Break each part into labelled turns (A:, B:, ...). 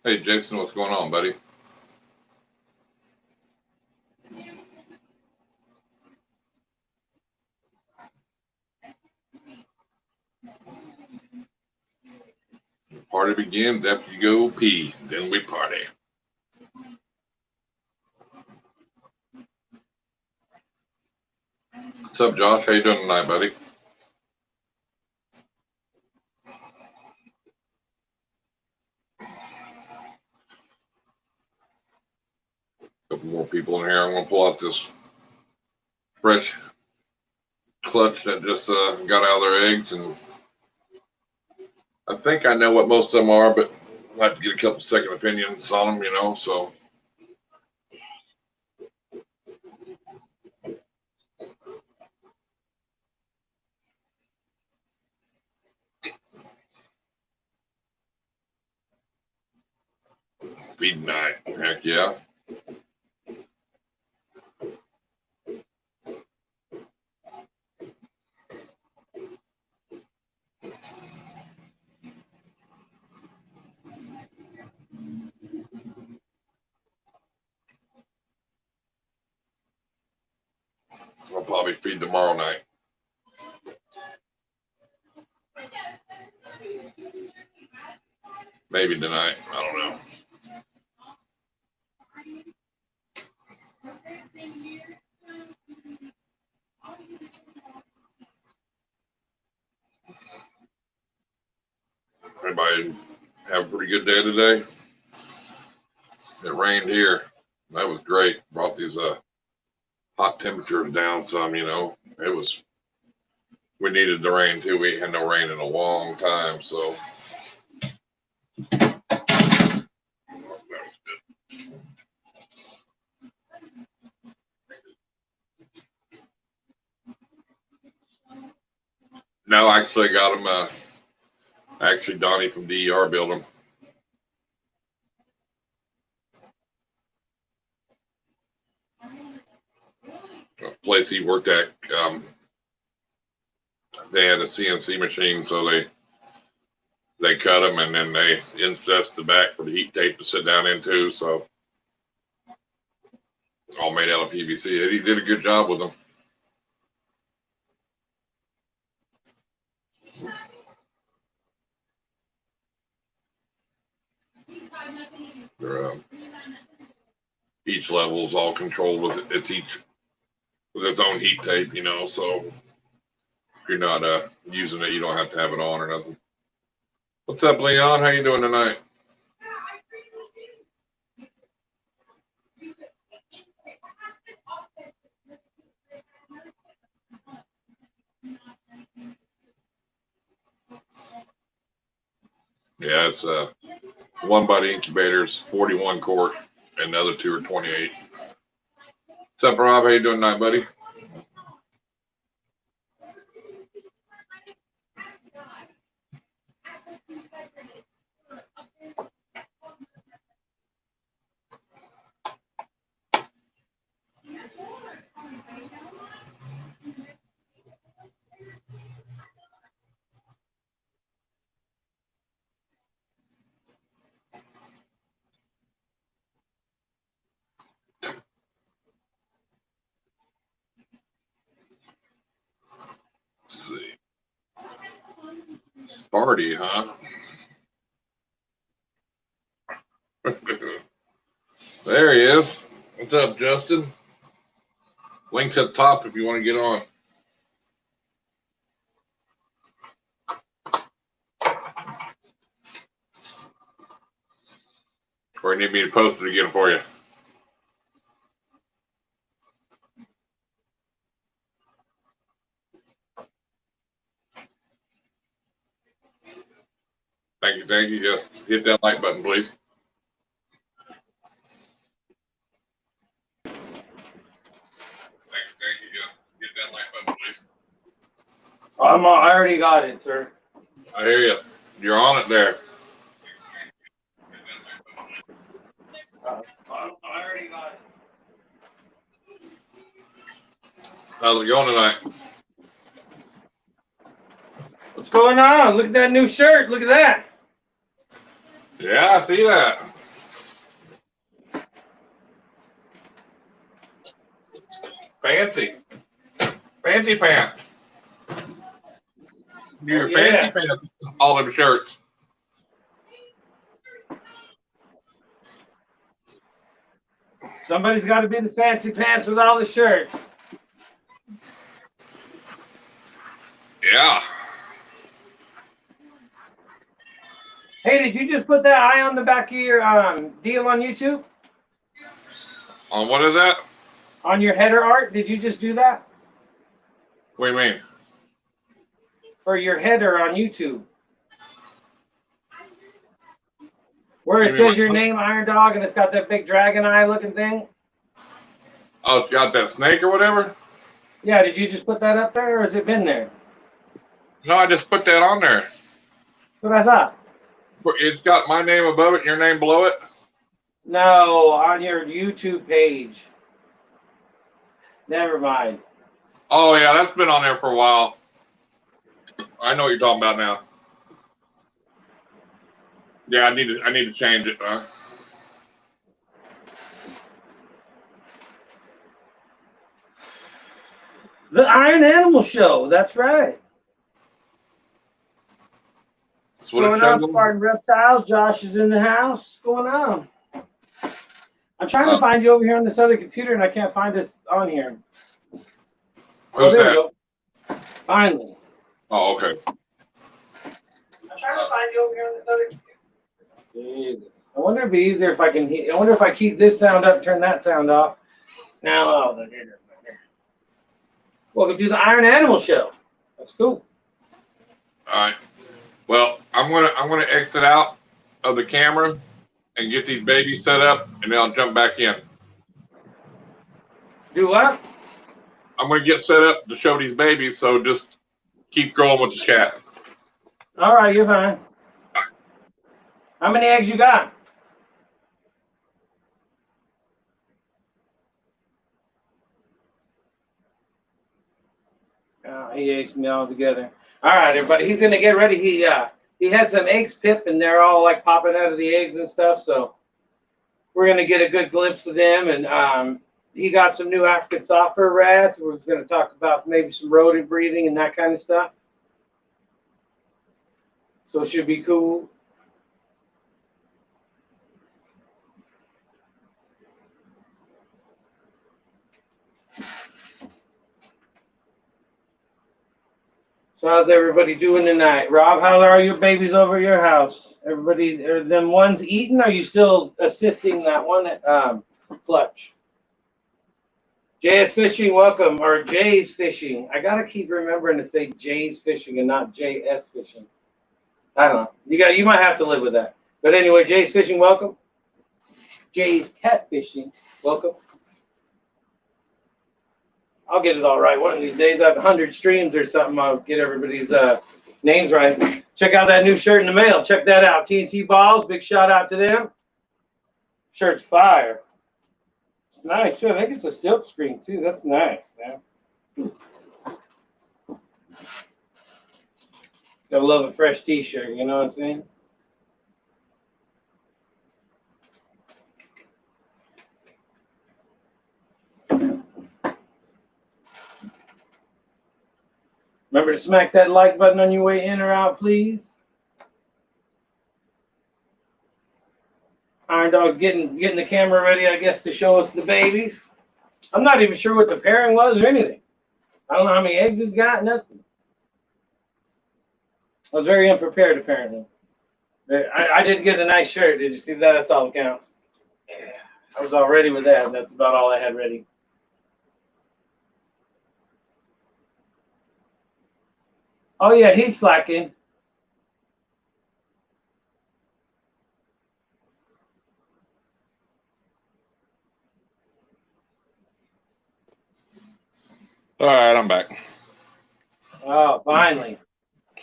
A: Hey, Jason, what's going on, buddy? The party begins after you go pee, then we party. What's up, Josh? How you doing tonight, buddy? A couple more people in here. I'm going to pull out this fresh clutch that just got out of their eggs, and I think I know what most of them are, but I have to get a couple second opinions on them, you know, so. Feed night. Heck yeah. I'll probably feed tomorrow night. Maybe tonight. I don't know. Everybody have a pretty good day today? It rained here. That was great. Brought these hot temperatures down some, you know. We needed the rain too. We had no rain in a long time, so. No, actually, I got them. Actually, Donnie from DER built them. A place he worked at, they had a CNC machine, so they cut them and then they incensed the back for the heat tape to sit down into. So it's all made out of PVC. He did a good job with them. They're, each level is all controlled with its own heat tape, you know. So if you're not using it, you don't have to have it on or nothing. What's up, Leon? How you doing tonight? Yeah, it's one by the incubators, 41 quart, and the other two are 28. What's up, Rob? How you doing tonight, buddy? Let's see. Sparty, huh? There he is. What's up, Justin? Link's at the top if you want to get on. Or you need me to post it again for you. Thank you, thank you. Just hit that like button, please. Thank you. Just hit that like button, please.
B: I already got it, sir.
A: I hear you. You're on it there.
B: I already got it.
A: How's it going tonight?
B: What's going on? Look at that new shirt. Look at that.
A: Yeah, I see that. Fancy. Fancy pants. Your fancy pants. All them shirts.
B: Somebody's got to be the fancy pants with all the shirts.
A: Yeah.
B: Hey, did you just put that eye on the back of your deal on YouTube?
A: On what is that?
B: On your header art? Did you just do that?
A: What do you mean?
B: For your header on YouTube. Where it says your name, Irondogg, and it's got that big dragon eye looking thing?
A: Oh, it's got that snake or whatever?
B: Yeah, did you just put that up there, or has it been there?
A: No, I just put that on there.
B: That's what I thought.
A: It's got my name above it and your name below it?
B: No, on your YouTube page. Never mind.
A: Oh, yeah, that's been on there for a while. I know what you're talking about now. Yeah, I need to change it.
B: The Iron Animal Show. That's right.
A: That's what
B: What's going on, Spartan Reptiles? Josh is in the house. What's going on? I'm trying to find you over here on this other computer, and I can't find it on here.
A: Who's
B: there
A: that?
B: We go. Finally.
A: Oh, okay.
B: I'm trying to find you over here on this other computer. Jesus. I wonder if it'd be easier if I can. I wonder if I keep this sound up, turn that sound off. Now, oh, there. Welcome to the Iron Animal Show. That's cool.
A: All right. Well, I'm gonna exit out of the camera and get these babies set up, and then I'll jump back in.
B: Do what?
A: I'm gonna get set up to show these babies, so just keep going with the chat.
B: All right, you're fine. How many eggs you got? Oh, he ate me all together. All right, everybody. He's gonna get ready. He had some eggs pipped, and they're all like popping out of the eggs and stuff. So we're gonna get a good glimpse of them. And he got some new African software rats. We're gonna talk about maybe some rodent breeding and that kind of stuff. So it should be cool. So how's everybody doing tonight? Rob, how are your babies over at your house? Everybody, are them ones eating? Or are you still assisting that one at Clutch? JS Fishing, welcome. Or Jay's Fishing. I gotta keep remembering to say Jay's Fishing and not JS Fishing. I don't know. You might have to live with that. But anyway, Jay's Fishing, welcome. Jay's Cat Fishing, welcome. I'll get it all right one of these days. I have 100 streams or something. I'll get everybody's names right. Check out that new shirt in the mail. Check that out. TNT Balls. Big shout out to them. Shirt's fire. It's nice too. I think it's a silk screen too. That's nice, man. Gotta love a fresh t-shirt. You know what I'm saying? Remember to smack that like button on your way in or out, please. Irondogg's getting the camera ready, I guess, to show us the babies. I'm not even sure what the pairing was or anything. I don't know how many eggs it's got, nothing. I was very unprepared, apparently. I did get a nice shirt. Did you see that? That's all that counts. Yeah, I was all ready with that. That's about all I had ready. Oh, yeah, he's slacking.
A: All right, I'm back.
B: Oh, finally.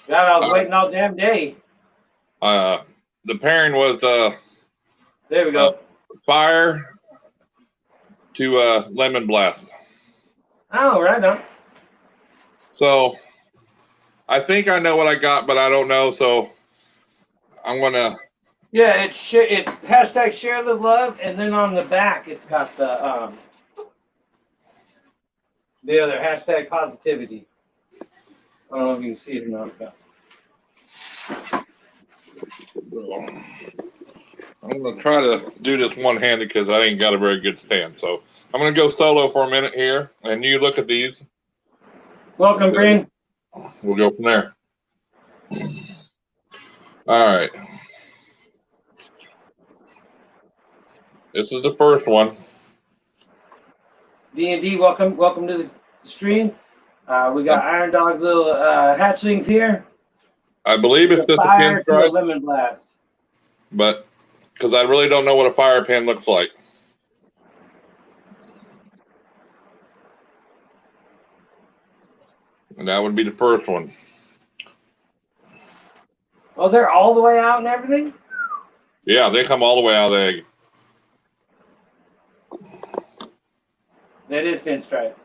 B: God, I was waiting all damn day.
A: The pairing was
B: there we go.
A: fire to lemon blast.
B: Oh, right on.
A: So I think I know what I got, but I don't know. So I'm gonna.
B: Yeah, it's hashtag share the love, and then on the back it's got the The other hashtag positivity. I don't know if you can see it or not. But.
A: I'm going to try to do this one-handed because I ain't got a very good stand. So I'm going to go solo for a minute here, and you look at these.
B: Welcome, Bryn.
A: We'll go from there. All right. This is the first one.
B: D&D, welcome to the stream. We got Irondogg's little hatchlings here.
A: I believe it's just a
B: fire to a
A: pinstripe,
B: lemon blast.
A: but because I really don't know what a fire pin looks like. And that would be the first one.
B: Oh, they're all the way out and everything?
A: Yeah, they come all the way out of the egg.
B: That is pinstripe.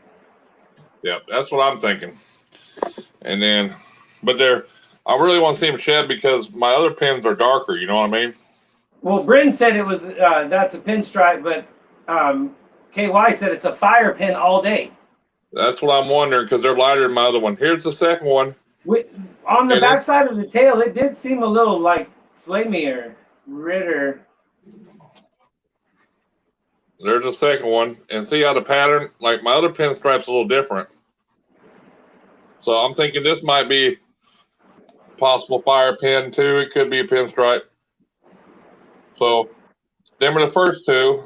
A: Yep, that's what I'm thinking. And then, but I really want to see them shed because my other pins are darker, you know what I mean?
B: Well, Bryn said it was, that's a pinstripe, but KY said it's a fire pin all day.
A: That's what I'm wondering because they're lighter than my other one. Here's the second one.
B: On the back side of the tail, it did seem a little like flamier, redder.
A: There's the second one. And see how the pattern, like my other pinstripe's a little different. So I'm thinking this might be possible fire pin too. It could be a pinstripe. So them are the first two.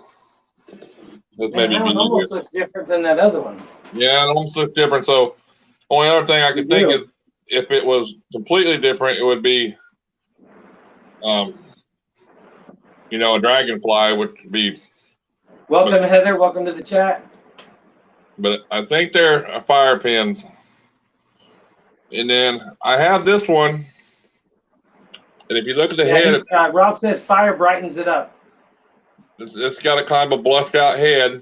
A: This
B: Man, that one almost looks different than that other one.
A: Yeah, it almost looks different. So only other thing I could think is if it was completely different, it would be, you know, a dragonfly, which would be.
B: Welcome, Heather. Welcome to the chat.
A: But I think they're fire pins. And then I have this one. And if you look at the head,
B: Rob says fire brightens it up.
A: It's got a kind of a blushed out head.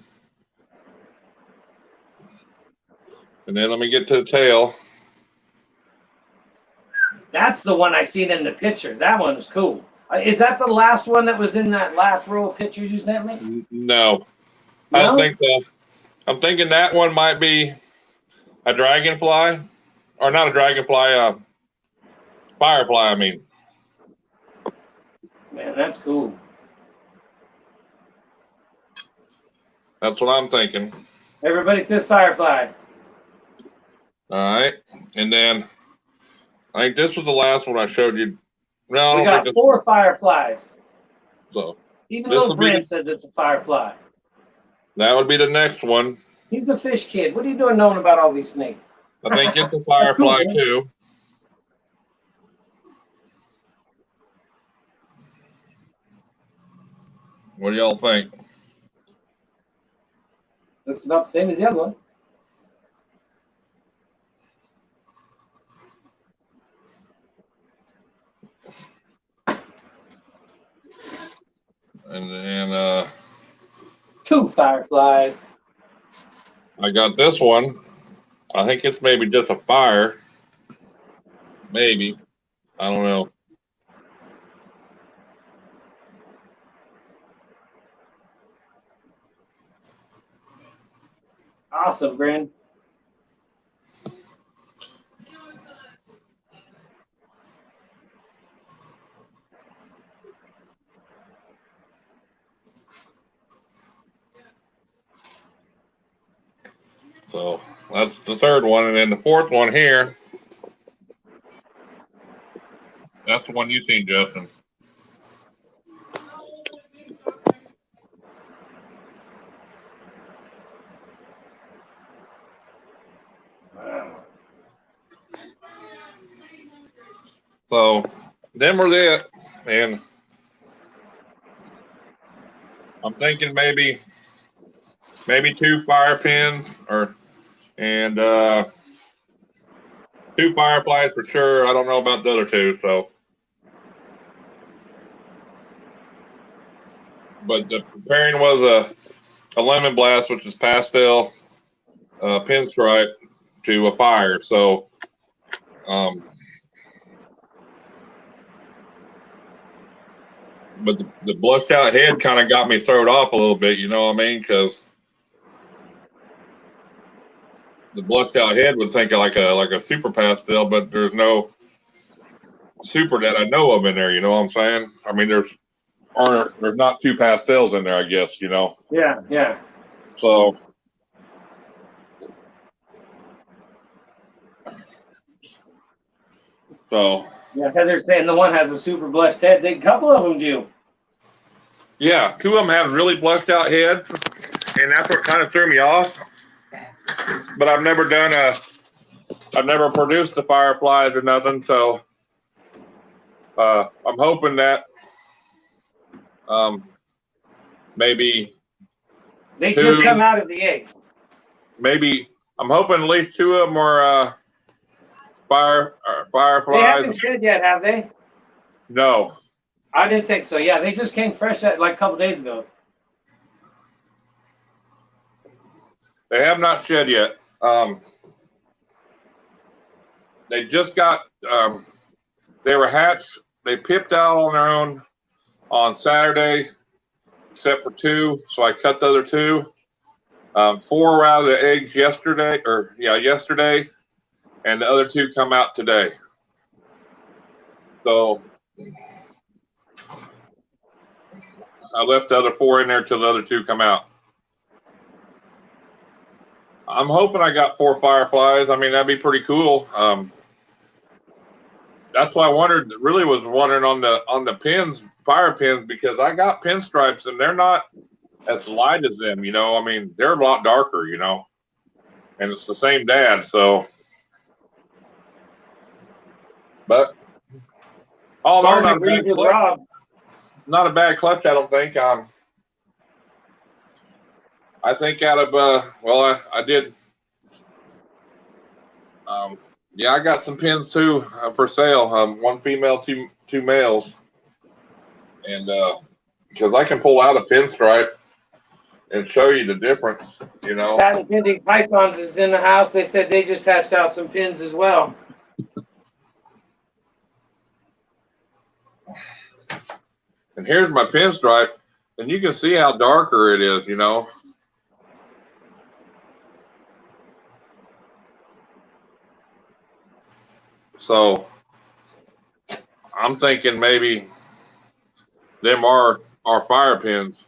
A: And then let me get to the tail. That's
B: the one I seen in the picture. That one was cool. Is that the last one that was in that last row of pictures you sent me?
A: No, I don't think so. I'm thinking that one might be a dragonfly, or not a dragonfly, firefly, I mean.
B: Man, that's cool.
A: That's what I'm thinking.
B: Everybody kiss firefly.
A: All right, and then I think this was the last one I showed you. No,
B: we got 4 fireflies.
A: So
B: even little Brent said it's a firefly.
A: That would be the next one.
B: He's the fish kid. What are you doing knowing about all these snakes?
A: I think it's a firefly cool, too. What do y'all think?
B: Looks about the same as the other one.
A: And then
B: 2 fireflies.
A: I got this one. I think it's maybe just a fire. Maybe. I don't know.
B: Awesome, Bryn.
A: So that's the third one. And then the fourth one here. That's the one you seen, Justin. So them are it, and I'm thinking maybe 2 fire pins and 2 fireflies for sure. I don't know about the other 2, so. But the pairing was a lemon blast, which is pastel pinstripe, to a fire. So, but the blushed out head kind of got me thrown off a little bit, you know what I mean? Because the blushed out head would think of like a super pastel, but there's no super that I know of in there. You know what I'm saying? I mean, there's not two pastels in there, I guess. You know.
B: Yeah, yeah.
A: So.
B: Yeah, Heather's saying the one has a super blushed head. A couple of them do.
A: Yeah, two of them have really blushed out heads, and that's what kind of threw me off. But I've never produced the fireflies or nothing, so I'm hoping that maybe
B: they just come out of the egg.
A: Maybe I'm hoping at least two of them are fireflies.
B: They haven't shed yet, have they?
A: No,
B: I didn't think so. Yeah, they just came fresh like a couple days ago.
A: they have not shed yet. They just got they were hatched. They pipped out on their own on Saturday, except for two. So I cut the other two. 4 were out of the eggs yesterday, and the other 2 come out today. So I left the other 4 in there till the other 2 come out. I'm hoping I got 4 fireflies. I mean, that'd be pretty cool. That's why I wondered. Really was wondering on the pins, fire pins, because I got pinstripes and they're not as light as them. You know, I mean, they're a lot darker. You know, and it's the same dad. So, but all in all, not a bad clutch. I don't think. I think out of I did. Yeah, I got some pins too for sale. 1 female, two males, and because I can pull out a pinstripe and show you the difference. You know,
B: Patent pending pythons is in the house. They said they just hatched out some pins as well.
A: And here's my pinstripe, and you can see how darker it is. You know. So I'm thinking maybe them are fire pins.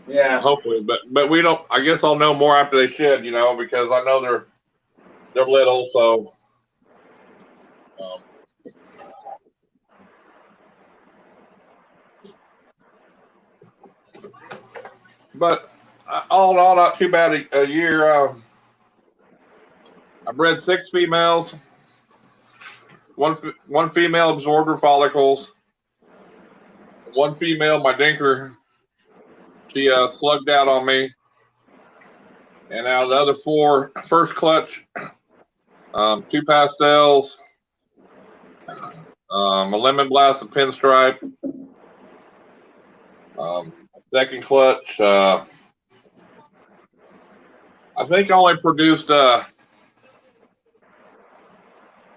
B: Yeah.
A: Hopefully, but we don't. I guess I'll know more after they shed. You know, because I know they're little. So. But all in all, not too bad a year. I bred 6 females. One female absorbed her follicles. One female, my dinker, she slugged out on me. And out of the other 4, first clutch, 2 pastels, a lemon blast, a pinstripe. Second clutch, I think I only produced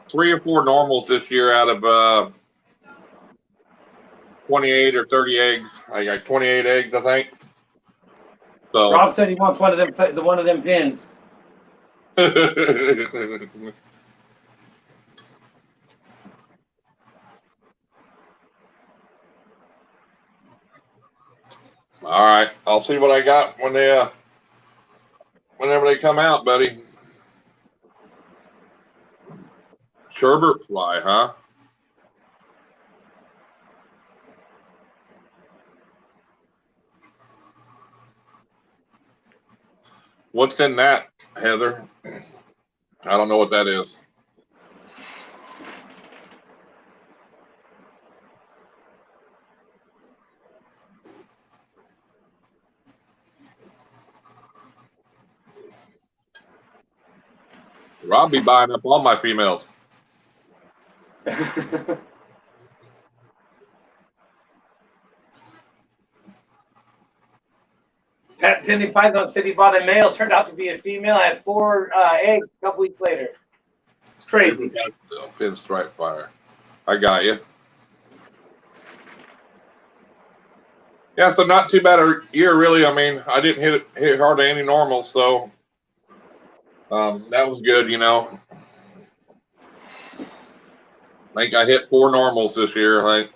A: 3 or 4 normals this year out of 28 or 30 eggs. I got 28 eggs, I think. So
B: Rob said he wants one of them pins.
A: All right, I'll see what I got when whenever they come out, buddy. Sherbert fly, huh? What's in that, Heather? I don't know what that is. Rob be buying up all my females.
B: Pat Penny Python said he bought a male, turned out to be a female, had 4 eggs a couple weeks later. It's crazy.
A: Pinstripe fire. I got you. Yeah, so not too bad a year, really. I mean, I didn't hit hardly any normals, so That was good, you know. I think I hit 4 normals this year.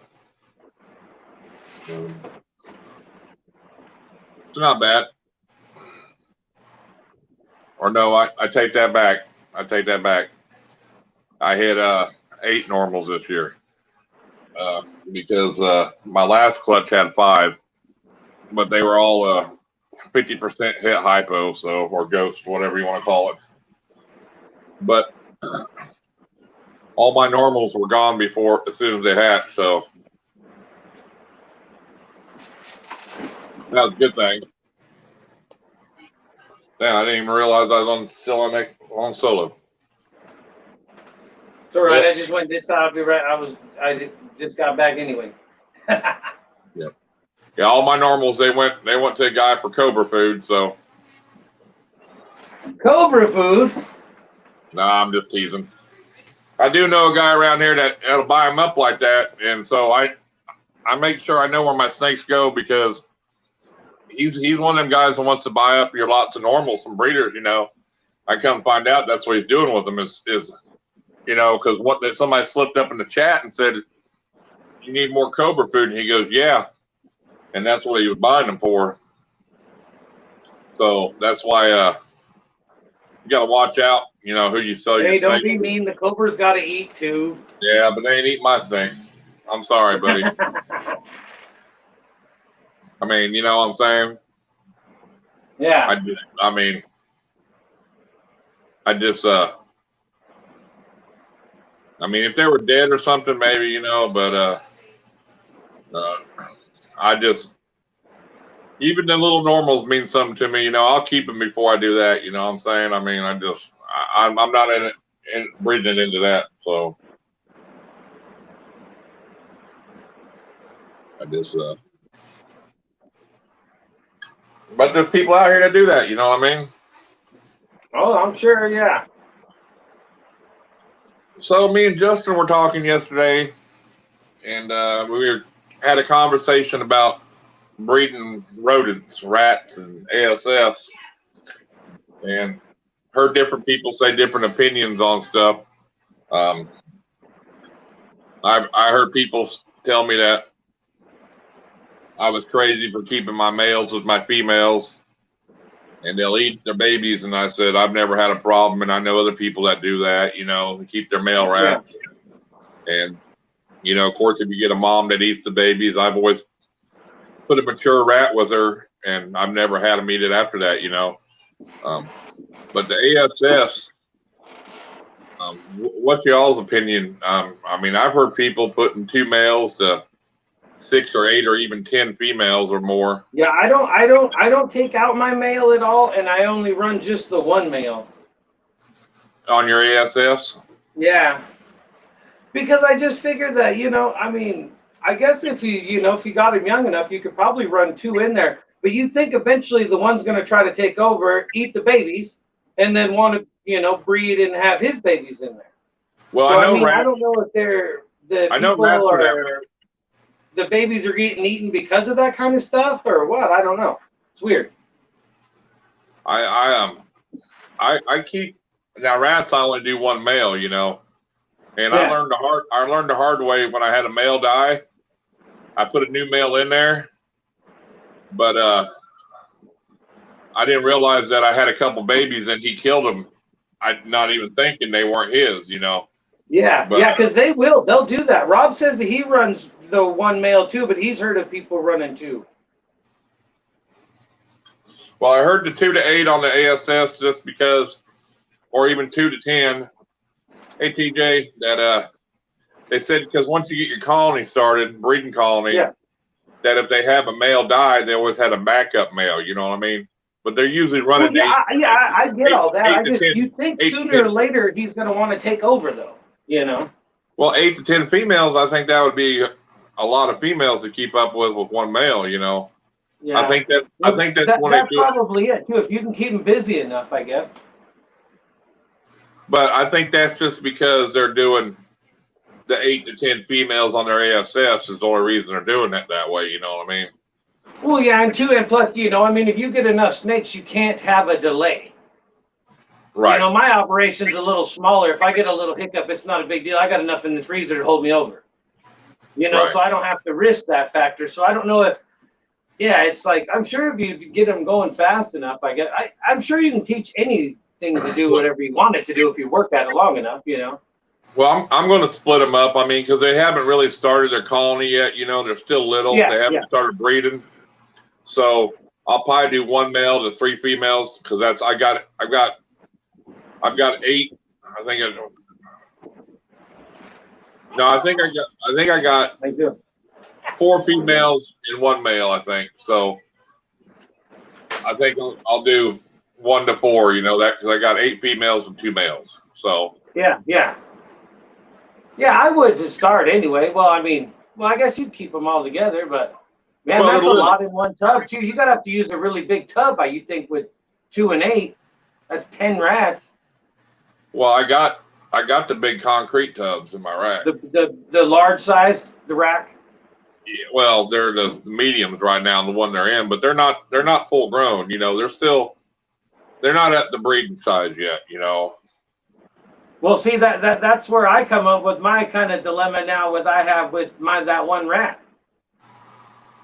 A: It's not bad. Or no, I take that back. I take that back. I hit 8 normals this year because my last clutch had 5, but they were all 50% hit hypo, so or ghost, whatever you want to call it. But all my normals were gone before as soon as they hatched, so that was a good thing. Damn, I didn't even realize I was still on solo.
B: It's all right. Yeah. I just went this. I'll be right. Just got back anyway.
A: Yeah. Yeah, all my normals they went to a guy for cobra food, so.
B: Cobra food?
A: Nah, I'm just teasing. I do know a guy around here that'll buy them up like that, and so I make sure I know where my snakes go because he's one of them guys that wants to buy up your lots of normals from breeders, you know. I come find out that's what he's doing with them is you know, because somebody slipped up in the chat and said, you need more cobra food, and he goes, yeah, and that's what he was buying them for. So that's why you got to watch out, you know, who you sell your snakes.
B: Hey, don't be mean. The cobra's got to eat too.
A: Yeah, but they ain't eating my snakes. I'm sorry, buddy. I mean, you know what I'm saying?
B: Yeah.
A: I mean, if they were dead or something, maybe, you know, but even the little normals mean something to me, you know. I'll keep them before I do that, you know what I'm saying? I mean, I'm not breathing into that, so but there's people out here that do that, you know what I mean?
B: Oh, I'm sure, yeah.
A: So me and Justin were talking yesterday, and we had a conversation about breeding rodents, rats, and ASFs, and heard different people say different opinions on stuff. I heard people tell me that I was crazy for keeping my males with my females, and they'll eat their babies. And I said, I've never had a problem, and I know other people that do that, you know, keep their male rats. Yeah. And, you know, of course, if you get a mom that eats the babies, I've always put a mature rat with her, and I've never had them eat it after that, you know. But the ASS, what's y'all's opinion? I mean, I've heard people putting 2 males to 6 or 8 or even 10 females or more.
B: Yeah, I don't take out my male at all, and I only run just the 1 male.
A: On your ASFs?
B: Yeah. Because I just figured that, you know, I mean, I guess if you got him young enough, you could probably run 2 in there. But you think eventually the one's going to try to take over, eat the babies, and then want to, you know, breed and have his babies in there.
A: Well,
B: so,
A: I know
B: I mean,
A: rats.
B: I don't know if the babies are getting eaten because of that kind of stuff or what. I don't know. It's weird.
A: I keep now rats. I only do 1 male, you know, and yeah. I learned the hard way when I had a male die. I put a new male in there, but I didn't realize that I had a couple babies and he killed them. I'm not even thinking they weren't his, you know.
B: Yeah, yeah, because they'll do that. Rob says that he runs the 1 male too, but he's heard of people running 2.
A: Well, I heard the 2 to 8 on the ASS just because, or even 2 to 10. Hey TJ, that they said because once you get your colony started, breeding colony, yeah, that if they have a male die, they always had a backup male. You know what I mean? But they're usually running.
B: Well, I get all that. You think sooner or later he's going to want to take over, though. You know.
A: Well, 8 to 10 females. I think that would be a lot of females to keep up with 1 male. You know.
B: Yeah.
A: I think that's
B: probably it too. If you can keep them busy enough, I guess.
A: But I think that's just because they're doing the 8 to 10 females on their ASFs is the only reason they're doing it that way. You know what I mean?
B: Well, yeah, and plus, you know, I mean, if you get enough snakes, you can't have a delay.
A: Right.
B: You know, my operation's a little smaller. If I get a little hiccup, it's not a big deal. I got enough in the freezer to hold me over. You know,
A: Right.
B: so I don't have to risk that factor. So I don't know if, yeah, it's like, I'm sure if you get them going fast enough, I'm sure you can teach anything to do whatever you want it to do if you work at it long enough, you know.
A: Well, I'm going to split them up. I mean, because they haven't really started their colony yet. You know, they're still little.
B: Yeah,
A: They haven't started breeding. So I'll probably do 1 male to 3 females because that's I've got 8. I think I got
B: I do.
A: 4 females and 1 male. I think so. I think I'll do 1 to 4. You know that because I got 8 females and 2 males. So
B: Yeah, I would to start anyway. Well, I mean, I guess you'd keep them all together, but man, that's a lot in one tub too. You gotta have to use a really big tub, you think, with 2 and 8. That's 10 rats.
A: Well, I got the big concrete tubs in my rack.
B: The large size, the rack.
A: Yeah, well, they're the mediums right now, the one they're in, but they're not full grown. You know, they're not at the breeding size yet. You know.
B: Well, see that's where I come up with my kind of dilemma now. I have with that one rat.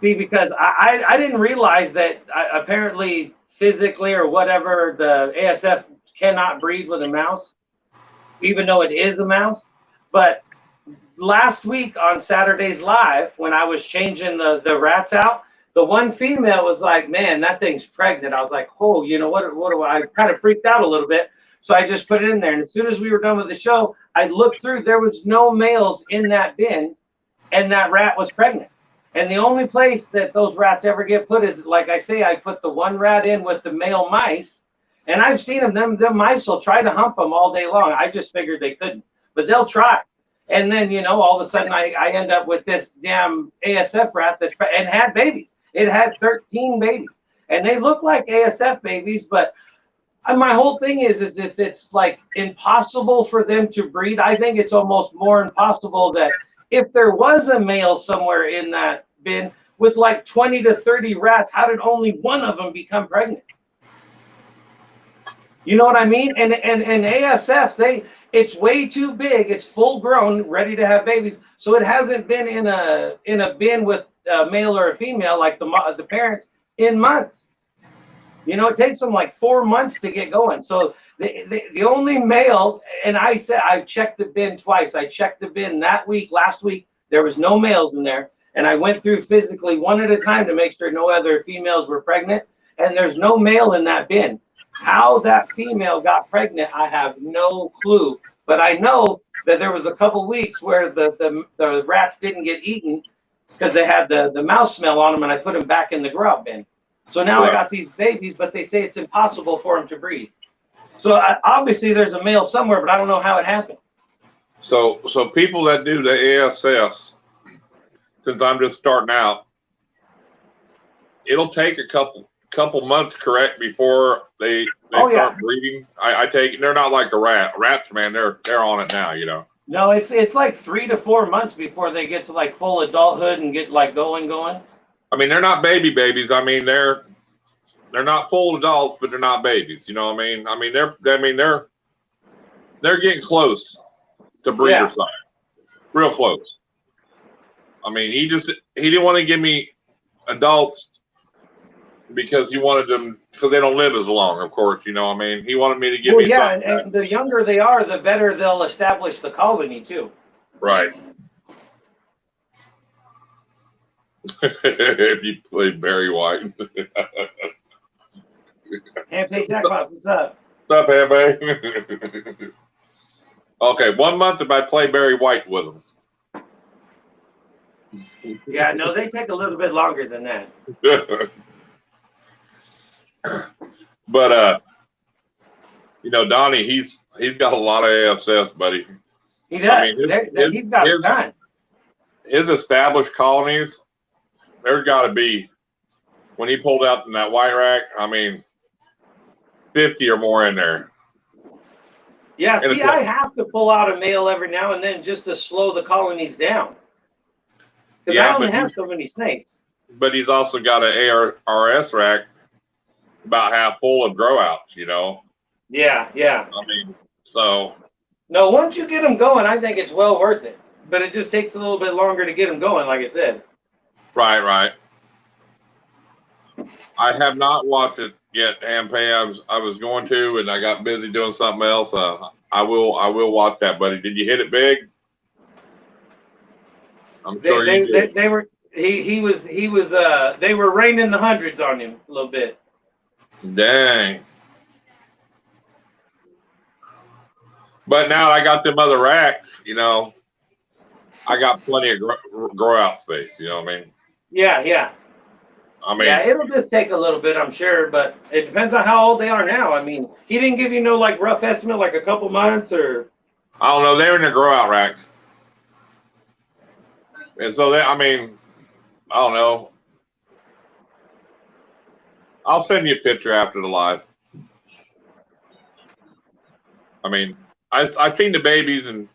B: See, because I didn't realize that apparently physically or whatever the ASF cannot breed with a mouse, even though it is a mouse. But last week on Saturday's Live, when I was changing the rats out, the one female was like, man, that thing's pregnant. I was like, oh, you know what do I kind of freaked out a little bit. So I just put it in there. And as soon as we were done with the show, I looked through, there was no males in that bin, and that rat was pregnant. And the only place that those rats ever get put is, like I say, I put the one rat in with the male mice, and I've seen them mice will try to hump them all day long. I just figured they couldn't, but they'll try. And then, you know, all of a sudden I end up with this damn ASF rat and had babies. It had 13 babies, and they look like ASF babies, but my whole thing is if it's like impossible for them to breed, I think it's almost more impossible that if there was a male somewhere in that bin with like 20 to 30 rats, how did only one of them become pregnant? You know what I mean? And ASF, it's way too big. It's full grown, ready to have babies. So it hasn't been in a bin with a male or a female like the parents in months. You know, it takes them like 4 months to get going. So the only male, and I said I've checked the bin twice. I checked the bin last week. There was no males in there, and I went through physically one at a time to make sure no other females were pregnant. And there's no male in that bin. How that female got pregnant, I have no clue. But I know that there was a couple weeks where the rats didn't get eaten because they had the mouse smell on them, and I put them back in the grub bin. So now I got these babies, but they say it's impossible for them to breed. So obviously there's a male somewhere, but I don't know how it happened.
A: So people that do the ASS, since I'm just starting out, it'll take a couple months, correct, before they start breeding. I take it. They're not like a rat. Rats, man, they're on it now, you know.
B: No, it's like 3 to 4 months before they get to like full adulthood and get like going.
A: I mean, they're not babies. I mean, they're not full adults, but they're not babies. You know what I mean? They're getting close to breeder side, real close. I mean, he didn't want to give me adults because he wanted them because they don't live as long. Of course, you know what I mean. He wanted me to give me something.
B: And the younger they are, the better they'll establish the colony too.
A: Right. If you play Barry White.
B: Hey, Jackpot, what's up?
A: What's up, Hefe? Okay, 1 month if I play Barry White with them.
B: Yeah, no, they take a little bit longer than that.
A: But you know, Donnie, he's got a lot of ASS, buddy.
B: He does. I mean, he's got a ton.
A: His established colonies, there's got to be, when he pulled out in that white rack, I mean, 50 or more in there.
B: Yeah, see, I have to pull out a male every now and then just to slow the colonies down. Because I only have so many snakes.
A: But he's also got an ARS rack about half full of grow outs, you know.
B: Yeah, yeah.
A: I mean, so
B: No, once you get them going, I think it's well worth it. But it just takes a little bit longer to get them going, like I said.
A: right, right. I have not watched it yet, Ampay. I was going to, and I got busy doing something else. I will watch that, buddy. Did you hit it big? I'm
B: They
A: sure you
B: they they,
A: did.
B: they were he was they were raining the hundreds on him a little bit.
A: Dang. But now I got them other racks, I got plenty of grow out space. You know what I mean?
B: Yeah, yeah.
A: I
B: Yeah,
A: mean,
B: it'll just take a little bit, I'm sure, but it depends on how old they are now. I mean, he didn't give you no like rough estimate, like a couple months or.
A: I don't know. They're in the grow out racks, and so I mean, I don't know. I'll send you a picture after the live. I mean, I seen the babies and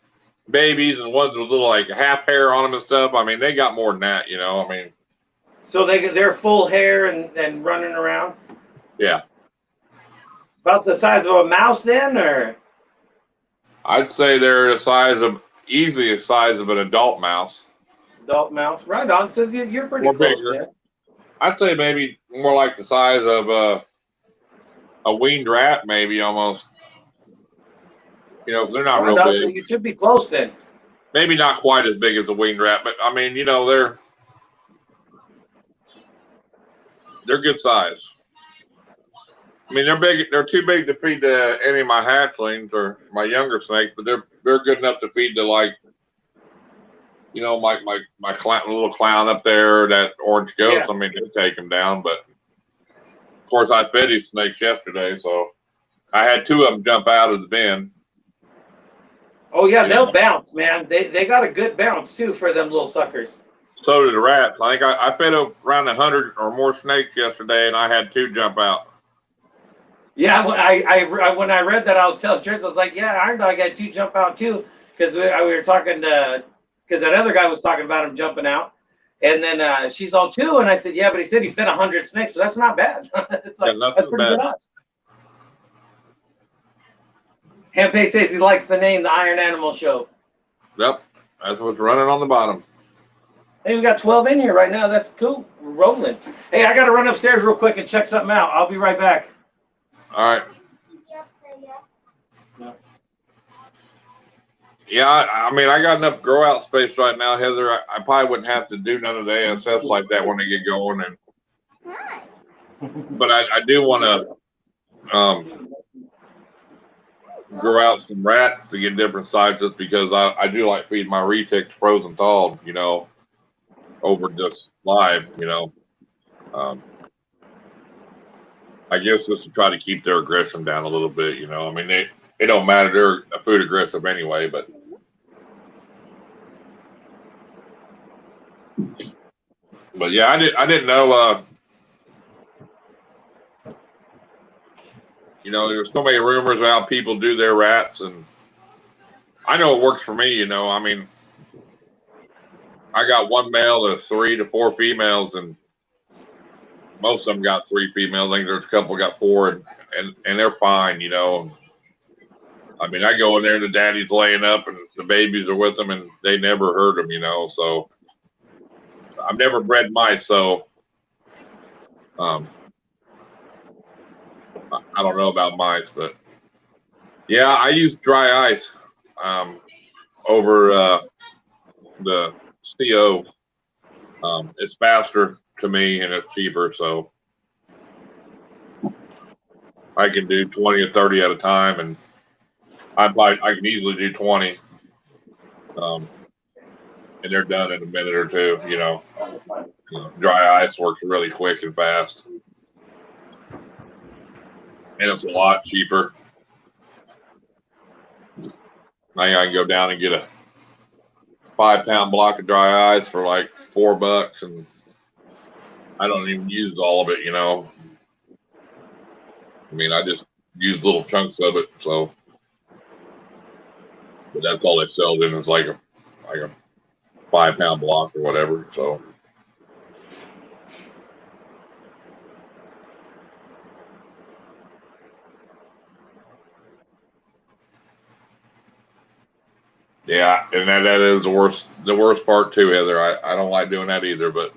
A: ones with little like half hair on them and stuff. I mean, they got more than that. I mean,
B: So they're full hair and running around.
A: yeah.
B: About the size of a mouse, then, or
A: I'd say they're easily the size of an adult mouse.
B: adult mouse. Right on. So you're pretty
A: Or
B: close
A: bigger.
B: there.
A: I'd say maybe more like the size of a weaned rat, maybe almost. They're not
B: Right
A: real
B: on. So
A: big.
B: you should be close then.
A: Maybe not quite as big as a weaned rat, but I mean, they're good size. I mean, they're big. They're too big to feed to any of my hatchlings or my younger snakes, but they're good enough to feed to like, my little clown up there, that orange
B: Yeah.
A: ghost. I mean, they take him down, but of course, I fed these snakes yesterday, so I had two of them jump out of the bin.
B: Oh yeah,
A: You know,
B: they'll bounce, man. They got a good bounce too for them little suckers.
A: so did the rats. I think I fed around 100 or more snakes yesterday, and I had two jump out.
B: Yeah, when I read that, I was telling Church, I was like, yeah, Irondogg had two jump out too, because we were talking to, because that other guy was talking about him jumping out, and then she's all two, and I said, yeah, but he said he fed 100 snakes, so that's not bad. It's
A: Yeah,
B: like that's
A: nothing
B: pretty
A: bad.
B: good odds. Hempe says he likes the name, the Iron Animal Show.
A: Yep, that's what's running on the bottom.
B: Hey, we got 12 in here right now. That's cool. We're rolling. Hey, I got to run upstairs real quick and check something out. I'll be right back.
A: All right. Yeah, I mean, I got enough grow out space right now, Heather. I probably wouldn't have to do none of the ASS like that when they get going. But I do want to grow out some rats to get different sizes because I do like feeding my retics frozen thawed, over just live, I guess just to try to keep their aggression down a little bit, I mean, they don't matter. They're food aggressive anyway, but yeah, I didn't know, there's so many rumors about how people do their rats, and I know it works for me, I mean, I got one male to 3 to 4 females, and most of them got 3 females. I think there's a couple got 4, and they're fine, I mean, I go in there and the daddy's laying up and the babies are with them, and they never hurt them, so I've never bred mice, so I don't know about mice, but yeah, I use dry ice over the CO. It's faster to me and it's cheaper, so I can do 20 or 30 at a time, and I can easily do 20, and they're done in a minute or two. Dry ice works really quick and fast, and it's a lot cheaper. Now I can go down and get a 5-pound block of dry ice for like $4, and I don't even use all of it. I mean, I just use little chunks of it, so. But that's all they sell then is like a 5-pound block or whatever. So Yeah, and that is the worst part too, Heather. I don't like doing that either, but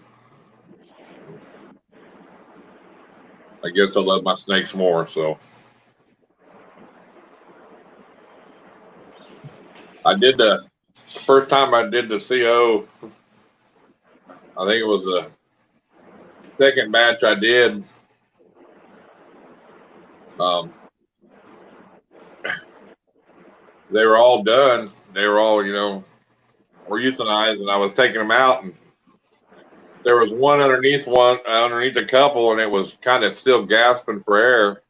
A: I guess I love my snakes more. So I did the first time I did the CO. I think it was the second batch I did. Um, they were all done. They were all, were euthanized, and I was taking them out, and there was one underneath a couple, and it was kind of still gasping for air.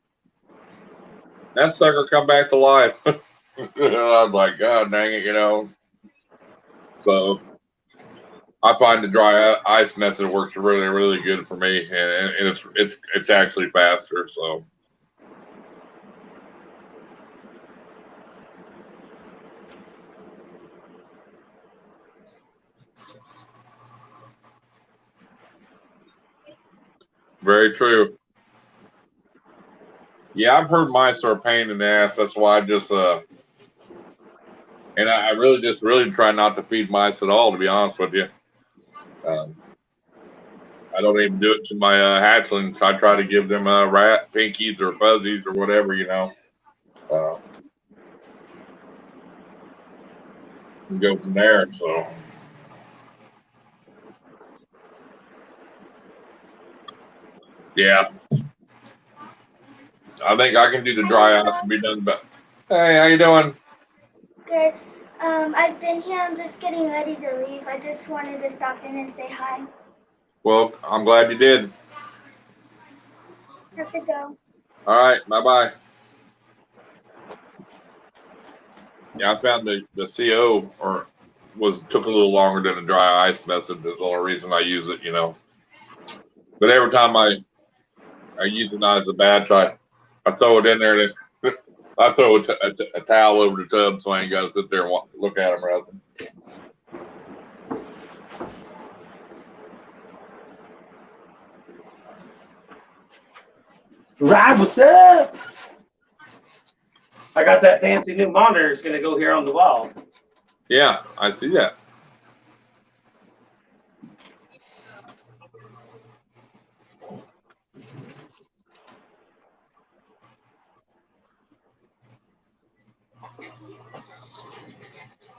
A: That sucker come back to life. I was like, God dang it. So I find the dry ice method works really, really good for me, and it's actually faster. So very true. Yeah, I've heard mice are a pain in the ass. That's why I just and I really just really try not to feed mice at all. To be honest with you, um, I don't even do it to my hatchlings. I try to give them rat pinkies or fuzzies or whatever. Uh, and go from there. So yeah, I think I can do the dry ice and be done. But hey, how you doing?
C: Good. I've been here. I'm just getting ready to leave. I just wanted to stop in and say hi.
A: Well, I'm glad you did.
C: Have to go.
A: All right, bye bye. Yeah, I found the CO took a little longer than the dry ice method. That's the only reason I use it. But every time I euthanize the batch, I throw it in there and I throw a towel over the tub so I ain't got to sit there and look at them rather.
B: Rob, what's up? I got that fancy new monitor. It's gonna go here on the wall.
A: Yeah, I see that.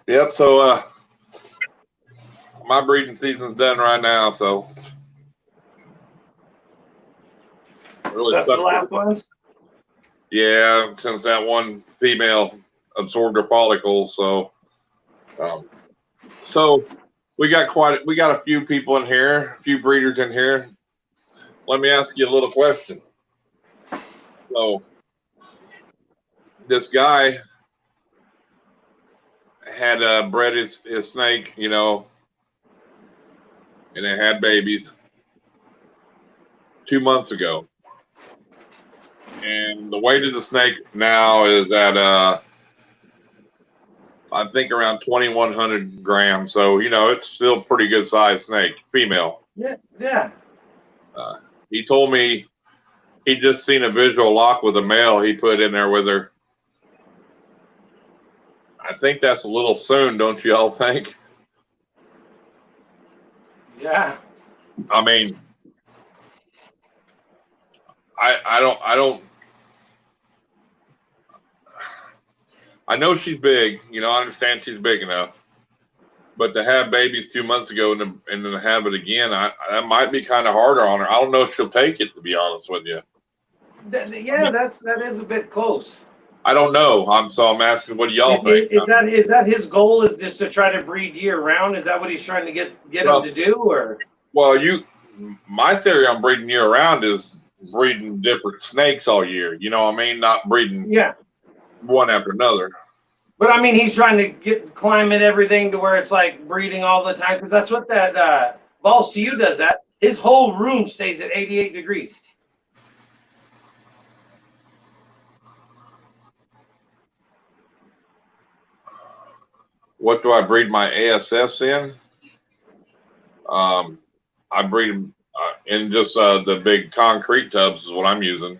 A: Yep. So my breeding season's done right now. So really
B: That's the
A: stuck.
B: last one.
A: Yeah, since that one female absorbed her follicles. Um, so we got a few people in here, a few breeders in here. Let me ask you a little question. So this guy had bred his snake, and it had babies 2 months ago. And the weight of the snake now is at I think around 2,100 grams. So it's still a pretty good sized snake, female.
B: Yeah, yeah.
A: He told me he just seen a visual lock with a male he put in there with her. I think that's a little soon, don't you all think?
B: Yeah.
A: I mean, I don't. I know she's big. I understand she's big enough. But to have babies 2 months ago and then to have it again, that might be kind of harder on her. I don't know if she'll take it, to be honest with you.
B: Yeah, that is a bit close.
A: I don't know. I'm asking, what do y'all think?
B: Is that his goal? Is just to try to breed year round? Is that what he's trying to get him to do? Or
A: well, my theory on breeding year round is breeding different snakes all year. You know what I mean? Not breeding one after another.
B: But I mean, he's trying to climate everything to where it's like breeding all the time, because that's what that Balls to You does. That his whole room stays at 88 degrees.
A: What do I breed my ASFs in? I breed them in just the big concrete tubs is what I'm using.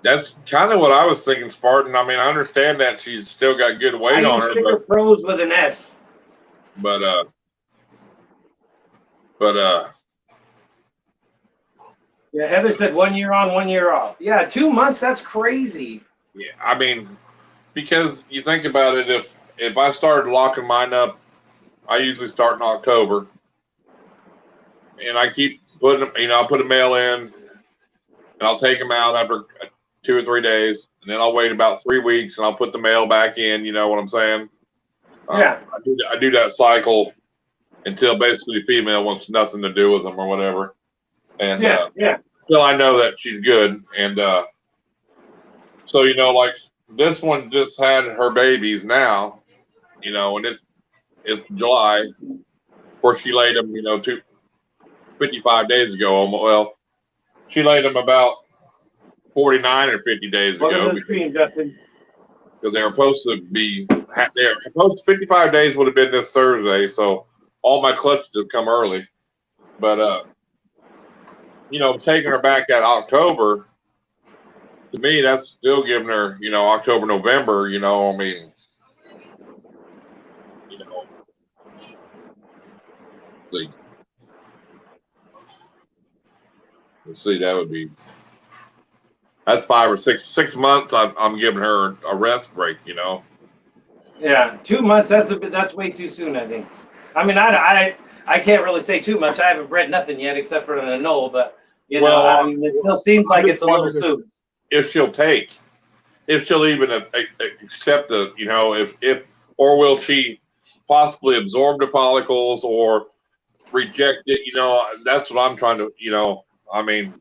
A: That's kind of what I was thinking, Spartan. I mean, I understand that she's still got good
B: I
A: weight on
B: use
A: her,
B: Sugar Pros with an S.
A: but but
B: Yeah, Heather said 1 year on, 1 year off. Yeah, 2 months. That's crazy.
A: yeah, I mean, because you think about it, if I started locking mine up, I usually start in October, and I keep putting them. You know, I'll put a mail in, and I'll take them out after 2 or 3 days, and then I'll wait about 3 weeks, and I'll put the mail back in. You know what I'm saying?
B: Yeah.
A: I do that cycle until basically the female wants nothing to do with them or whatever, and
B: Yeah. Yeah.
A: until I know that she's good. And so you know, like this one just had her babies now, you know, and it's July. Of course, she laid them, you know, 55 days ago. Well, she laid them about 49 or 50 days
B: Welcome
A: ago
B: to the stream, Justin.
A: because they were supposed to be. They're supposed 55 days would have been this Thursday, so all my clutches have come early. But you know, taking her back at October, to me, that's still giving her, you know, October, November. You know, I mean, you know, let's see, that would be that's 5 or 6 months. I'm giving her a rest break. You know.
B: Yeah, 2 months. That's way too soon. I think. I mean, I can't really say too much. I haven't bred nothing yet except for an annul, but you know,
A: Well,
B: I mean, it still seems like it's a little soon.
A: If she'll take, if she'll even accept the, you know, if or will she possibly absorb the follicles or reject it? You know, that's what I'm trying to, you know, I mean,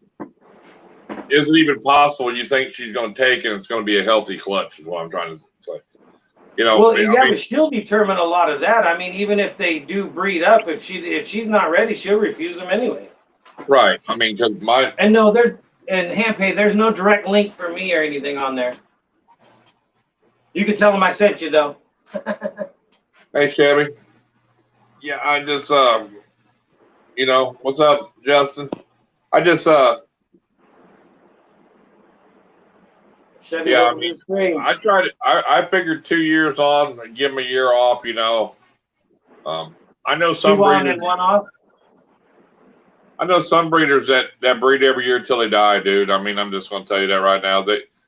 A: is it even possible you think she's going to take and it's going to be a healthy clutch? Is what I'm trying to say. You know,
B: Well, yeah, but she'll determine a lot of that. I mean, even if they do breed up, if she's not ready, she'll refuse them anyway.
A: Right. I mean, because
B: and no, Handpay, there's no direct link for me or anything on there. You can tell them I sent you though.
A: Hey, Chevy. Yeah, I just you know, what's up, Justin? I just
B: Chevy,
A: yeah, I mean, I tried it. I figured 2 years on, give them a year off. You know, I know some
B: 2 on
A: breeders.
B: and 1 off.
A: I know some breeders that breed every year until they die, dude. I mean, I'm just going to tell you that right now.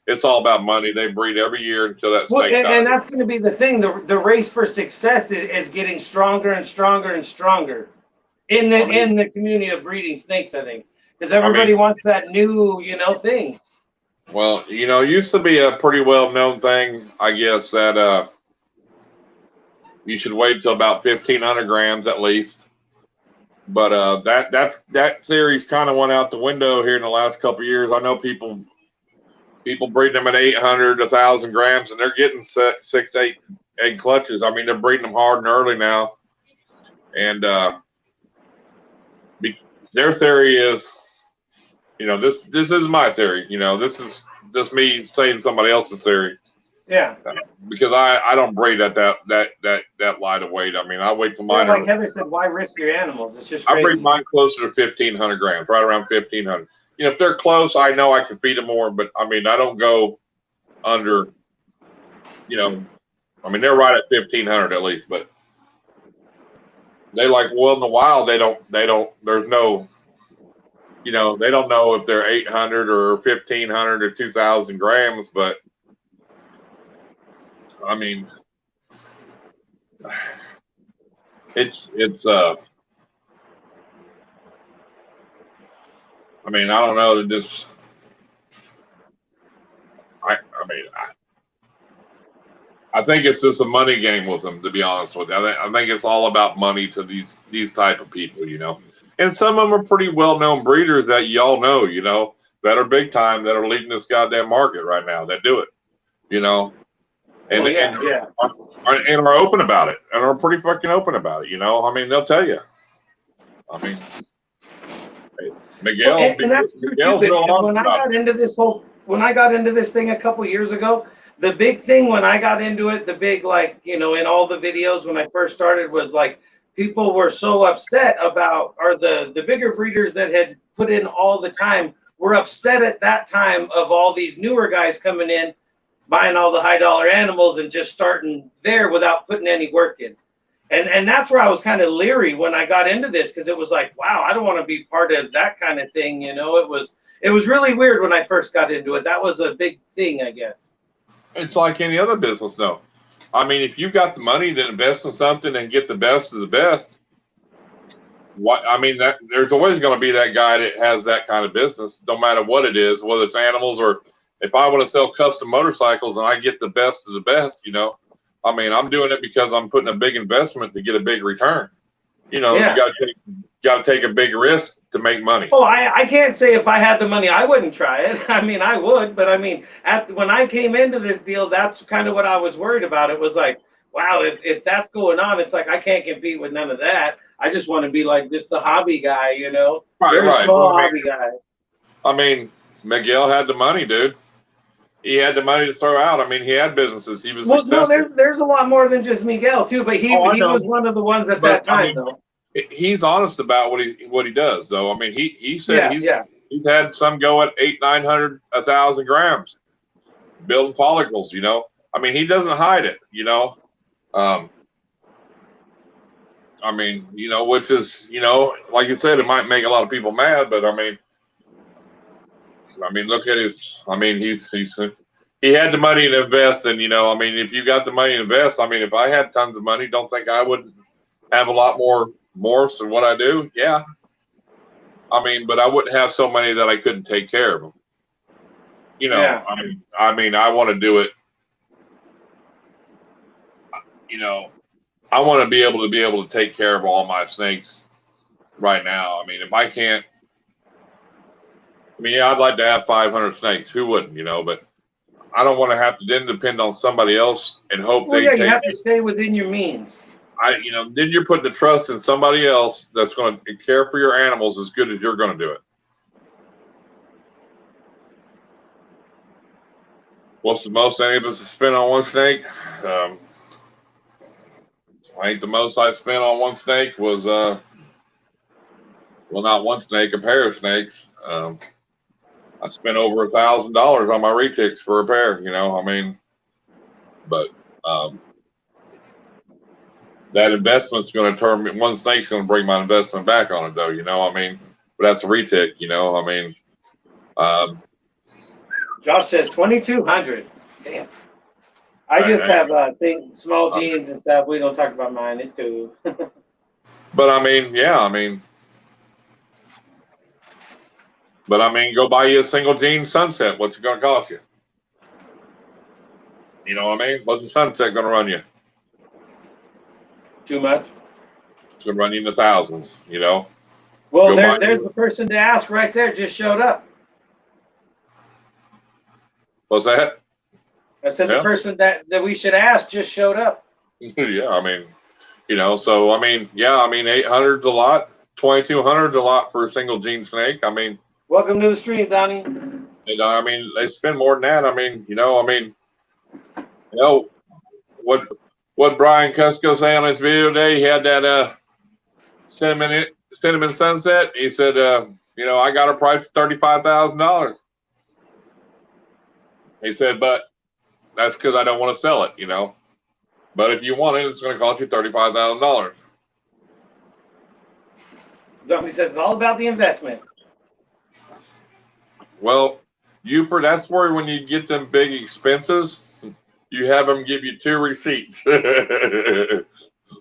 A: It's all about money. They breed every year until that snake dies.
B: And that's going to be the thing. The race for success is getting stronger and stronger and stronger in the community of breeding snakes. I think because everybody wants that new, you know, thing.
A: Well, you know, it used to be a pretty well known thing, I guess, that you should wait till about 1,500 grams at least. But that theory's kind of went out the window here in the last couple of years. I know people breeding them at 800, 1,000 grams, and they're getting 6 to 8 egg clutches. I mean, they're breeding them hard and early now. And their theory is, you know, this is my theory. You know, this is just me saying somebody else's theory.
B: Yeah.
A: Because I don't breed at that light of weight. I mean, I wait till mine.
B: Like Heather said, why risk your animals? It's just crazy.
A: I breed mine closer to 1,500 grams, right around 1,500. You know, if they're close, I know I can feed them more, but I mean, I don't go under. You know, I mean, they're right at 1,500 at least, but they like, well, in the wild, they don't. There's no. You know, they don't know if they're 800 or 1,500 or 2,000 grams, but I mean, it's I mean, I don't know to just I think it's just a money game with them, to be honest with you. I think it's all about money to these type of people, you know. And some of them are pretty well-known breeders that y'all know, you know, that are big time, that are leading this goddamn market right now, that do it, you know. And, and are open about it, and are pretty fucking open about it, you know. I mean, they'll tell you. I mean, Miguel.
B: Well, and that's true too. When I got into this thing a couple years ago, the big thing when I got into it, the big, like, you know, in all the videos when I first started was like people were so upset about, or the bigger breeders that had put in all the time were upset at that time of all these newer guys coming in, buying all the high dollar animals and just starting there without putting any work in. And that's where I was kind of leery when I got into this, because it was like, wow, I don't want to be part of that kind of thing. You know, it was really weird when I first got into it. That was a big thing, I guess.
A: It's like any other business, though. I mean, if you've got the money to invest in something and get the best of the best, there's always going to be that guy that has that kind of business, no matter what it is, whether it's animals or if I want to sell custom motorcycles and I get the best of the best, you know. I mean, I'm doing it because I'm putting a big investment to get a big return. You know,
B: Yeah.
A: you got to take a big risk to make money.
B: Oh, I can't say if I had the money, I wouldn't try it. I mean, I would, but I mean, when I came into this deal, that's kind of what I was worried about. It was like, wow, if that's going on, it's like I can't compete with none of that. I just want to be like just the hobby guy, you know, very small hobby guy.
A: I mean, Miguel had the money, dude. He had the money to throw out. I mean, he had businesses. He was successful.
B: No, there's a lot more than just Miguel too, but he was one of the ones at that time, though.
A: He's honest about what he does, though. I mean, he said he's had some go at 800, 900, 1,000 grams, building follicles. You know, I mean, he doesn't hide it. You know, I mean, you know, which is, you know, like you said, it might make a lot of people mad, but I mean, look at his. I mean, he had the money to invest, and you know, I mean, if you got the money to invest, I mean, if I had tons of money, don't think I wouldn't have a lot more than what I do. Yeah, I mean, but I wouldn't have so many that I couldn't take care of them. You know, yeah. I mean, I want to do it. You know, I want to be able to take care of all my snakes right now. I mean, if I can't. I mean, yeah, I'd like to have 500 snakes. Who wouldn't, you know? But I don't want to have to then depend on somebody else and hope they take.
B: You have to stay within your means.
A: You know, then you're putting the trust in somebody else that's going to care for your animals as good as you're going to do it. What's the most any of us have spent on one snake? I think the most I spent on one snake was, well, not one snake, a pair of snakes. I spent over $1,000 on my retics for a pair, you know, I mean, but that investment's going to turn, one snake's going to bring my investment back on it though, you know, I mean, but that's a retic, you know, I mean.
B: Josh says 2,200. Damn. I just have small jeans and stuff. We don't talk about mine. It's cool.
A: But I mean, yeah, I mean. But I mean, go buy you a single jean Sunset. What's it going to cost you? You know what I mean? What's the Sunset going to run you?
B: Too much.
A: It's going to run you in the thousands, you know?
B: Well, there's the person to ask right there just showed up.
A: What's that?
B: I said the person that we should ask just showed up.
A: Yeah, I mean, you know, so, I mean, yeah, I mean, 800's a lot. 2,200's a lot for a single jean snake. I mean.
B: Welcome to the stream, Donnie.
A: You know, I mean, they spend more than that. I mean, you know, what Brian Cusco say on his video today? He had that cinnamon Sunset. He said, you know, I got a price of $35,000. He said, but that's because I don't want to sell it, you know. But if you want it, it's going to cost you $35,000.
B: Donnie says it's all about the investment.
A: Well, that's where when you get them big expenses, you have them give you 2 receipts.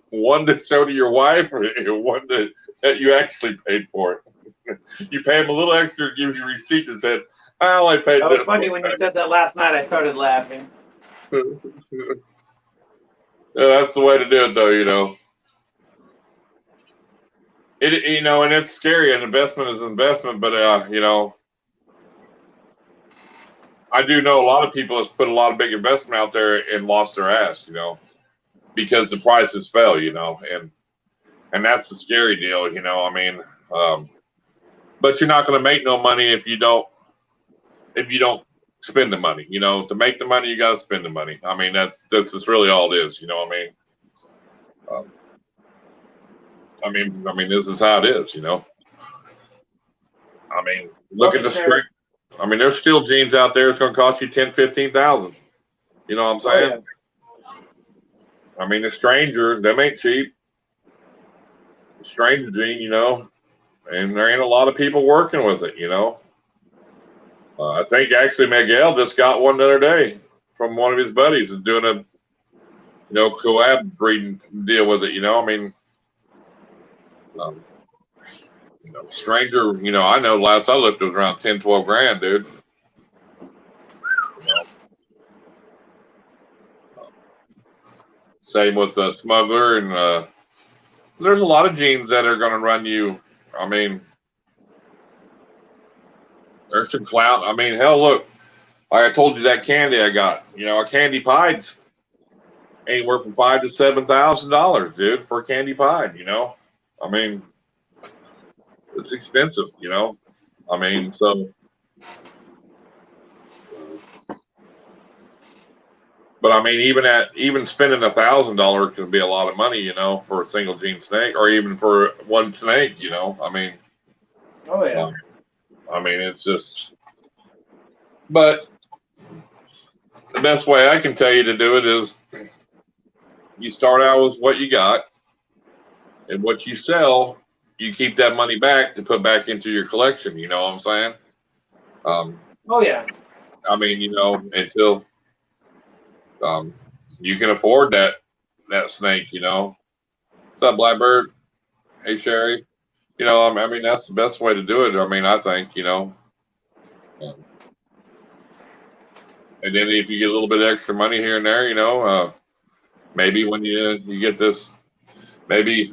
A: One to show to your wife, and one that you actually paid for it. You pay them a little extra, give you a receipt that said, I only paid this.
B: That was funny when you said that last night. I started laughing.
A: Yeah, that's the way to do it, though, you know. You know, and it's scary. An investment is an investment, but, you know, I do know a lot of people has put a lot of big investment out there and lost their ass, you know, because the prices fell, you know, and that's the scary deal, you know. I mean, but you're not going to make no money if you don't spend the money, you know. To make the money, you got to spend the money. I mean, that's just really all it is, you know what I mean? I mean, this is how it is, you know. I mean, look at the strength. I mean, there's still jeans out there. It's going to cost you 10, 15,000. You know what I'm saying?
B: Oh, yeah.
A: I mean, the Stranger, them ain't cheap. The Stranger jean, you know, and there ain't a lot of people working with it, you know. I think actually Miguel just got one the other day from one of his buddies and doing a, you know, collab breeding deal with it, you know. I mean, you know, Stranger, you know, I know last I looked it was around 10, 12 grand, dude. You know. Same with Smuggler, and there's a lot of jeans that are going to run you. I mean, there's some clout. I mean, hell, look, like I told you that candy I got. You know, a candy pied's anywhere from $5,000 to $7,000, dude, for a candy pied. You know, I mean, it's expensive. You know, I mean, so. But I mean, even spending $1,000 can be a lot of money, you know, for a single gene snake, or even for one snake. You know, I mean.
B: Oh yeah.
A: I mean, it's just. But the best way I can tell you to do it is you start out with what you got, and what you sell, you keep that money back to put back into your collection. You know what I'm saying?
B: Oh yeah.
A: I mean, you know, until you can afford that snake. You know, what's up, Blackbird? Hey, Sherry. You know, I mean, that's the best way to do it. I mean, I think, you know. And then if you get a little bit of extra money here and there, you know, maybe when you get this, maybe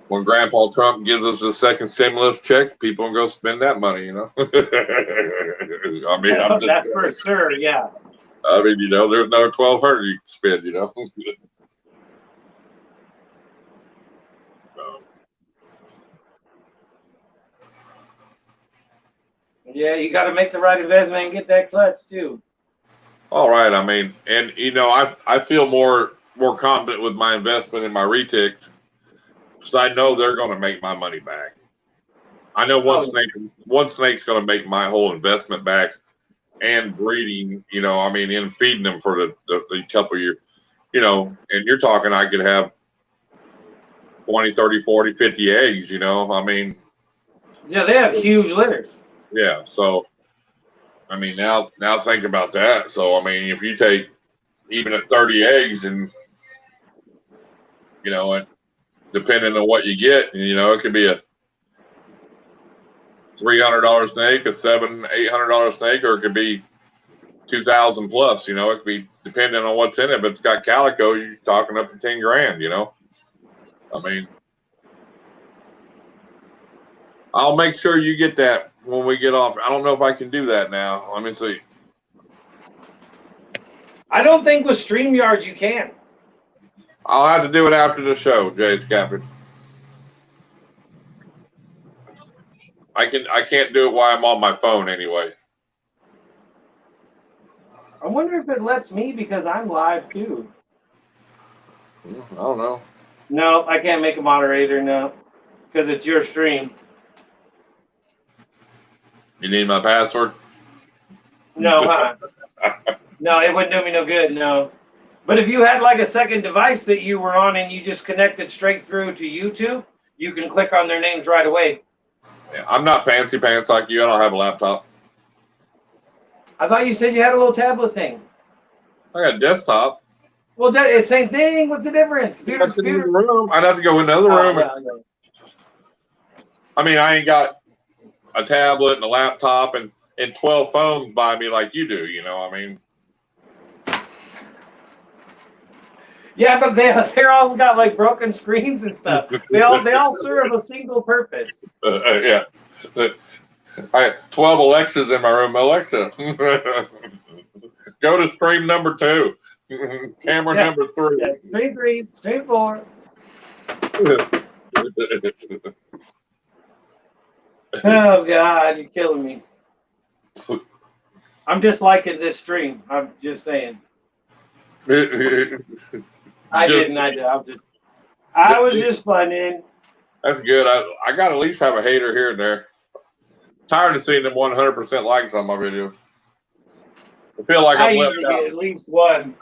A: when Grandpa Trump gives us a second stimulus check, people will go spend that money, you know. I mean,
B: that's for sure, yeah.
A: I mean, you know, there's another $1,200 you can spend, you know.
B: Yeah, you got to make the right investment and get that clutch too.
A: All right, I mean, and you know, I feel more confident with my investment in my retics because I know they're going to make my money back. I know one snake's going to make my whole investment back, and breeding. You know, I mean, in feeding them for the couple of years. You know, and you're talking I could have 20, 30, 40, 50 eggs. You know, I mean.
B: Yeah, they have huge litters.
A: Yeah, so. I mean, now think about that. So, I mean, if you take even at 30 eggs and, you know, and depending on what you get, you know, it could be a $300 snake, a $800 snake, or it could be 2,000 plus, you know, it could be depending on what's in it. But it's got calico, you're talking up to 10 grand, you know. I mean, I'll make sure you get that when we get off. I don't know if I can do that now. Let me see.
B: I don't think with StreamYard you can.
A: I'll have to do it after the show, Jay's Captain. I can't do it while I'm on my phone anyway.
B: I wonder if it lets me because I'm live too.
A: I don't know.
B: No, I can't make a moderator, no. Because it's your stream.
A: You need my password?
B: No, huh? No, it wouldn't do me no good, no. But if you had like a second device that you were on and you just connected straight through to YouTube, you can click on their names right away.
A: Yeah, I'm not fancy pants like you. I don't have a laptop.
B: I thought you said you had a little tablet thing.
A: I got a desktop.
B: Well, that is the same thing. What's the difference? Computer.
A: Room. I'd have to go in another room.
B: Yeah.
A: I mean, I ain't got a tablet and a laptop and 12 phones by me like you do, you know, I mean.
B: Yeah, but they're all got like broken screens and stuff. They all serve a single purpose.
A: Yeah. I have 12 Alexas in my room. Alexa, go to stream number 2. Camera number 3.
B: Yeah, stream 3, stream 4. Oh God, you're killing me. I'm just liking this stream. I'm just saying. I was just funning.
A: That's good. I got to at least have a hater here and there. Tired of seeing them 100% likes on my videos. I feel like
B: I
A: I'm left
B: usually
A: out.
B: get at least one.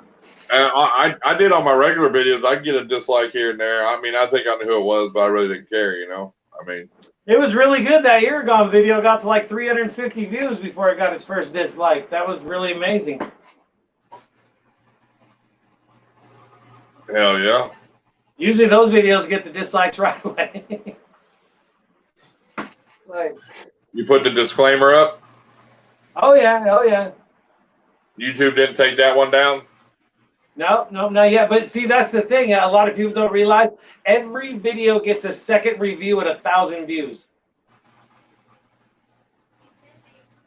A: And I did on my regular videos. I get a dislike here and there. I mean, I think I knew who it was, but I really didn't care. You know. I mean,
B: It was really good. That Irondogg video got to like 350 views before it got its first dislike. That was really amazing.
A: hell yeah.
B: Usually those videos get the dislikes right away. Like,
A: You put the disclaimer up.
B: oh yeah.
A: YouTube didn't take that one down.
B: No, not yet. But see, that's the thing. A lot of people don't realize every video gets a second review at 1,000 views.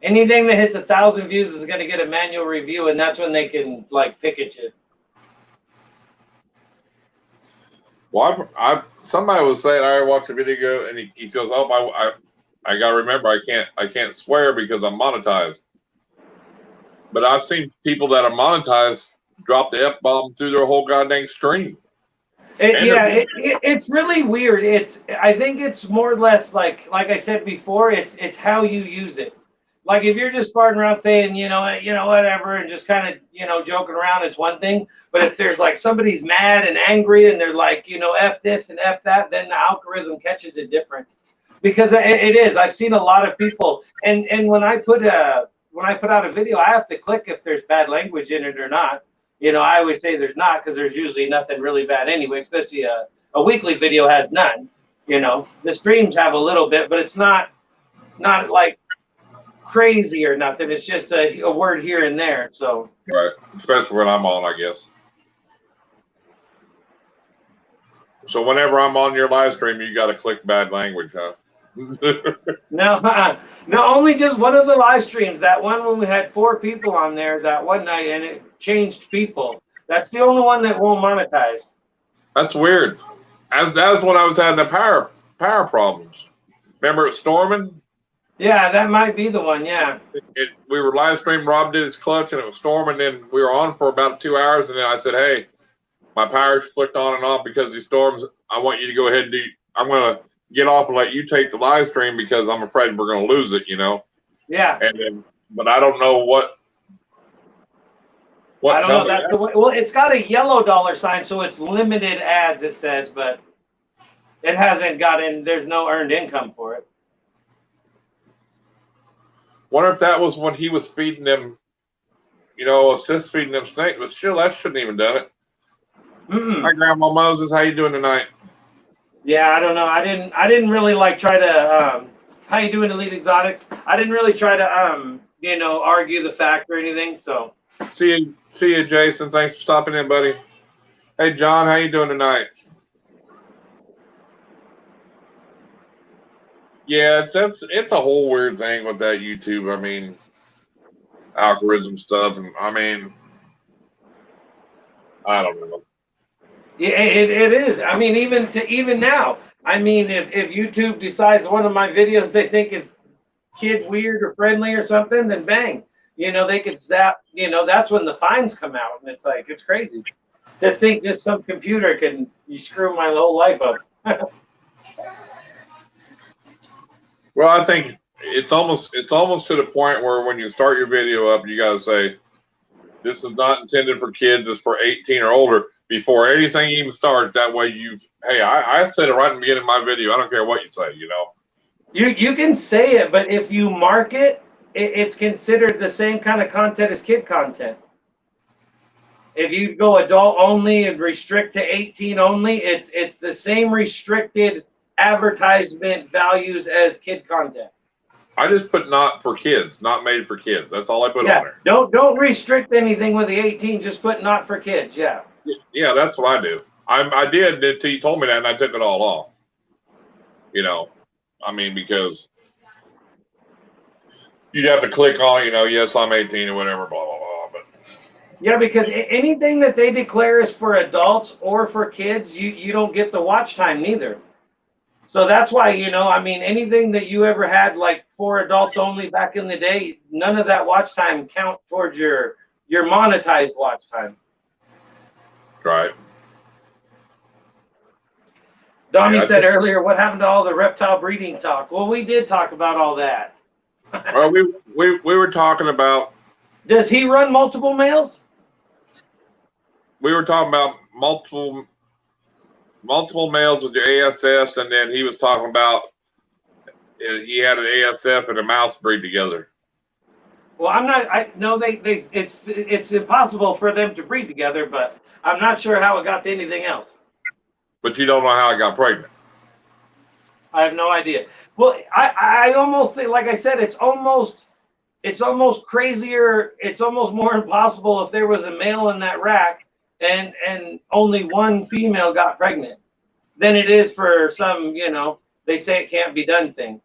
B: Anything that hits 1,000 views is going to get a manual review, and that's when they can like pick at you.
A: Well, somebody was saying I watched a video and he goes, "Oh, I gotta remember I can't swear because I'm monetized." But I've seen people that are monetized drop the F-bomb through their whole goddamn stream.
B: It's really weird. I think it's more or less like I said before. It's how you use it. Like if you're just farting around saying whatever and just kind of joking around, it's one thing. But if there's like somebody's mad and angry and they're like F this and F that, then the algorithm catches it different. Because it is. I've seen a lot of people, and when I put out a video, I have to click if there's bad language in it or not. I always say there's not because there's usually nothing really bad anyway. Especially a weekly video has none. The streams have a little bit, but it's not like crazy or nothing. It's just a word here and there. So
A: Right, especially when I'm on, I guess. So whenever I'm on your live stream, you got to click bad language, huh?
B: no, only just one of the live streams. That one when we had 4 people on there that one night, and it changed people. That's the only one that won't monetize.
A: That's weird. That's when I was having the power problems. Remember it storming?
B: Yeah, that might be the one. Yeah.
A: We were live streaming. Rob did his clutch, and it was storming. Then we were on for about 2 hours, and then I said, "Hey, my power's flicked on and off because of these storms. I want you to go ahead and I'm going to get off and let you take the live stream because I'm afraid we're going to lose it,
B: Yeah.
A: And then, but I don't know what
B: I don't know. That's the way. Well, it's got a yellow $sign, so it's limited ads. It says, but it hasn't gotten. There's no earned income for it.
A: Wonder if that was when he was feeding them, assist feeding them snake. But still, that shouldn't even done it. Hi, Grandma Moses. How you doing tonight?
B: Yeah, I don't know. I didn't really try to. How you doing, Elite Exotics? I didn't really try to argue the fact or anything. So.
A: See you, Jason. Thanks for stopping in, buddy. Hey, John. How you doing tonight? Yeah, it's a whole weird thing with that YouTube. I mean, algorithm stuff, and I mean, I don't know.
B: Yeah, it is. I mean, even now. I mean, if YouTube decides one of my videos they think is kid weird or friendly or something, then bang, they could zap. That's when the fines come out, and it's crazy to think just some computer can screw my whole life up.
A: Well, I think it's almost to the point where when you start your video up, you got to say, "This is not intended for kids. It's for 18 or older." Before anything even starts, that way I said it right in the beginning of my video. I don't care what you say,
B: You can say it, but if you mark it, it's considered the same kind of content as kid content. If you go adult only and restrict to 18 only, it's the same restricted advertisement values as kid content.
A: I just put not for kids, not made for kids. That's all I put on there.
B: Don't restrict anything with the 18. Just put not for kids. Yeah.
A: Yeah, that's what I do. I did until you told me that, and I took it all off. I mean, because you'd have to click on, yes, I'm 18 or whatever, blah, blah, blah. But
B: yeah, because anything that they declare is for adults or for kids, you don't get the watch time neither. So that's why, I mean, anything that you ever had like for adults only back in the day, none of that watch time count towards your monetized watch time.
A: Right.
B: Donnie said earlier, what happened to all the reptile breeding talk? Well, we did talk about all that.
A: Well, we were talking about
B: Does he run multiple males?
A: multiple males with the ASFs, and then he was talking about he had an ASF and a mouse breed together.
B: Well, I'm not. I no, it's impossible for them to breed together, but I'm not sure how it got to anything else.
A: But you don't know how I got pregnant.
B: I have no idea. Well, I almost think, like I said, it's almost crazier. It's almost more impossible if there was a male in that rack and only one female got pregnant than it is for some, they say it can't be done thing.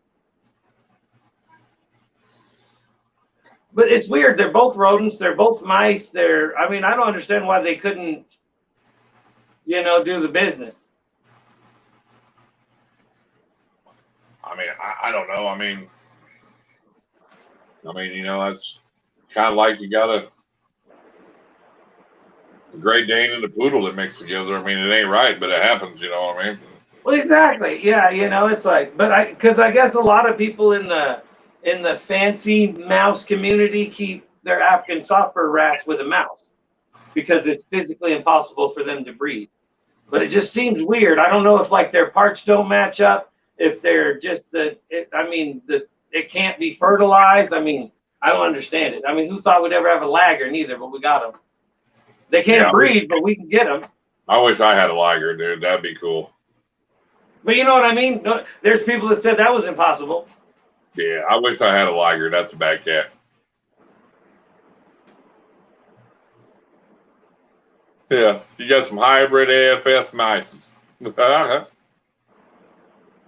B: But it's weird. They're both rodents. They're both mice. I mean, I don't understand why they couldn't, do the business.
A: I mean, I don't know. I mean, that's kind of like you got a Great Dane and a poodle that mix together. I mean, it ain't right, but it happens. You know what I mean?
B: Well, exactly. Yeah, it's like, because I guess a lot of people in the fancy mouse community keep their African soft fur rats with a mouse because it's physically impossible for them to breed. But it just seems weird. I don't know if like their parts don't match up, if they're just it can't be fertilized. I mean, I don't understand it. I mean, who thought we'd ever have a lagger? Neither, but we got them. They can't breed, but we can get them.
A: I wish I had a liger, dude. That'd be cool.
B: But you know what I mean? There's people that said that was impossible.
A: Yeah, I wish I had a liger. That's a bad cat. Yeah, you got some hybrid AFS mice.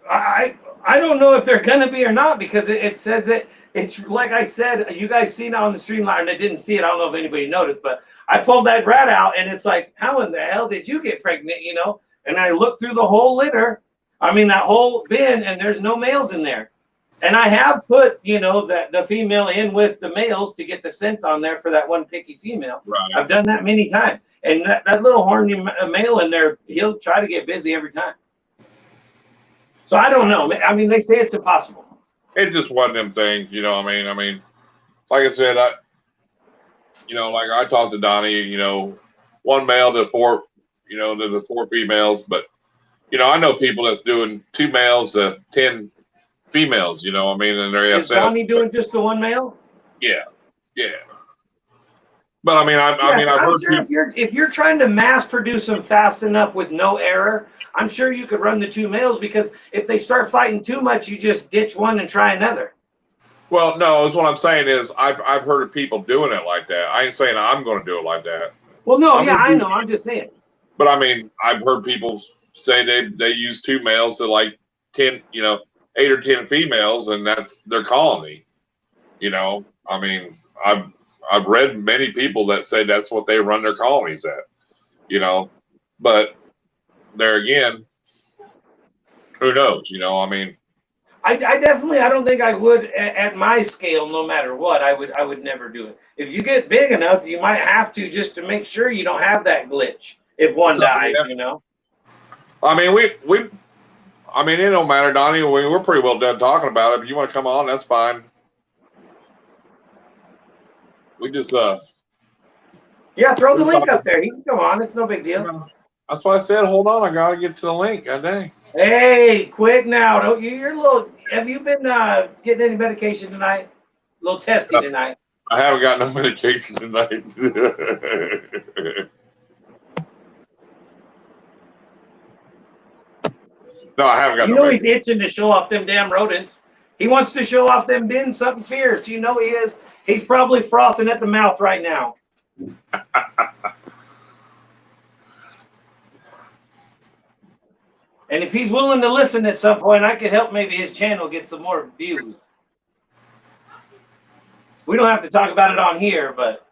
B: I don't know if they're gonna be or not because it says it's like I said. You guys seen it on the streamline. I didn't see it. I don't know if anybody noticed, but I pulled that rat out and it's like, how in the hell did you get pregnant? And I looked through the whole litter. I mean that whole bin, and there's no males in there. And I have put the female in with the males to get the scent on there for that one picky female.
A: Right.
B: I've done that many times, and that little horny male in there, he'll try to get busy every time. So I don't know. I mean, they say it's impossible.
A: It's just one of them things, I mean, like I said, like I talked to Donnie, one male to four, to the 4 females, but I know people that's doing 2 males to 10 females, and they're
B: Is Donnie doing just the one male?
A: Yeah. But I mean, I've heard
B: sure if you're trying to mass produce them fast enough with no error, I'm sure you could run the 2 males, because if they start fighting too much, you just ditch one and try another.
A: Well, no, that's what I'm saying is I've heard of people doing it like that. I ain't saying I'm going to do it like that.
B: Well, no, I know. I'm just saying.
A: But I mean, I've heard people say they use 2 males to like 10, 8 or 10 females, and that's their colony. I mean, I've read many people that say that's what they run their colonies at. But there again, who knows? I mean,
B: I definitely, I don't think I would at my scale, no matter what. I would never do it. If you get big enough, you might have to, just to make sure you don't have that glitch if one dies.
A: I mean, it don't matter, Donnie. We're pretty well done talking about it. If you want to come on, that's fine. We just
B: yeah, throw the link up there. He can come on. It's no big deal.
A: That's why I said, hold on. I gotta get to the link. God dang.
B: Hey, quick now! Don't you're a little. Have you been getting any medication tonight? A little testy tonight.
A: I haven't got no medication tonight. No, I haven't got.
B: He's itching to show off them damn rodents. He wants to show off them bins, something fierce. He is. He's probably frothing at the mouth right now. And if he's willing to listen at some point, I could help maybe his channel get some more views. We don't have to talk about it on here, but.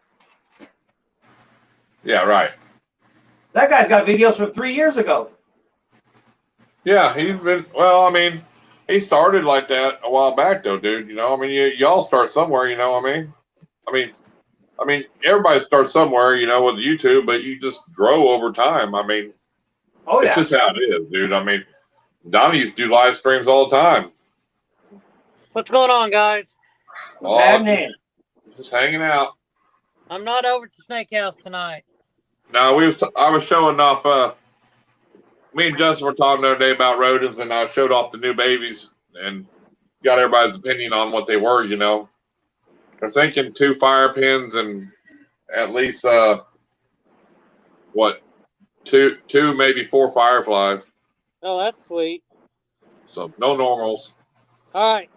A: Yeah, right.
B: That guy's got videos from 3 years ago.
A: Yeah, he's been, well, I mean, he started like that a while back though, dude. I mean, y'all start somewhere, I mean, everybody starts somewhere, with YouTube, but you just grow over time. I mean,
B: oh yeah,
A: it's just how it is, dude. I mean, Donnie used to do live streams all the time.
D: What's going on, guys?
B: What's happening?
A: Just hanging out.
D: I'm not over at the snake house tonight.
A: No, I was showing off. Me and Justin were talking the other day about rodents, and I showed off the new babies and got everybody's opinion on what they were. They're thinking 2 fire pins and at least two maybe 4 fireflies.
D: Oh, that's sweet.
A: So no normals.
D: All right.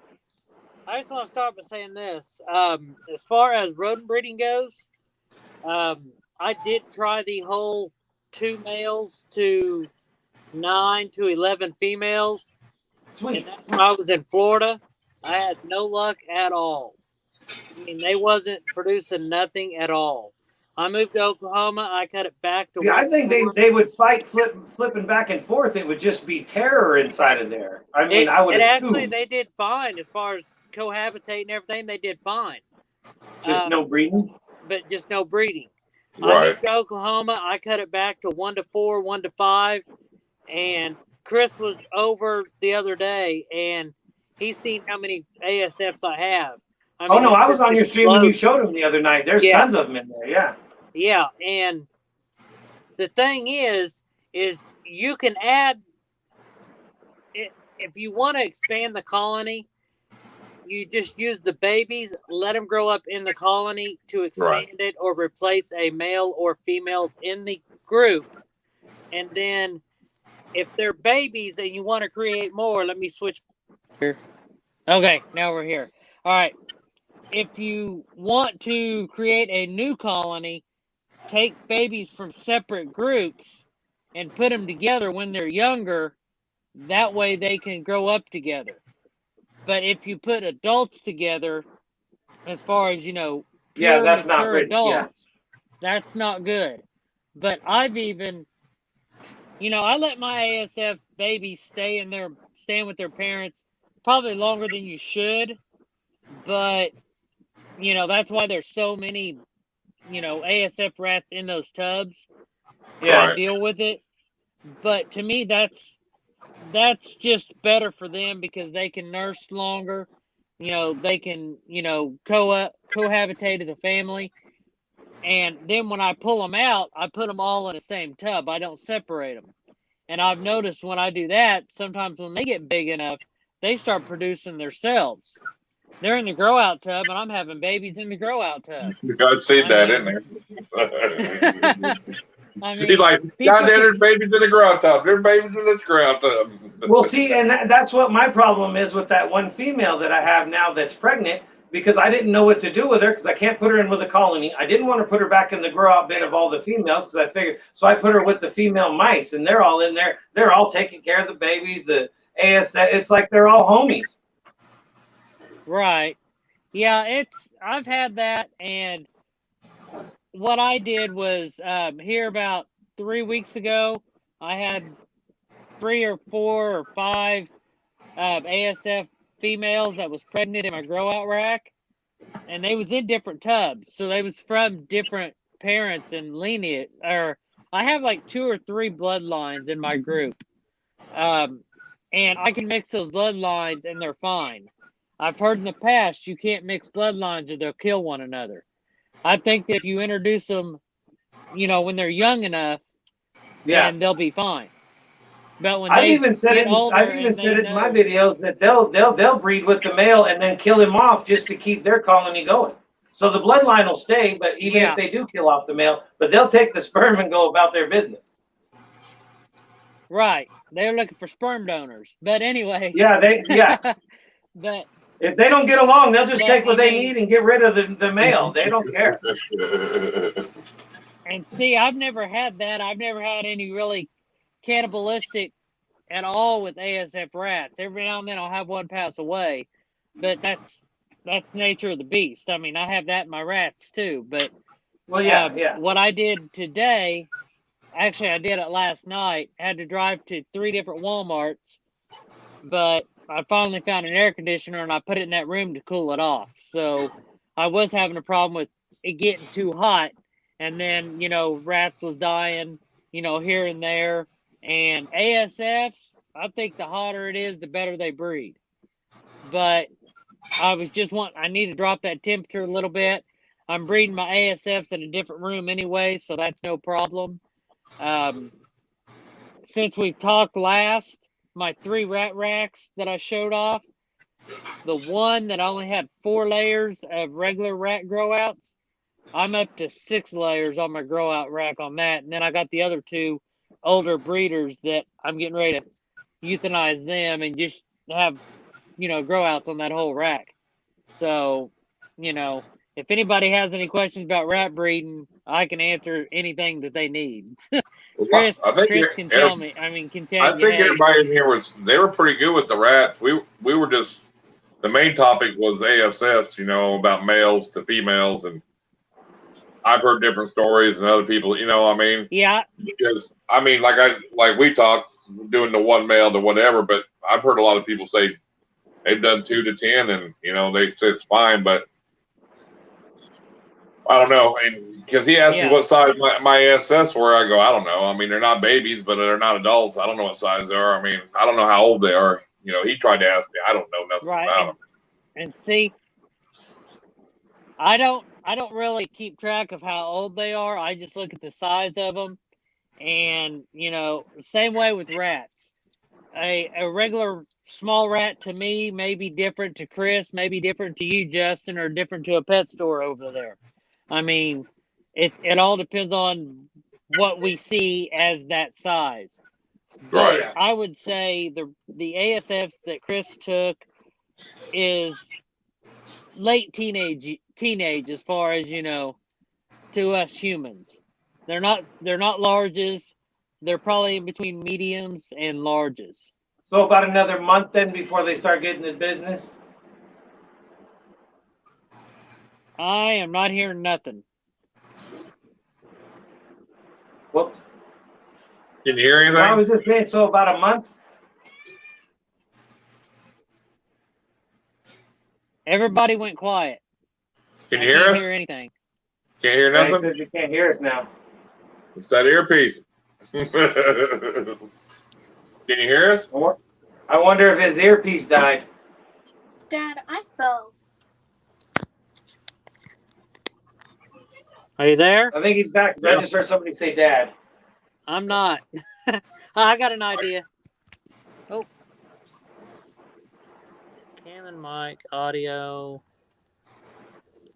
D: I just want to start by saying this. As far as rodent breeding goes, I did try the whole 2 males to 9 to 11 females.
B: Sweet.
D: And that's when I was in Florida. I had no luck at all. I mean, they wasn't producing nothing at all. I moved to Oklahoma. I cut it back to.
B: Yeah, I think they would fight flipping back and forth. It would just be terror inside of there. I mean, I would assume.
D: Actually, they did fine as far as cohabitate and everything. They did fine.
B: Just no breeding?
D: But just no breeding.
A: Right.
D: I moved to Oklahoma. I cut it back to 1 to 4, 1 to 5. And Chris was over the other day, and he's seen how many ASFs I have. I mean,
B: I was on your stream when you showed them the other night. There's tons of them in there, yeah.
D: Yeah, and the thing is you can add, if you want to expand the colony, you just use the babies, let them grow up in the colony to expand it or replace a male or females in the group. And then if they're babies and you want to create more, let me switch here. Okay, now we're here. All right. If you want to create a new colony, take babies from separate groups and put them together when they're younger. That way they can grow up together. But if you put adults together, as far as, pure
B: that's not
D: mature
B: good.
D: adults, that's not good. But I've even, I let my ASF babies staying with their parents probably longer than you should. But, that's why there's so many ASF rats in those tubs.
A: Yeah.
D: Deal with it. But to me, that's just better for them because they can nurse longer. They can, cohabitate as a family. And then when I pull them out, I put them all in the same tub. I don't separate them. And I've noticed when I do that, sometimes when they get big enough, they start producing themselves. They're in the grow out tub, and I'm having babies in the grow out tub.
A: I've seen that in there.
D: I mean,
A: he's like, God, there's babies in the grow out tub. There's babies in this grow out tub.
B: Well, see, and that's what my problem is with that one female that I have now that's pregnant, because I didn't know what to do with her because I can't put her in with a colony. I didn't want to put her back in the grow out bed of all the females because I figured, so I put her with the female mice, and they're all in there. They're all taking care of the babies, the ASF. It's like they're all homies.
D: Right. Yeah, I've had that, and what I did was here about 3 weeks ago, I had 3 or 4 or 5 ASF females that was pregnant in my grow out rack, and they was in different tubs, so they was from different parents and lineage. Or I have like 2 or 3 bloodlines in my group, and I can mix those bloodlines and they're fine. I've heard in the past you can't mix bloodlines or they'll kill one another. I think that if you introduce them, when they're young enough, then they'll be fine. But when I've even said it in my
B: videos that they'll breed with the male and then kill him off just to keep their colony going. So the bloodline will stay, but even if they do kill off the male, but they'll take the sperm and go about their business.
D: Right. They're looking for sperm donors. But anyway. But
B: if they don't get along, they'll just take what they need and get rid of the male. They don't care.
D: And see, I've never had that. I've never had any really cannibalistic at all with ASF rats. Every now and then I'll have one pass away. But that's nature of the beast. I mean, I have that in my rats too. But what I did today, actually I did it last night. I had to drive to 3 different Walmarts. But I finally found an air conditioner and I put it in that room to cool it off. So I was having a problem with it getting too hot. And then, rats was dying, here and there. And ASFs, I think the hotter it is, the better they breed. But I need to drop that temperature a little bit. I'm breeding my ASFs in a different room anyway, so that's no problem. Since we've talked last, my 3 rat racks that I showed off, the one that only had 4 layers of regular rat grow outs, I'm up to 6 layers on my grow out rack on that. And then I got the other 2 older breeders that I'm getting ready to euthanize them and just have, grow outs on that whole rack. So, if anybody has any questions about rat breeding, I can answer anything that they need. Chris can tell me. Can tell
A: I
D: you.
A: think
D: Hey,
A: everybody in here they were pretty good with the rats. We were just, the main topic was ASFs, about males to females, and I've heard different stories and other people,
D: yeah,
A: because like we talked doing the 1 male to whatever, but I've heard a lot of people say they've done 2 to 10, and they say it's fine, but I don't know. And because he asked me what size my ASS were, I go, I don't know. They're not babies, but they're not adults. I don't know what size they are. I don't know how old they are. He tried to ask me. I don't know nothing about them.
D: And see, I don't really keep track of how old they are. I just look at the size of them, and same way with rats. A regular small rat to me may be different to Chris, may be different to you, Justin, or different to a pet store over there. It all depends on what we see as that size. But
A: Right.
D: I would say the ASFs that Chris took is late teenage as far as to us humans. They're not larges. They're probably in between mediums and larges.
B: So about another month then before they start getting the business?
D: I am not hearing nothing.
B: Whoops.
A: Can you hear anything?
B: I was just saying, so about a month?
D: Everybody went quiet.
A: Can you hear us?
D: Can't hear anything.
A: Can't hear nothing?
B: Because you can't hear us now.
A: It's that earpiece. Can you hear us?
B: I wonder if his earpiece died.
E: Dad, I fell.
D: Are you there?
B: I think he's back because I just heard somebody say Dad.
D: I'm not. I got an idea. Oh. Canon mic, audio.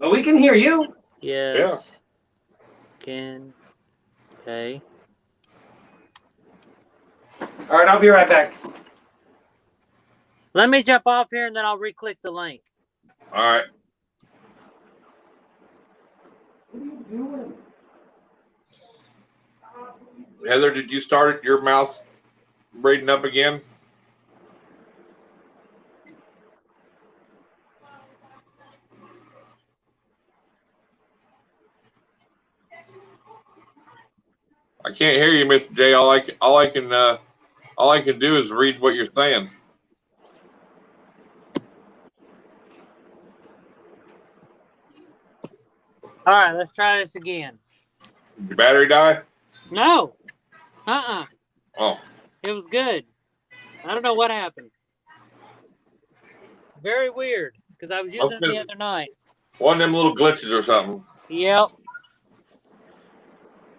B: Well, we can hear you.
D: Yes. Yeah. Okay.
B: All right, I'll be right back.
D: Let me jump off here and then I'll re-click the link.
A: All right.
B: What are you doing?
A: Heather, did you start your mouse breeding up again? I can't hear you, Mr. J. All I can do is read what you're saying.
D: All right, let's try this again.
A: Did your battery die?
D: No.
A: Oh.
D: It was good. I don't know what happened. Very weird, because I was using it the other night.
A: One of them little glitches or something.
D: Yep.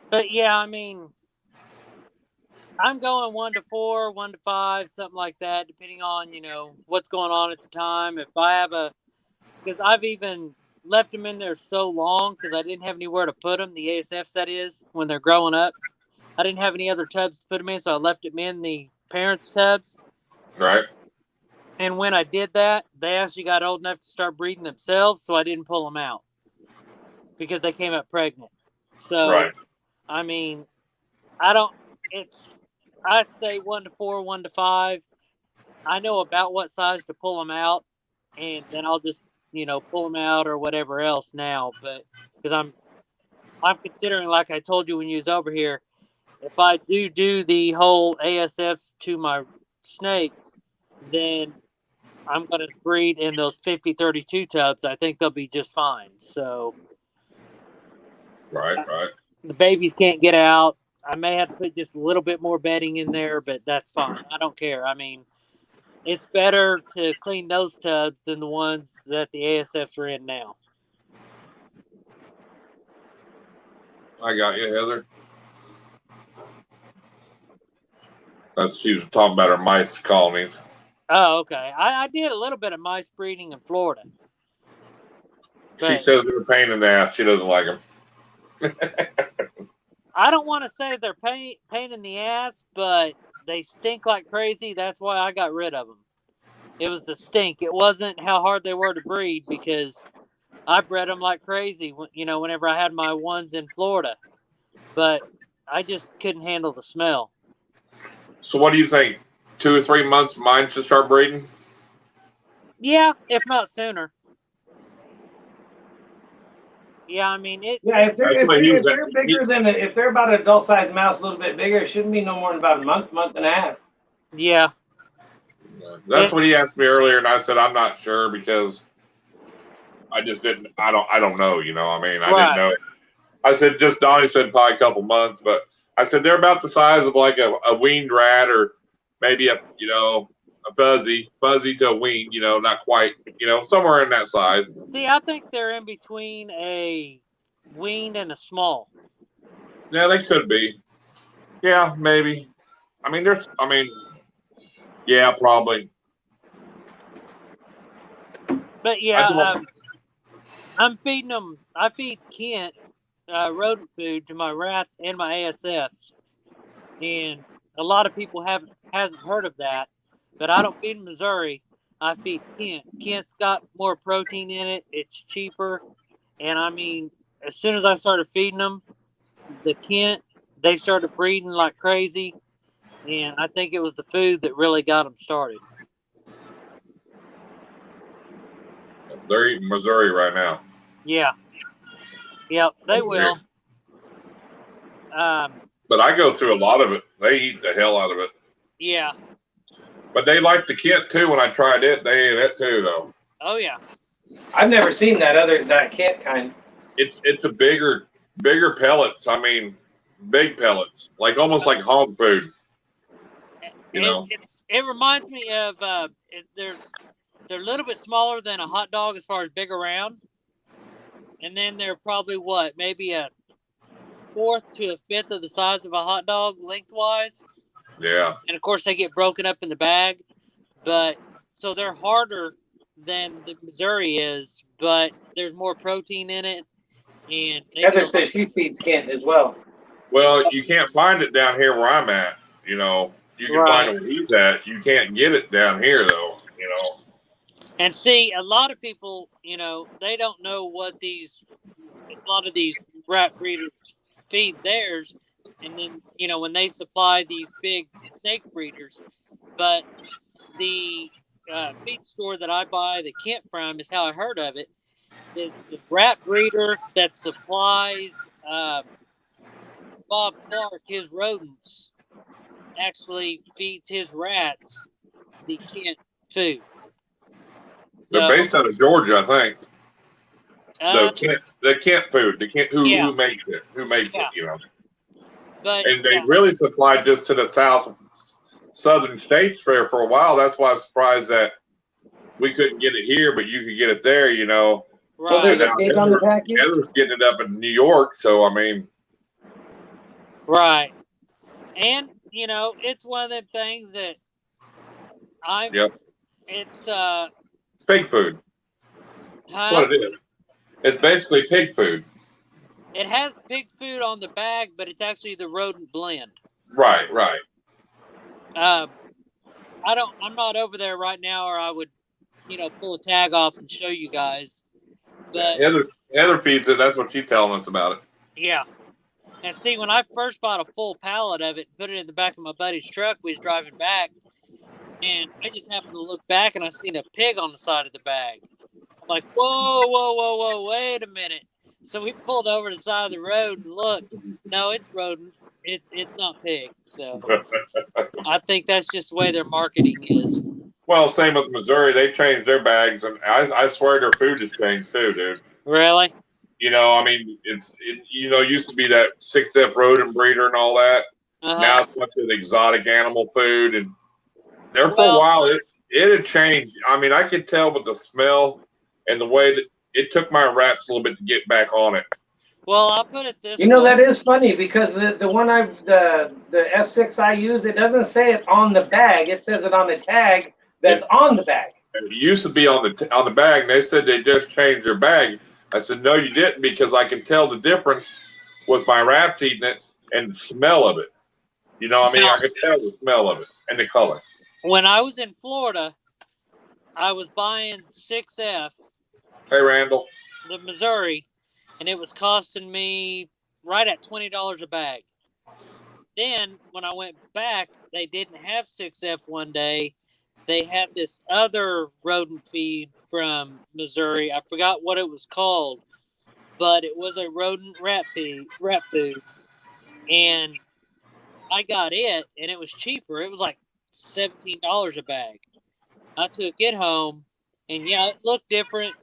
D: But yeah, I'm going 1 to 4, 1 to 5, something like that, depending on, what's going on at the time. If I have because I've even left them in there so long because I didn't have anywhere to put them, the ASFs that is, when they're growing up. I didn't have any other tubs to put them in, so I left them in the parents' tubs.
A: Right.
D: And when I did that, they actually got old enough to start breeding themselves, so I didn't pull them out because they came up pregnant. So,
A: right.
D: I'd say 1 to 4, 1 to 5. I know about what size to pull them out, and then I'll just, pull them out or whatever else now. But because I'm considering, like I told you when you was over here, if I do the whole ASFs to my snakes, then I'm going to breed in those 50-32 tubs. I think they'll be just fine. So,
A: right.
D: The babies can't get out. I may have to put just a little bit more bedding in there, but that's fine. I don't care. it's better to clean those tubs than the ones that the ASFs are in now.
A: I got you, Heather. She was talking about her mice colonies.
D: Oh, okay. I did a little bit of mice breeding in Florida.
A: She says they're a pain in the ass. She doesn't like them.
D: I don't want to say they're pain in the ass, but they stink like crazy. That's why I got rid of them. It was the stink. It wasn't how hard they were to breed, because I bred them like crazy, whenever I had my ones in Florida. But I just couldn't handle the smell.
A: So what do you think? 2 or 3 months mine should start breeding?
D: Yeah, if not sooner. Yeah, I mean it.
B: Yeah, if they're bigger than if they're about an adult sized mouse, a little bit bigger, it shouldn't be no more than about a month and a half.
D: Yeah.
A: That's what he asked me earlier, and I said I'm not sure because I just didn't. I don't know. You know, I mean, I didn't know. I said just Donnie said probably a couple months, but I said they're about the size of like a weaned rat or maybe a fuzzy to a weaned. Not quite. Somewhere in that size.
D: See, I think they're in between a weaned and a small.
A: Yeah, they could be. Yeah, maybe. Yeah, probably.
D: But yeah, I'm feeding them. I feed Kent rodent food to my rats and my ASFs, and a lot of people hasn't heard of that. But I don't feed Missouri. I feed Kent. Kent's got more protein in it. It's cheaper, and I mean, as soon as I started feeding them the Kent, they started breeding like crazy, and I think it was the food that really got them started.
A: They're eating Missouri right now.
D: Yeah. Yep, they will.
A: But I go through a lot of it. They eat the hell out of it.
D: Yeah.
A: But they like the Kent too. When I tried it, they ate it too, though.
D: Oh yeah.
B: I've never seen that Kent kind.
A: It's a bigger pellets. I mean, big pellets, like almost like hog food.
D: It reminds me of they're a little bit smaller than a hot dog as far as big around, and then they're probably maybe a fourth to a fifth of the size of a hot dog lengthwise.
A: Yeah.
D: And of course they get broken up in the bag, but so they're harder than the Missouri is, but there's more protein in it. And
B: Heather says she feeds Kent as well.
A: Well, you can't find it down here where I'm at. You can find it where he's at. You can't get it down here though.
D: And see, a lot of people, they don't know what a lot of these rat breeders feed theirs, and then when they supply these big snake breeders. But the feed store that I buy the Kent from is how I heard of it. Is the rat breeder that supplies Bob Clark his rodents actually feeds his rats the Kent food.
A: They're based out of Georgia, I think. The Kent food. The Kent who makes it? Who makes it?
D: But,
A: and they really supplied just to the southern states for a while. That's why I was surprised that we couldn't get it here, but you could get it there.
D: Right.
B: Well, there's a state on the package.
A: Heather's getting it up in New York, so I mean.
D: Right. And it's one of them things that it's
A: pig food. That's what it is. It's basically pig food.
D: It has pig food on the bag, but it's actually the rodent blend.
A: Right.
D: I'm not over there right now, or I would, pull a tag off and show you guys. But
A: Heather feeds it. That's what she's telling us about it.
D: Yeah. And see, when I first bought a full pallet of it, put it in the back of my buddy's truck, we was driving back, and I just happened to look back, and I seen a pig on the side of the bag. I'm like, whoa, wait a minute. So we pulled over to the side of the road and looked. No, it's rodent. It's not pig. So I think that's just the way their marketing is.
A: Well, same with Missouri. They changed their bags, and I swear their food has changed too, dude.
D: Really?
A: I mean, it used to be that 6-step rodent breeder and all that. Uh-huh. Now it's much of exotic animal food, and there for a while it had changed. I mean, I could tell with the smell and the way that it took my rats a little bit to get back on it.
D: Well, I'll put it this
B: You know,
D: way.
B: that is funny because the one the F6 I used, it doesn't say it on the bag. It says it on the tag that's on the bag.
A: It used to be on the bag, and they said they just changed their bag. I said, no, you didn't, because I can tell the difference with my rats eating it and the smell of it. You know what I mean? I could tell the smell of it and the color.
D: When I was in Florida, I was buying 6F,
A: Hey, Randall.
D: the Missouri, and it was costing me right at $20 a bag. Then when I went back, they didn't have 6F one day. They had this other rodent feed from Missouri. I forgot what it was called, but it was a rodent rat food. And I got it, and it was cheaper. It was like $17 a bag. I took it home, and yeah, it looked different.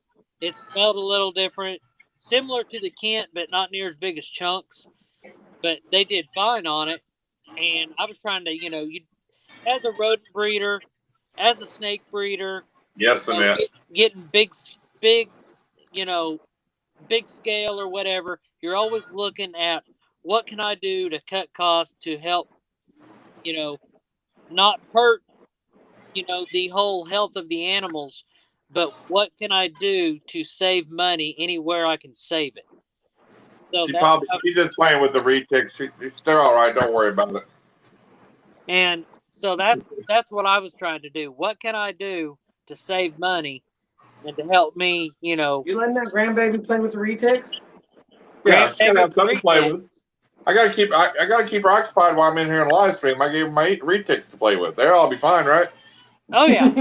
D: It smelled a little different, similar to the Kent, but not near as big as Chunks. But they did fine on it. And I was trying to, you as a rodent breeder, as a snake breeder,
A: Yes, Annette.
D: getting big, big scale or whatever, you're always looking at what can I do to cut costs to help, not hurt, the whole health of the animals, but what can I do to save money anywhere I can save it? So
A: She's just playing with the retics. They're all right. Don't worry about it.
D: And so that's what I was trying to do. What can I do to save money and to help me,
B: You letting that grandbaby play with the retics?
A: Yeah, she's gonna have something to play with. I gotta keep her occupied while I'm in here on live stream. I gave her my retics to play with. They'll all be fine, right?
D: Oh yeah.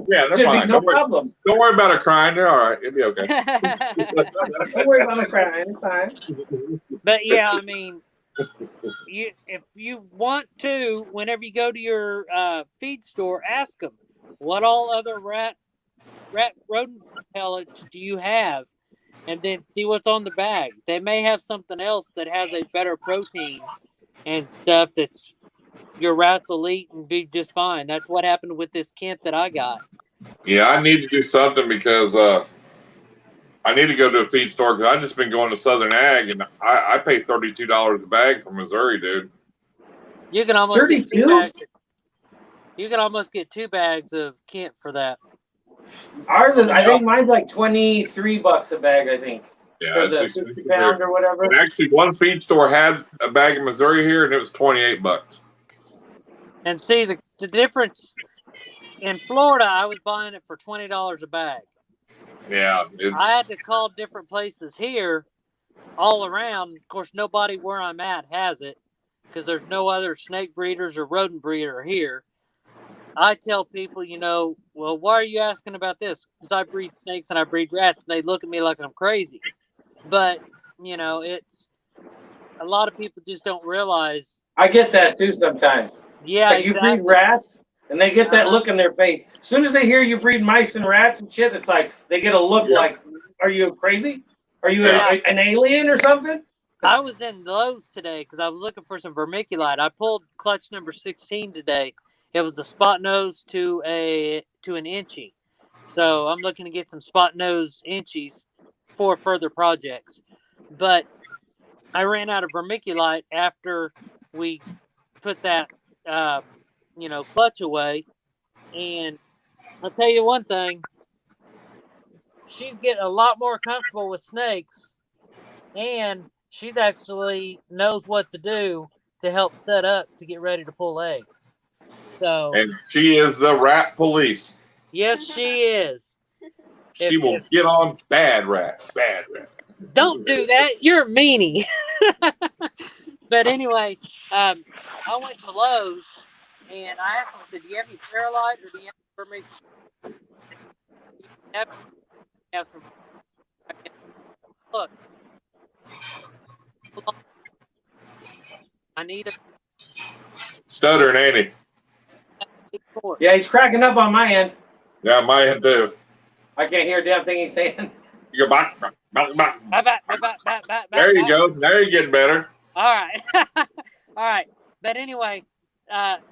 A: Yeah, they're fine.
B: No problem.
A: Don't worry about her crying. They're all right. It'll be okay.
B: Don't worry about her crying. It's fine.
D: But yeah, I mean, if you want to, whenever you go to your feed store, ask them what all other rodent pellets do you have, and then see what's on the bag. They may have something else that has a better protein and stuff that's your rats will eat and be just fine. That's what happened with this Kent that I got.
A: Yeah, I need to do something because I need to go to a feed store because I've just been going to Southern Ag, and I pay $32 a bag for Missouri, dude.
D: You can almost
B: 32?
D: get 2 bags. You can almost get 2 bags of Kent for that.
B: Ours is, I think mine's like $23 a bag, I think.
A: Yeah,
B: For the 50 pound or whatever.
A: And actually, one feed store had a bag of Missouri here, and it was $28.
D: And see, the difference in Florida, I was buying it for $20 a bag.
A: Yeah.
D: I had to call different places here all around. Of course, nobody where I'm at has it because there's no other snake breeders or rodent breeder here. I tell people, well, why are you asking about this? Because I breed snakes and I breed rats, and they look at me like I'm crazy. But, it's a lot of people just don't realize.
B: I get that too sometimes.
D: Yeah,
B: like
D: exactly.
B: You breed rats, and they get that look in their face. As soon as they hear you breed mice and rats and shit, it's like they get a look like, are you crazy? Are you an alien or something?
D: I was in Lowe's today because I was looking for some vermiculite. I pulled clutch number 16 today. It was a spot nose to an inchy. So I'm looking to get some spot nose inchies for further projects. But I ran out of vermiculite after we put that clutch away. And I'll tell you one thing, she's getting a lot more comfortable with snakes, and she's actually knows what to do to help set up to get ready to pull eggs. So,
A: and she is the rat police.
D: Yes, she is.
A: She will get on bad rat.
D: Don't do that. You're a meanie. But anyway, I went to Lowe's, and I asked him, I said, do you have any Paralite or do you have vermiculite? Have some. Look. I need a
A: stuttering, ain't he?
B: Yeah, he's cracking up on my end.
A: Yeah, my end too.
B: I can't hear a damn thing he's saying.
A: You go back. There you go. Now you're getting better.
D: All right. All right. But anyway,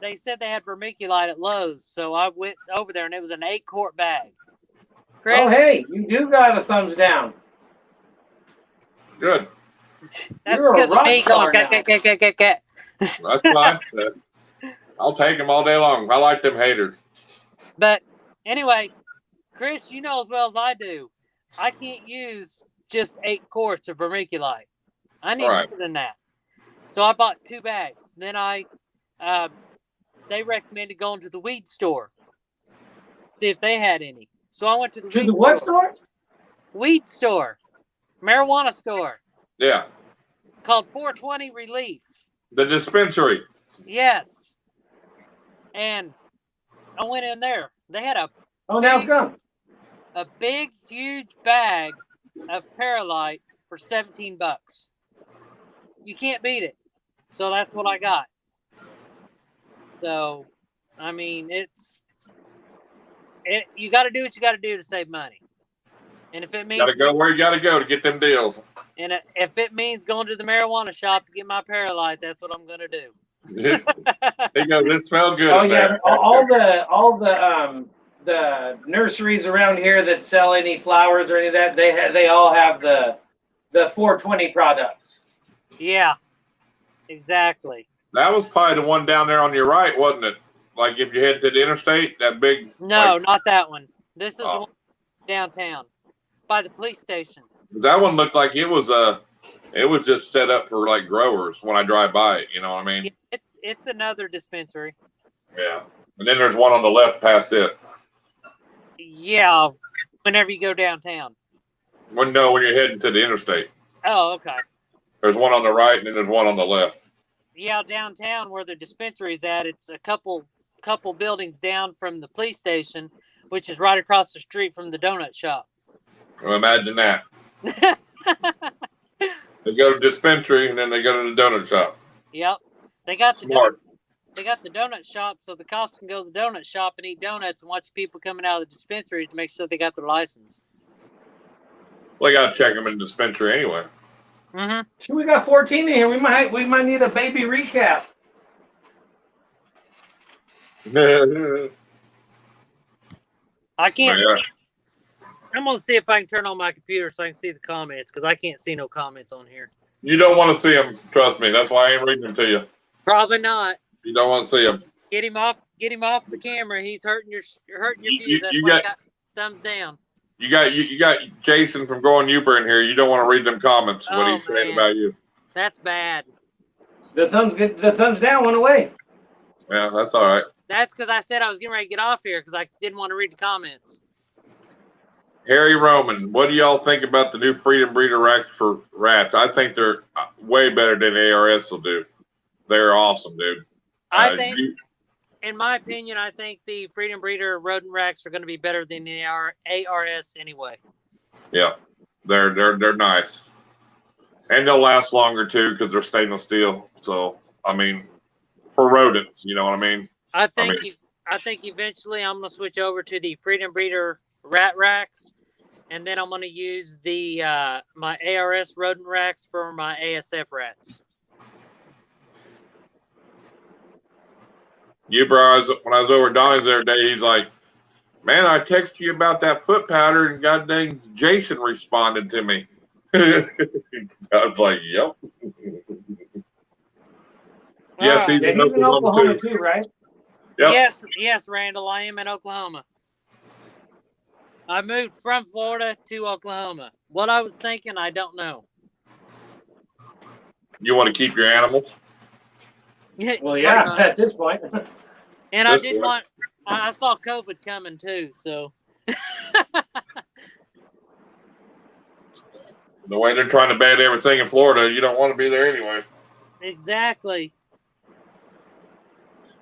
D: they said they had vermiculite at Lowe's, so I went over there and it was an 8-quart bag. Chris,
B: Oh, hey, you do got a thumbs down.
A: Good.
D: that's
B: You're a
D: because of
B: rock
D: me
B: star
D: going
B: now.
D: cat.
A: That's fine. I'll take them all day long. I like them haters.
D: But anyway, Chris, you know as well as I do, I can't use just 8 quarts of vermiculite. I need
A: Right.
D: more than that. So I bought 2 bags. Then they recommended going to the weed store, see if they had any. So I went to the
B: To
D: weed
B: the what store?
D: Weed store, marijuana store,
A: Yeah.
D: called 420 Relief.
A: The dispensary.
D: Yes. And I went in there. They had
B: Oh, now come.
D: a big, huge bag of Paralite for $17. You can't beat it. So that's what I got. So, I mean, you got to do what you got to do to save money. And if it means
A: Got to go where you got to go to get them deals.
D: and if it means going to the marijuana shop to get my Paralite, that's what I'm going to do.
A: They go, this smells good.
B: Oh yeah, all the nurseries around here that sell any flowers or any of that, they all have the 420 products.
D: Yeah, exactly.
A: That was probably the one down there on your right, wasn't it? Like if you head to the interstate, that big.
D: No,
A: like,
D: not that one. This is the one downtown by the police station.
A: that one looked like it was just set up for like growers when I drive by it. You know what I mean?
D: Yeah, it's another dispensary.
A: Yeah. And then there's one on the left past it.
D: Yeah, whenever you go downtown.
A: When you're heading to the interstate.
D: Oh, okay.
A: There's one on the right and then there's one on the left.
D: Yeah, downtown where the dispensary's at, it's a couple buildings down from the police station, which is right across the street from the donut shop.
A: Well, imagine that. They go to dispensary and then they go to the donut shop.
D: Yep. They got
A: Smart.
D: the donut shop so the cops can go to the donut shop and eat donuts and watch people coming out of the dispensaries to make sure they got their license.
A: Well, they got to check them in the dispensary anyway.
D: Mm-hmm.
B: So we got 14 in here. We might need a baby recap.
D: I can't.
A: Yeah.
D: I'm gonna see if I can turn on my computer so I can see the comments because I can't see no comments on here.
A: You don't want to see them. Trust me. That's why I ain't reading them to you.
D: Probably not.
A: You don't want to see them.
D: Get him off the camera. He's hurting your views. That's why I got thumbs down.
A: You got Jason from Going Uper in here. You don't want to read them comments. What
D: Oh,
A: he's saying
D: man.
A: about you.
D: That's bad.
B: The thumbs down went away.
A: Yeah, that's all right.
D: That's because I said I was getting ready to get off here because I didn't want to read the comments.
A: Harry Roman, what do y'all think about the new Freedom Breeder racks for rats? I think they're way better than ARS will do. They're awesome, dude.
D: I think, in my opinion, I think the Freedom Breeder rodent racks are going to be better than the ARS anyway.
A: Yeah, they're nice, and they'll last longer too because they're stainless steel. So I mean, for rodents, you know what I mean.
D: I think eventually I'm going to switch over to the Freedom Breeder rat racks, and then I'm going to use the my ARS rodent racks for my ASF rats.
A: When I was over at Donnie's the other day, he's like, "Man, I texted you about that foot powder, and goddamn Jason responded to me." I was like, "Yep." Yes, he's in Oklahoma
B: too, right?
A: Yep.
D: Yes, Randall, I am in Oklahoma. I moved from Florida to Oklahoma. What I was thinking, I don't know.
A: You want to keep your animals?
B: Well, yeah, at this point.
D: And I saw COVID coming too, so.
A: The way they're trying to ban everything in Florida, you don't want to be there anyway.
D: Exactly.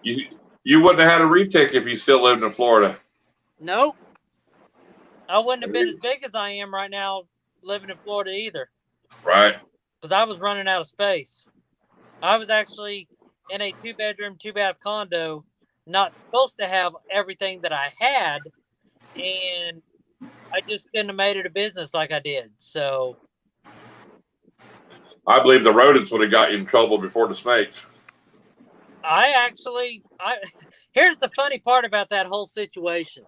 A: You wouldn't have had a retic if you still lived in Florida.
D: Nope. I wouldn't have been as big as I am right now living in Florida either.
A: Right.
D: Because I was running out of space. I was actually in a 2-bedroom, 2-bath condo, not supposed to have everything that I had, and I just couldn't have made it a business like I did. So
A: I believe the rodents would have got you in trouble before the snakes.
D: Here's the funny part about that whole situation.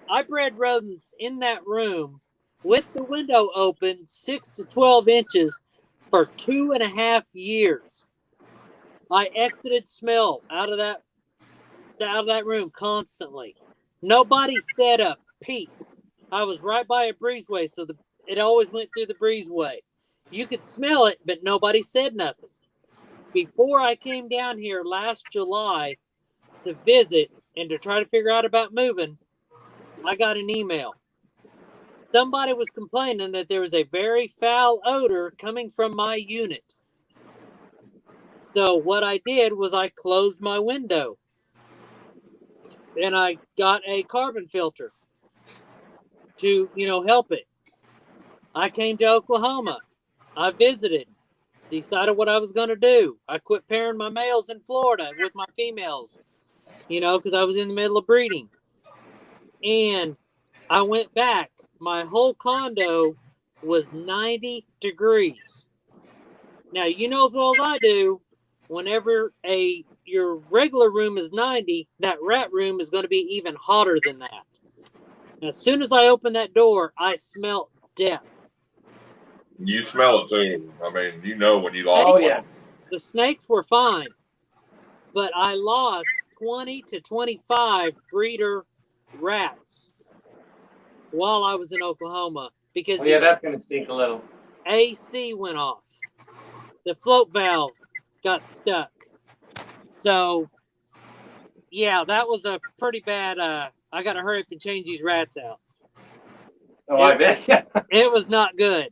D: I bred rodents in that room with the window open 6 to 12 inches for 2.5 years. I exited smell out of that room constantly. Nobody said a peep. I was right by a breezeway, so it always went through the breezeway. You could smell it, but nobody said nothing. Before I came down here last July to visit and to try to figure out about moving, I got an email. Somebody was complaining that there was a very foul odor coming from my unit. So what I did was I closed my window and I got a carbon filter to, help it. I came to Oklahoma. I visited, decided what I was going to do. I quit pairing my males in Florida with my females, because I was in the middle of breeding. And I went back. My whole condo was 90 degrees. Now, you know as well as I do, whenever your regular room is 90, that rat room is going to be even hotter than that. As soon as I opened that door, I smelled death.
A: You smell it too. I mean, when you lost.
B: Oh, yeah.
D: The snakes were fine, but I lost 20 to 25 breeder rats while I was in Oklahoma because
B: that's going to stink a little.
D: AC went off. The float valve got stuck. So, yeah, that was a pretty bad. I got to hurry up and change these rats out.
B: Oh, I bet.
D: It was not good.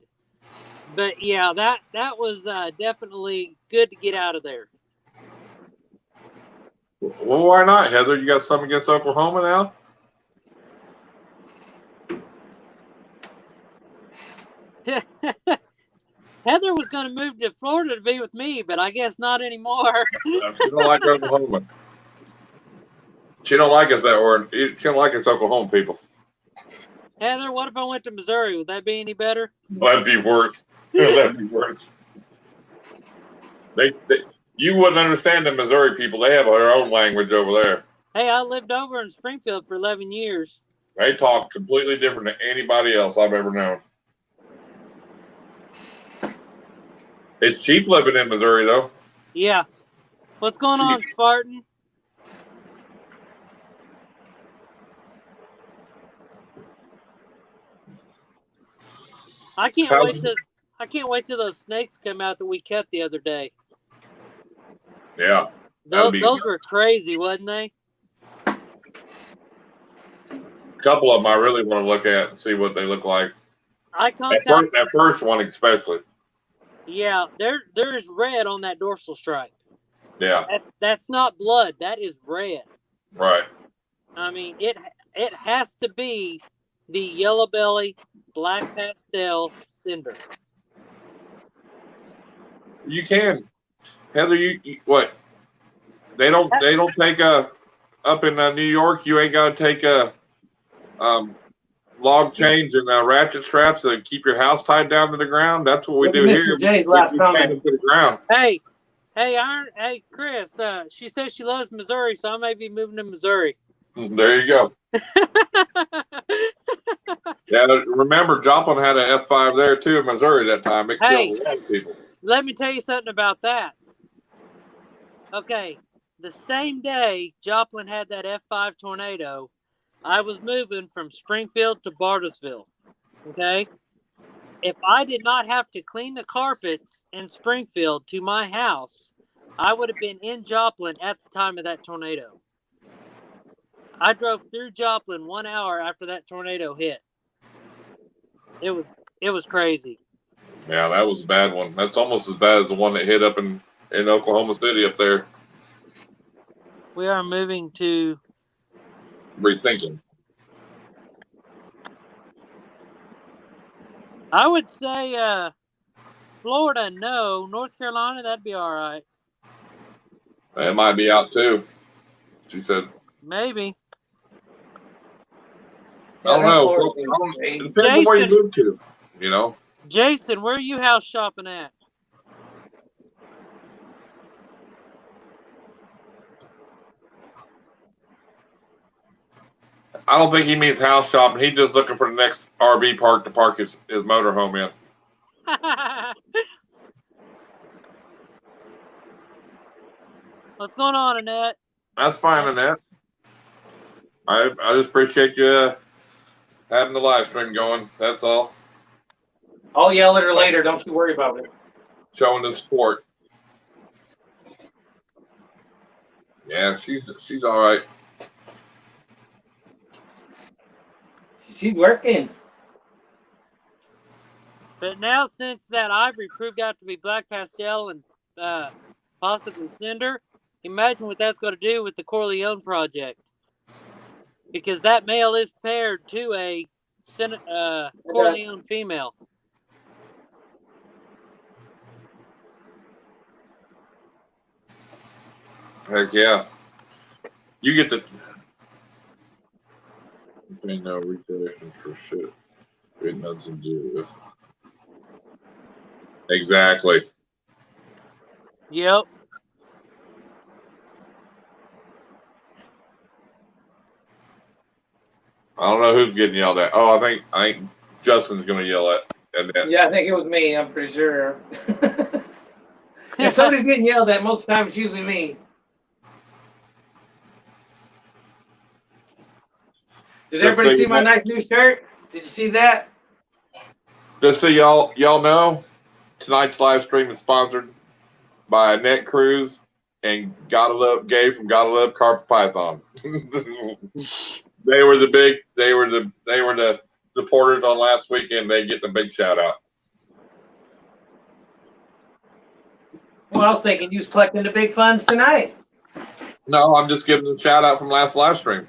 D: But, yeah, that was definitely good to get out of there.
A: Well, why not, Heather? You got something against Oklahoma now?
D: Heather was going to move to Florida to be with me, but I guess not anymore.
A: She don't like Oklahoma. She don't like us that word. She don't like us Oklahoma people.
D: Heather, what if I went to Missouri? Would that be any better?
A: That'd be worse. That'd be worse. You wouldn't understand the Missouri people. They have their own language over there.
D: Hey, I lived over in Springfield for 11 years.
A: They talk completely different than anybody else I've ever known. It's cheap living in Missouri, though.
D: Yeah. What's going on, Spartan? I can't wait till those snakes come out that we kept the other day.
A: Yeah.
D: Those were crazy, wasn't they?
A: A couple of them I really want to look at and see what they look like. That first one especially.
D: Yeah, there's red on that dorsal stripe.
A: Yeah.
D: That's not blood. That is red.
A: Right.
D: I mean, it has to be the yellow belly, black pastel cinder.
A: You can, Heather. You what? They don't take up in New York. You ain't got to take a log chains and ratchet straps to keep your house tied down to the ground. That's what we do here.
B: Jay's last comment.
A: To the ground.
D: Hey, Chris. She says she loves Missouri, so I may be moving to Missouri.
A: There you go. Yeah, remember Joplin had an F5 there too in Missouri that time. It killed a lot of people.
D: Let me tell you something about that. Okay, the same day Joplin had that F5 tornado, I was moving from Springfield to Bartlesville. Okay? If I did not have to clean the carpets in Springfield to my house, I would have been in Joplin at the time of that tornado. I drove through Joplin 1 hour after that tornado hit. It was crazy.
A: Yeah, that was a bad one. That's almost as bad as the one that hit up in Oklahoma City up there.
D: We are moving to
A: rethinking.
D: I would say Florida, no. North Carolina, that'd be all right.
A: It might be out too, she said.
D: Maybe.
A: I don't know. It depends on where you move to, you know.
D: Jason, where are you house shopping at?
A: I don't think he means house shopping. He's just looking for the next RV park to park his motorhome in.
D: What's going on, Annette?
A: That's fine, Annette. I just appreciate you having the live stream going. That's all.
B: I'll yell at her later. Don't you worry about it.
A: Showing the support. Yeah, she's all right.
B: She's working.
D: But now, since that ivory proved out to be black pastel and possibly cinder, imagine what that's going to do with the Corleone project. Because that male is paired to a Corleone female.
A: Heck yeah. You get the pay no recreation for shit. It had nothing to do with. Exactly.
D: Yep.
A: I don't know who's getting yelled at. Oh, I think Justin's gonna yell at that.
B: Yeah, I think it was me. I'm pretty sure. If somebody's getting yelled at, most of the time it's usually me. Did everybody see my nice new shirt? Did you see that?
A: Just so y'all know, tonight's live stream is sponsored by Annette Cruz and Gotta Love Gabe from Gotta Love Carpet Python. They were the supporters on last weekend. They get the big shout out.
B: Well, I was thinking you was collecting the big funds tonight.
A: No, I'm just giving them a shout out from last live stream.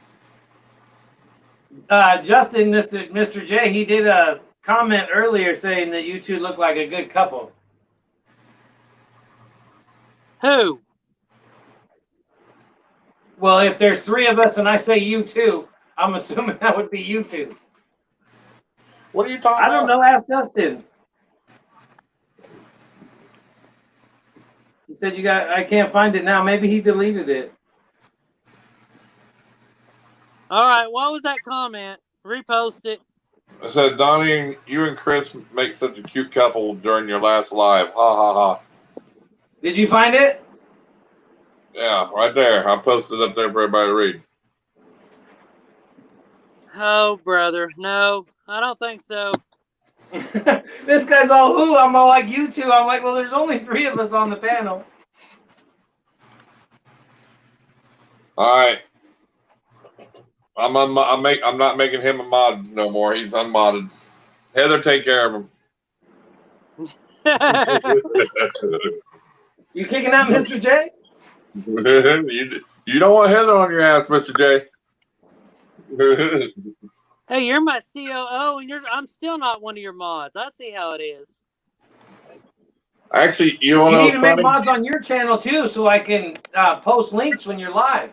B: Justin, Mr. J, he did a comment earlier saying that you two look like a good couple.
D: Who?
B: Well, if there's three of us and I say you two, I'm assuming that would be you two.
A: What are you talking about?
B: I don't know. Ask Justin. He said I can't find it now. Maybe he deleted it.
D: All right, what was that comment? Repost it.
A: I said, Donnie, you and Chris make such a cute couple during your last live. Ha ha ha.
B: Did you find it?
A: Yeah, right there. I posted it up there for everybody to read.
D: Oh, brother. No, I don't think so.
B: This guy's all, ooh, I'm all like you two. I'm like, well, there's only three of us on the panel.
A: All right. I'm not making him a mod no more. He's unmodded. Heather, take care of him.
B: You kicking out Mr. J?
A: You don't want Heather on your ass, Mr. J.
D: Hey, you're my COO, and I'm still not one of your mods. I see how it is.
A: Actually, you want
B: You
A: to
B: need to make mods on your channel too, so I can post links when you're live.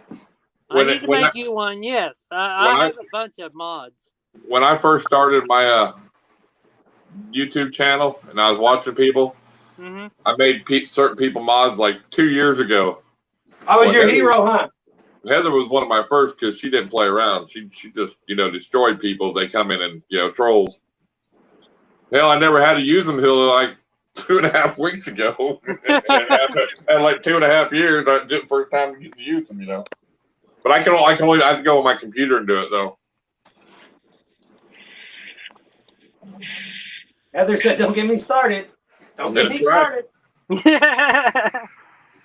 D: I need to make you one. Yes, I have a bunch of mods.
A: When I first started my YouTube channel and I was watching people, I made certain people mods like 2 years ago.
B: I was your hero, huh?
A: Heather was one of my first because she didn't play around. She just destroyed people. They come in and trolls. Hell, I never had to use them until like 2.5 weeks ago. And like 2.5 years, I did the first time to get to use them. But I have to go on my computer and do it though.
B: Heather said, "Don't get me started. Don't get me started."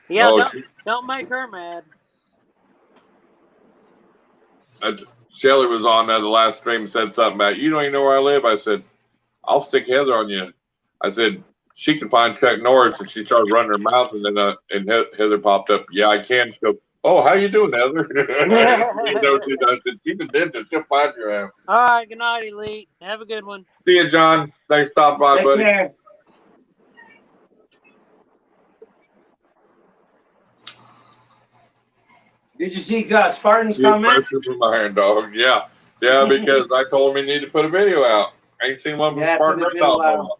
D: Yeah, don't make her mad.
A: Shelly was on the last stream and said something about, you don't even know where I live. I said, I'll stick Heather on you. I said, she can find Chuck Norris, and she started running her mouth, and then and Heather popped up. Yeah, I can. She goes, oh, how you doing, Heather? She's a dentist. She'll find your ass.
D: All right, good night, Elite. Have a good one.
A: See you, John. Thanks for stopping by, buddy.
B: Care. Did you see Spartan's comment?
A: Pressure from Irondogg. Yeah, because I told him he needed to put a video out. I ain't seen one from Spartan Reptile.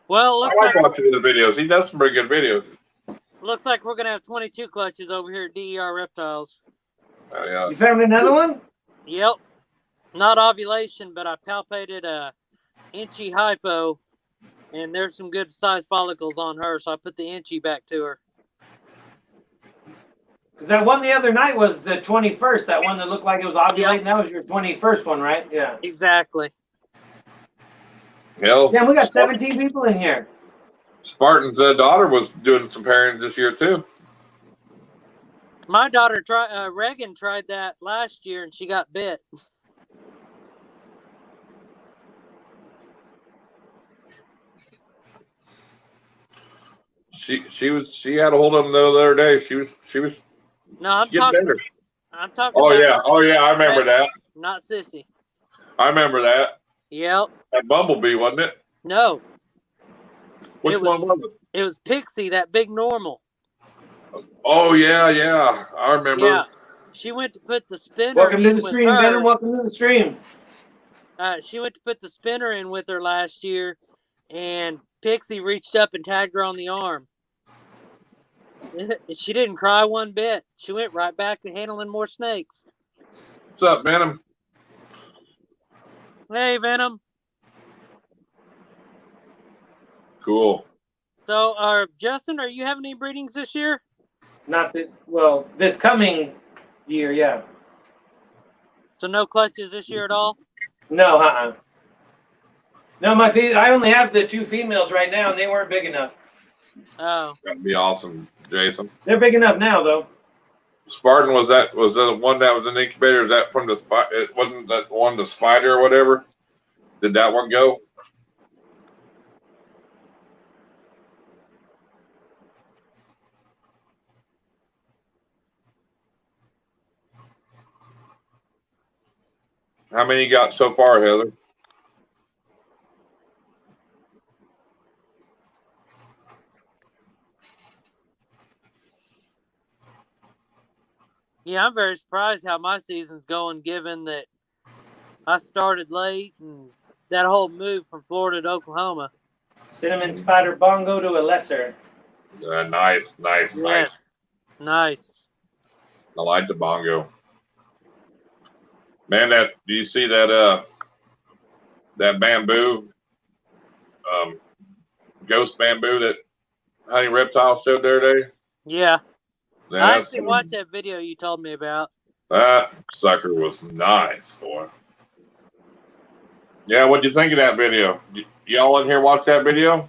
D: Well,
A: I like watching the videos. He does some pretty good videos.
D: Looks like we're gonna have 22 clutches over here at DER Reptiles.
A: Yeah.
B: You found another one?
D: Yep. Not ovulation, but I palpated a inchy hypo, and there's some good sized follicles on her, so I put the inchy back to her.
B: Because that one the other night was the 21st. That one that looked like it was ovulating.
D: Yep.
B: That was your 21st one, right? Yeah.
D: Exactly.
A: Hell,
B: Yeah, we got 17 people in here.
A: Spartan's daughter was doing some pairings this year too.
D: My daughter Reagan tried that last year, and she got bit.
A: She had a hold of him the other day. She was
D: No, I'm
A: getting
D: talking.
A: better.
D: I'm talking.
A: Oh
D: about
A: yeah, I remember that.
D: Not Sissy.
A: I remember that.
D: Yep.
A: That Bumblebee, wasn't it?
D: No.
A: Which one was it?
D: It was Pixie, that big normal.
A: Oh yeah, I remember.
D: Yeah. She went to put the spinner
B: Welcome to
D: in
B: the
D: with
B: stream,
D: her.
B: Venom. Welcome to the stream.
D: She went to put the spinner in with her last year, and Pixie reached up and tagged her on the arm. She didn't cry one bit. She went right back to handling more snakes.
A: What's up, Venom?
D: Hey, Venom.
A: Cool.
D: So, Justin, are you having any breedings this year?
B: Not that, well, this coming year, yeah.
D: So no clutches this year at all?
B: No, No, I only have the 2 females right now, and they weren't big enough.
D: Oh.
A: That'd be awesome, Jason.
B: They're big enough now, though.
A: Spartan, was that the one that was in the incubator? Is that from the it wasn't that one, the spider or whatever? Did that one go? How many you got so far, Heather?
D: Yeah, I'm very surprised how my season's going, given that I started late and that whole move from Florida to Oklahoma.
B: Cinnamon spider bongo to a lesser.
A: Nice.
D: Yes. Nice.
A: I like the bongo. Man, do you see that that bamboo, ghost bamboo that Honey Reptile showed there today?
D: Yeah.
A: Man,
D: I actually watched that video you told me about.
A: That sucker was nice, boy. Yeah, what'd you think of that video? Y'all in here watch that video?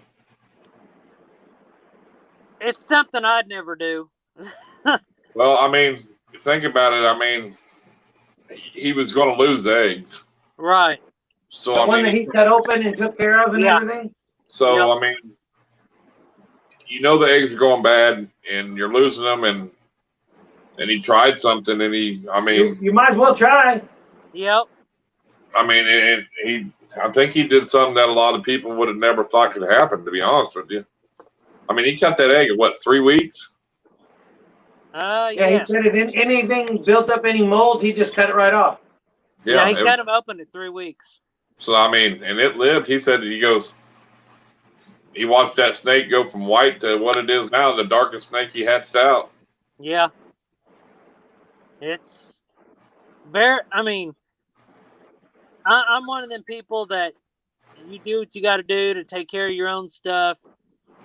D: It's something I'd never do.
A: Well, I mean, think about it. I mean, he was going to lose the eggs.
D: Right.
A: So
B: The
A: I
B: one
A: mean,
B: that he cut open and took care of and
D: Yeah.
B: everything?
A: so
D: Yep.
A: I mean, you know the eggs are going bad, and you're losing them, and he tried something, and
B: You might as well try.
D: Yep.
A: I think he did something that a lot of people would have never thought could happen, to be honest with you. I mean, he cut that egg in what, 3 weeks?
B: Yeah,
D: Yeah.
B: he said if anything built up any mold, he just cut it right off.
D: Yeah, he cut them open in 3 weeks.
A: So I mean, and it lived. He said he watched that snake go from white to what it is now, the darkest snake he hatched out.
D: Yeah. It's very, I mean, I'm one of them people that you do what you got to do to take care of your own stuff.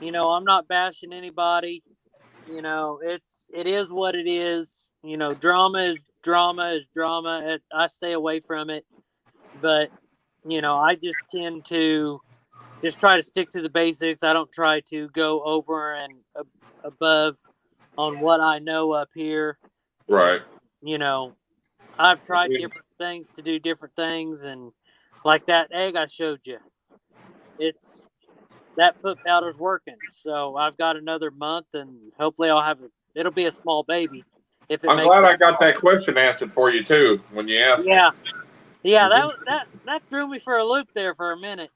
D: You know, I'm not bashing anybody. You know, it is what it is. You know, drama is drama. I stay away from it. But, you know, I just tend to just try to stick to the basics. I don't try to go over and above on what I know up here.
A: Right.
D: You know, I've tried different things to do different things, and like that egg I showed you, that foot powder's working. So I've got another month, and hopefully it'll be a small baby.
A: I'm glad I got that question answered for you too when you asked.
D: Yeah, that threw me for a loop there for a minute.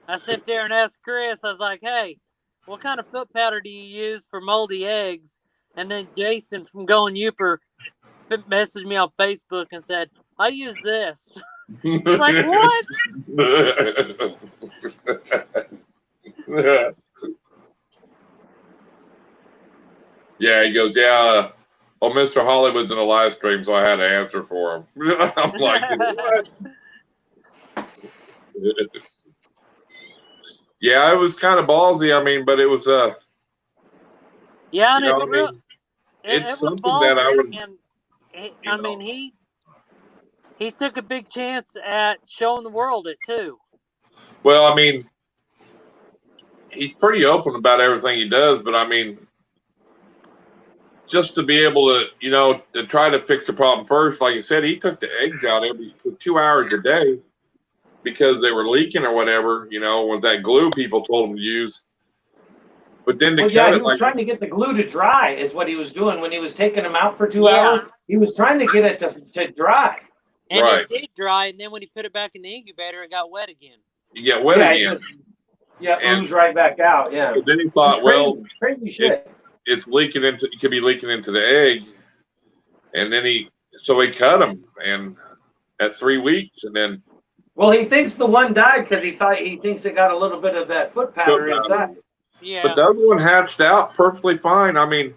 D: I sit there and asked Chris. I was like, "Hey, what kind of foot powder do you use for moldy eggs?" And then Jason from Going Youper messaged me on Facebook and said, "I use this." Like, what?
A: Yeah, he goes, yeah. Well, Mr. Hollywood's in a live stream, so I had to answer for him. I'm like, what? Yeah, it was kind of ballsy. I mean, but it was
D: Yeah,
A: you
D: and
A: know,
D: it's
A: I
D: real.
A: mean, it's
D: It was
A: something that I
D: ballsy,
A: would,
D: and
A: you
D: I
A: know.
D: mean, he took a big chance at showing the world it too.
A: Well, I mean, he's pretty open about everything he does, but I mean, just to be able to, to try to fix the problem first, like you said, he took the eggs out for 2 hours a day because they were leaking or whatever, with that glue people told him to use. But then to
B: Well,
A: cut
B: yeah, he
A: it
B: was
A: like,
B: trying to get the glue to dry, is what he was doing when he was taking them out for 2
D: Yeah.
B: hours. He was trying to get it to dry.
D: And
A: right,
D: it did dry, and then when he put it back in the incubator, it got wet again.
A: you get wet
B: Yeah,
A: again.
B: ooze right back out. Yeah.
A: But then he thought, well,
B: crazy shit.
A: it's leaking it could be leaking into the egg. And then he cut them, and at 3 weeks, and then.
B: Well, he thinks the one died because he thinks it got a little bit of that foot powder inside.
D: Yeah.
A: But the other one hatched out perfectly fine. I mean,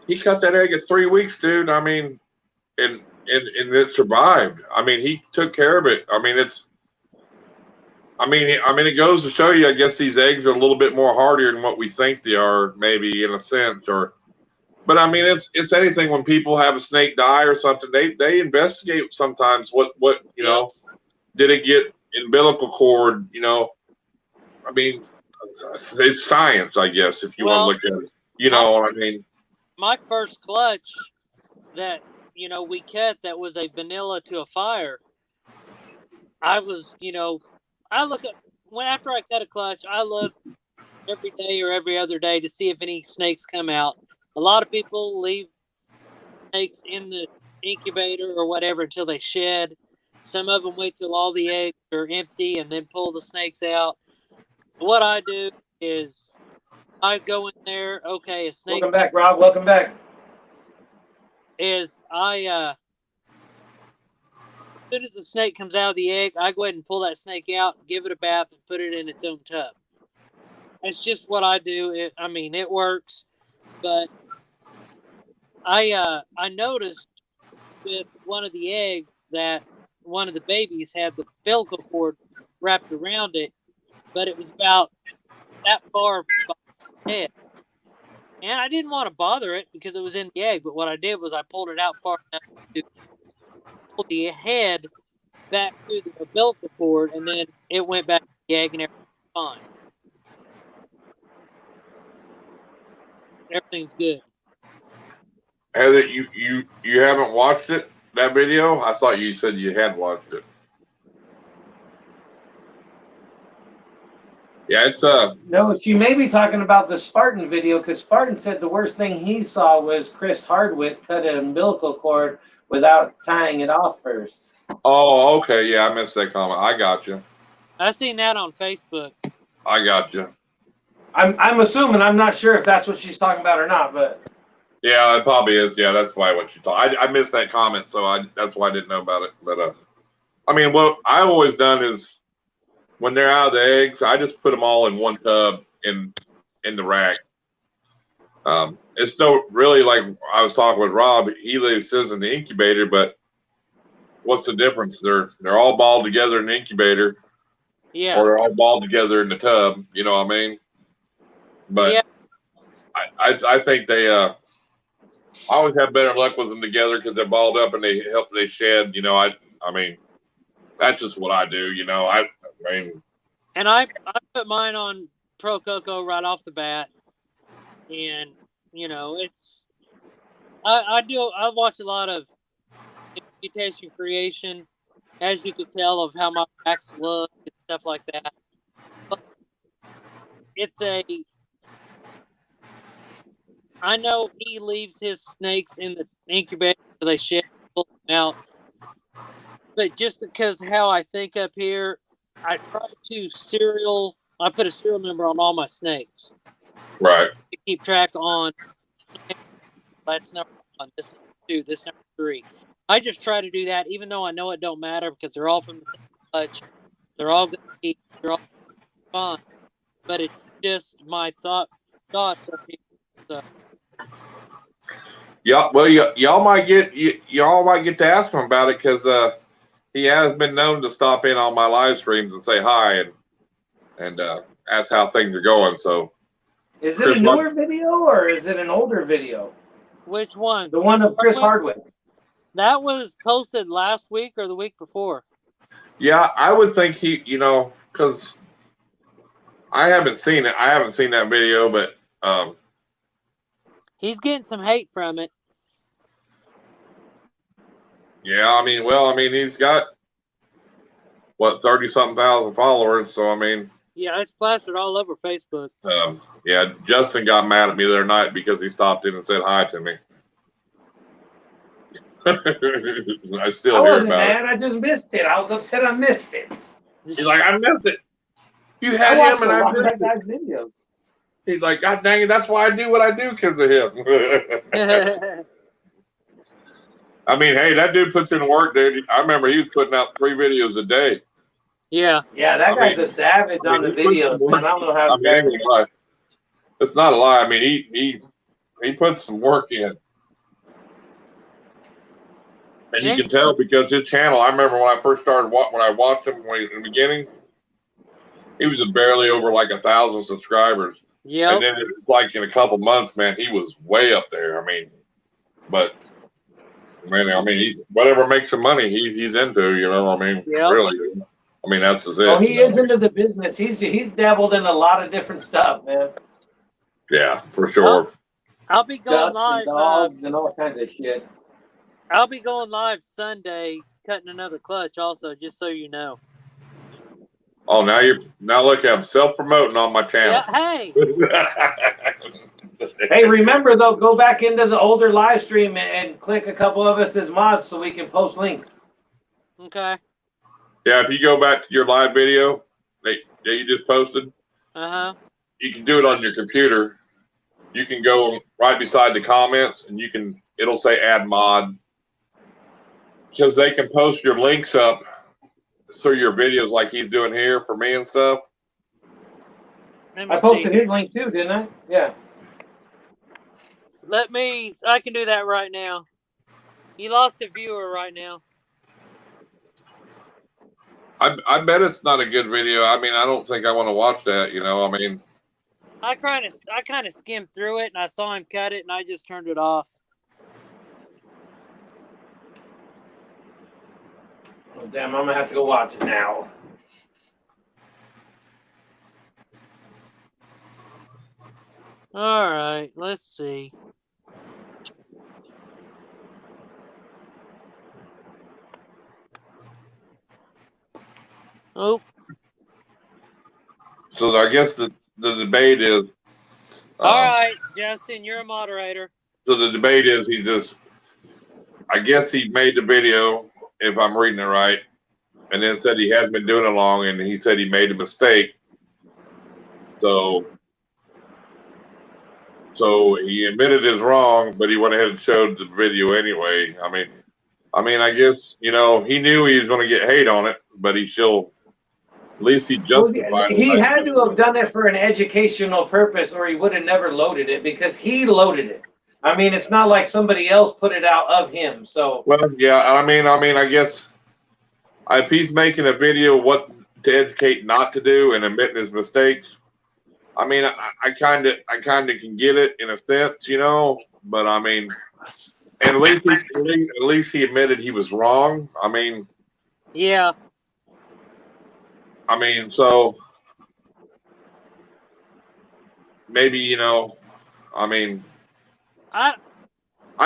A: he cut that egg at 3 weeks, dude. I mean, and it survived. I mean, he took care of it. I mean, it goes to show you. I guess these eggs are a little bit more hardier than what we think they are, maybe in a sense. But I mean, it's anything when people have a snake die or something. They investigate sometimes. What did it get umbilical cord? I mean, it's science, I guess, if you want to look at it. You know what I mean?
D: My first clutch that we cut that was a vanilla to a fire. I was, I look at after I cut a clutch, I look every day or every other day to see if any snakes come out. A lot of people leave snakes in the incubator or whatever until they shed. Some of them wait till all the eggs are empty and then pull the snakes out. What I do is I go in there. Okay, a snake.
B: Welcome back, Rob. Welcome back.
D: As soon as the snake comes out of the egg, I go ahead and pull that snake out, give it a bath, and put it in its own tub. That's just what I do. It works. But I noticed with one of the eggs that one of the babies had the umbilical cord wrapped around it, but it was about that far from the head. And I didn't want to bother it because it was in the egg, but what I did was I pulled it out far enough to pull the head back through the umbilical cord, and then it went back to the egg and everything's fine. Everything's good.
A: Heather, you haven't watched it, that video? I thought you said you had watched it. Yeah, it's
B: No, she may be talking about the Spartan video because Spartan said the worst thing he saw was Chris Hardwick cut an umbilical cord without tying it off first.
A: Oh, okay, yeah, I missed that comment. I got you.
D: I seen that on Facebook.
A: I got you.
B: I'm assuming. I'm not sure if that's what she's talking about or not, but
A: yeah, it probably is. Yeah, that's why what you thought. I missed that comment, so that's why I didn't know about it. But I mean, what I've always done is when they're out of the eggs, I just put them all in one tub in the rack. It's no really like I was talking with Rob. He leaves his in the incubator, but what's the difference? They're all balled together in the incubator,
D: Yeah.
A: or they're all balled together in the tub. You know what I mean? But
D: yeah.
A: I think they I always have better luck with them together because they're balled up and they shed. I mean, that's just what I do. I mean.
D: And I put mine on Pro Coco right off the bat, and it's I watch a lot of mutation creation, as you could tell of how my racks look and stuff like that. But I know he leaves his snakes in the incubator so they shed, pull them out. But just because how I think up here, I try to I put a serial number on all my snakes.
A: Right.
D: To keep track on that's number 1, this number 2, this number 3. I just try to do that, even though I know it don't matter because they're all from the same clutch. They're all going to eat. They're all fine. But it's just my thoughts of it. So
A: Yeah, well, y'all might get to ask him about it because he has been known to stop in on my live streams and say hi and ask how things are going. So,
B: Is it
A: Chris,
B: a newer video or is it an older video?
D: Which one?
B: The one of Chris Hardwick.
D: That was posted last week or the week before.
A: Yeah, I would think he, because I haven't seen it. I haven't seen that video, but
D: he's getting some hate from it.
A: Yeah, I mean, he's got what 30-something thousand followers. So I mean,
D: yeah, it's plastered all over Facebook.
A: Yeah, Justin got mad at me the other night because he stopped in and said hi to me. I still hear
B: wasn't
A: about
B: mad. I just missed it. I was upset I missed it.
A: He's like, I missed it. You had him and I missed it.
B: Guy's videos.
A: He's like, God dang it, that's why I do what I do because of him. I mean, hey, that dude puts in work, dude. I remember he was putting out 3 videos a day.
D: Yeah.
B: Yeah, that guy's a savage on the videos, man. I don't know how
A: it's not a lie. I mean, he puts some work in. And you can tell because his channel, I remember when I first started, when I watched him in the beginning, he was barely over like 1,000 subscribers.
D: Yeah.
A: And then it's like in a couple months, man, he was way up there. I mean, but man, I mean, whatever makes him money, he's into, I mean, really. I mean, that's just it.
B: Oh, he is into the business. He's dabbled in a lot of different stuff, man.
A: Yeah, for sure.
D: I'll be going live.
B: And dogs and all kinds of shit.
D: I'll be going live Sunday, cutting another clutch also, just so you know.
A: Oh, now look, I'm self-promoting on my channel.
D: Yeah, hey.
B: Hey, remember though, go back into the older live stream and click a couple of us as mods so we can post links.
D: Okay.
A: Yeah, if you go back to your live video that you just posted, you can do it on your computer. You can go right beside the comments and it'll say add mod. Because they can post your links up through your videos like he's doing here for me and stuff.
B: I posted his link too, didn't I? Yeah.
D: I can do that right now. You lost a viewer right now.
A: I bet it's not a good video. I mean, I don't think I want to watch that, I mean.
D: I kind of skimmed through it and I saw him cut it and I just turned it off.
B: Oh, damn, I'm going to have to go watch it now.
D: All right, let's see. Oh.
A: So I guess the debate is.
D: All right, Justin, you're a moderator.
A: So the debate is I guess he made the video, if I'm reading it right, and then said he hadn't been doing it long, and he said he made a mistake. So he admitted his wrong, but he went ahead and showed the video anyway. I mean, I guess, he knew he was going to get hate on it, but he still, at least he justified it.
B: He had to have done it for an educational purpose or he would have never loaded it because he loaded it. I mean, it's not like somebody else put it out of him. So. Well,
A: yeah, I mean, I guess if he's making a video what to educate not to do and admitting his mistakes, I mean, I kind of can get it in a sense, but I mean, and at least he admitted he was wrong. I mean,
D: yeah.
A: I mean, so maybe I mean, I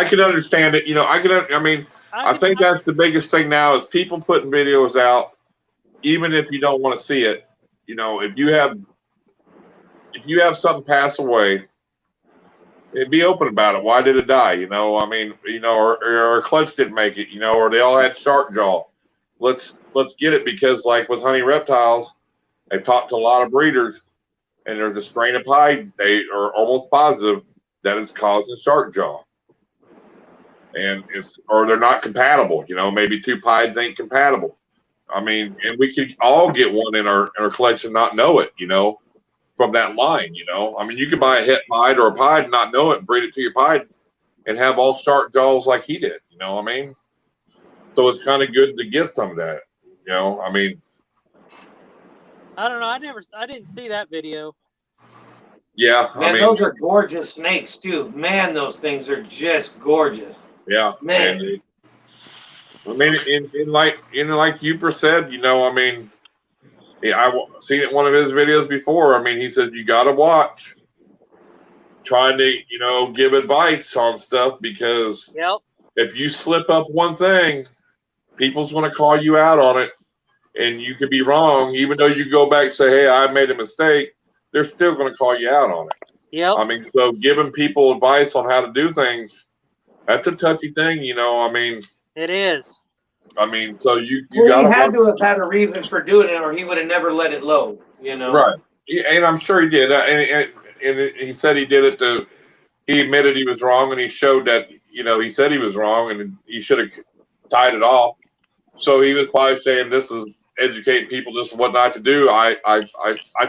A: can understand it. I think that's the biggest thing now is people putting videos out, even if you don't want to see it. If you have something pass away, be open about it. Why did it die? I mean, or a clutch didn't make it, or they all had shark jaw. Let's get it because, like with honey reptiles, they've talked to a lot of breeders, and there's a strain of pied they are almost positive that is causing shark jaw, and or they're not compatible. Maybe 2 pieds ain't compatible. I mean, and we could all get one in our collection, not know it. from that line. You know, I mean, you could buy a het pied or a pied and not know it, and breed it to your pied, and have all sharp jaws like he did. You know what I mean? So it's kind of good to get some of that. You know, I mean,
D: I don't know. I didn't see that video.
A: yeah,
B: Man,
A: I mean,
B: those are gorgeous snakes too. Man, those things are just gorgeous.
A: yeah,
B: Man.
A: and I mean, in like you said, you know, I mean, yeah, I've seen it in one of his videos before. I mean, he said you got to watch, trying to, you know, give advice on stuff, because
D: Yep.
A: if you slip up one thing, people's going to call you out on it, and you could be wrong. Even though you go back and say, hey, I made a mistake, they're still going to call you out on it.
D: Yep.
A: I mean, so giving people advice on how to do things, that's a touchy thing, you know. I mean,
D: It is.
A: I mean, so you
B: Well,
A: got
B: he had to have had a reason for doing it, or he would have never let it load. You know.
A: right, and I'm sure he did. And he said he did it to. He admitted he was wrong, and he showed that, you know, he said he was wrong, and he should have tied it off. So he was probably saying, "This is educating people. This is what not to do. I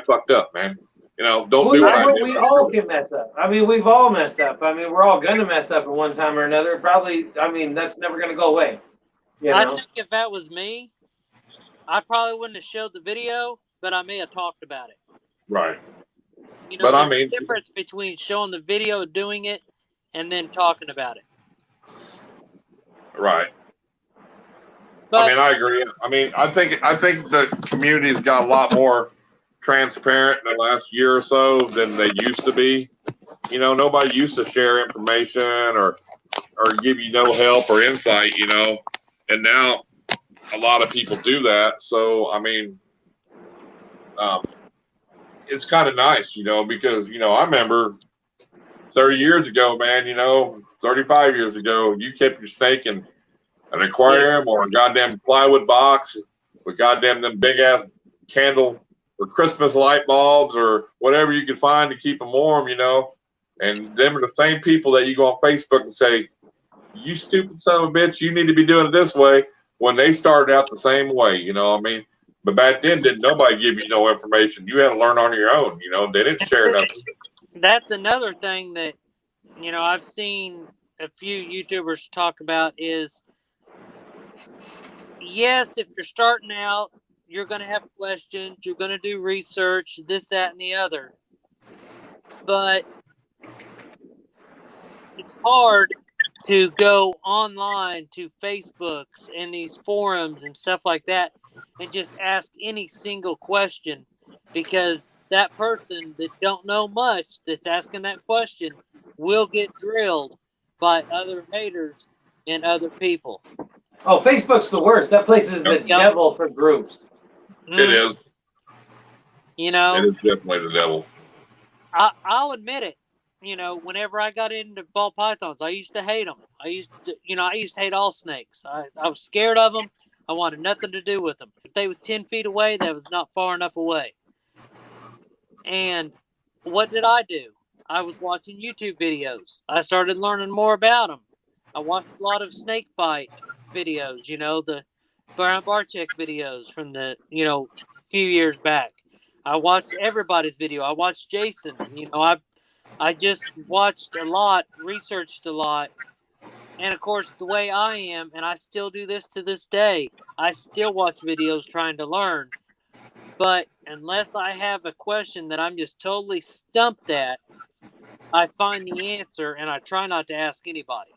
A: fucked up, man. You know, don't do what I did."
B: We all can mess up. I mean, we've all messed up. I mean, we're all gonna mess up at one time or another. Probably. I mean, that's never gonna go away. You know?
D: I think if that was me, I probably wouldn't have showed the video, but I may have talked about it.
A: Right.
D: You know,
A: But I
D: there's
A: mean,
D: a difference between showing the video doing it and then talking about it.
A: right.
D: But
A: I mean, I agree. I mean, I think the community's got a lot more transparent in the last year or so than they used to be. You know, nobody used to share information or give you no help or insight, you know, and now a lot of people do that. So, I mean, it's kind of nice, you know, because, you know, I remember 30 years ago, man, you know, 35 years ago, you kept your snake in an aquarium or a goddamn plywood box with goddamn them big ass candle or Christmas light bulbs or whatever you could find to keep them warm, you know. And them are the same people that you go on Facebook and say, "You stupid son of a bitch, you need to be doing it this way," when they started out the same way, you know what I mean? But back then, didn't nobody give you no information. You had to learn on your own, you know. They didn't share nothing.
D: that's another thing that, you know, I've seen a few YouTubers talk about is, yes, if you're starting out, you're going to have questions, you're going to do research, this, that, and the other. But it's hard to go online to Facebooks and these forums and stuff like that and just ask any single question, because that person that don't know much that's asking that question will get drilled by other haters and other people.
B: Oh, Facebook's the worst. That place is the devil for groups.
A: It is.
D: You know,
A: It is definitely the devil.
D: I'll admit it. You know, whenever I got into ball pythons, I used to hate them. I used to hate all snakes. I was scared of them. I wanted nothing to do with them. If they was 10 feet away, that was not far enough away. And what did I do? I was watching YouTube videos. I started learning more about them. I watched a lot of snake bite videos, you know, the Brian Barczyk videos from the, you know, few years back. I watched everybody's video. I watched Jason. You know, I just watched a lot, researched a lot. And of course, the way I am, and I still do this to this day, I still watch videos trying to learn. But unless I have a question that I'm just totally stumped at, I find the answer and I try not to ask anybody.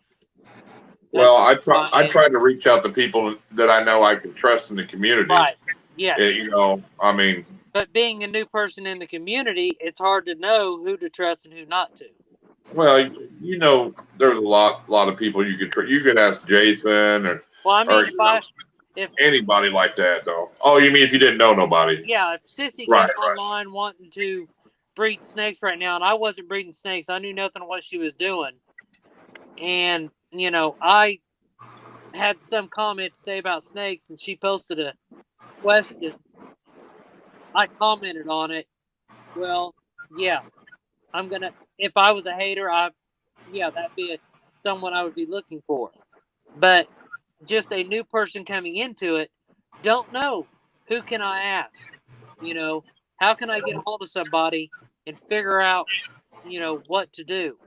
A: Well, I try to reach out to people that I know I can trust in the community.
D: Right. Yes.
A: You know, I mean.
D: But being a new person in the community, it's hard to know who to trust and who not to.
A: Well, you know, there's a lot of people you could ask Jason or.
D: Well, I mean, if
A: anybody like that though. Oh, you mean if you didn't know nobody?
D: Yeah, if Sissy came online wanting to breed snakes right now, and I wasn't breeding snakes, I knew nothing of what she was doing, and you know, I had some comment to say about snakes, and she posted a question. I commented on it. Well, yeah, if I was a hater, that'd be someone I would be looking for. But just a new person coming into it, don't know who can I ask. You know, how can I get a hold of somebody and figure out, what to do?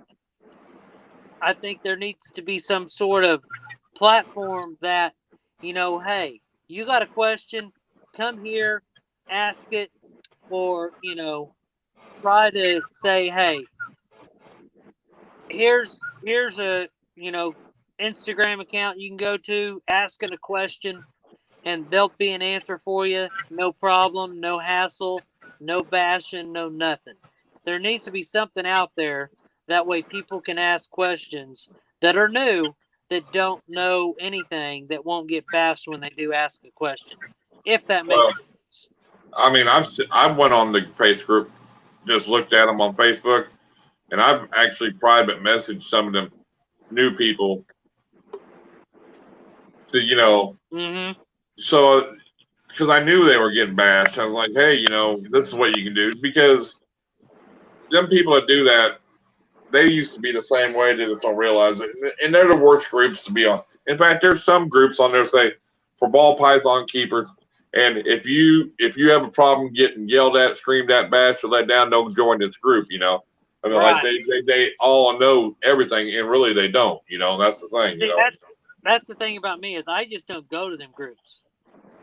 D: I think there needs to be some sort of platform that, hey, you got a question, come here, ask it, or, try to say, hey, here's a, Instagram account you can go to, ask it a question, and there'll be an answer for you. No problem, no hassle, no bashing, no nothing. There needs to be something out there. That way people can ask questions that are new, that don't know anything, that won't get bashed when they do ask a question. If that makes sense.
A: I mean, I went on the face group, just looked at them on Facebook, and I've actually private messaged some of them new people to,
D: Mm-hmm.
A: so because I knew they were getting bashed. I was like, hey, this is what you can do, because them people that do that, they used to be the same way. They just don't realize it, and they're the worst groups to be on. In fact, there's some groups on there say for ball python keepers, and if you have a problem getting yelled at, screamed at, bashed, or let down, don't join this group. I mean,
D: Right.
A: like they all know everything, and really they don't. That's the thing.
D: That's the thing about me, is I just don't go to them groups.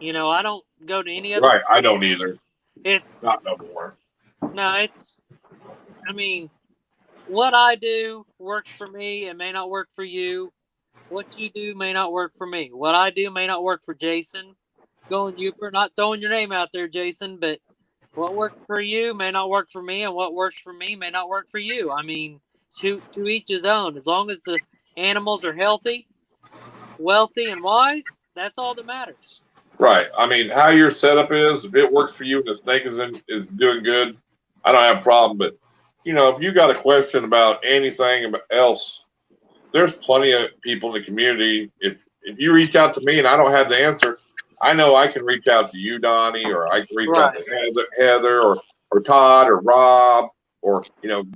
D: I don't go to any other.
A: Right, I don't either.
D: It's
A: not no more.
D: No, I mean, what I do works for me. It may not work for you. What you do may not work for me. What I do may not work for Jason. Not throwing your name out there, Jason, but what worked for you may not work for me, and what works for me may not work for you. I mean, to each his own. As long as the animals are healthy, wealthy, and wise, that's all that matters.
A: Right. I mean, how your setup is, if it works for you and the snake is doing good, I don't have a problem. But, if you got a question about anything else, there's plenty of people in the community. If you reach out to me and I don't have the answer, I know I can reach out to you, Donnie, or I can reach out to Heather or Todd or Rob or,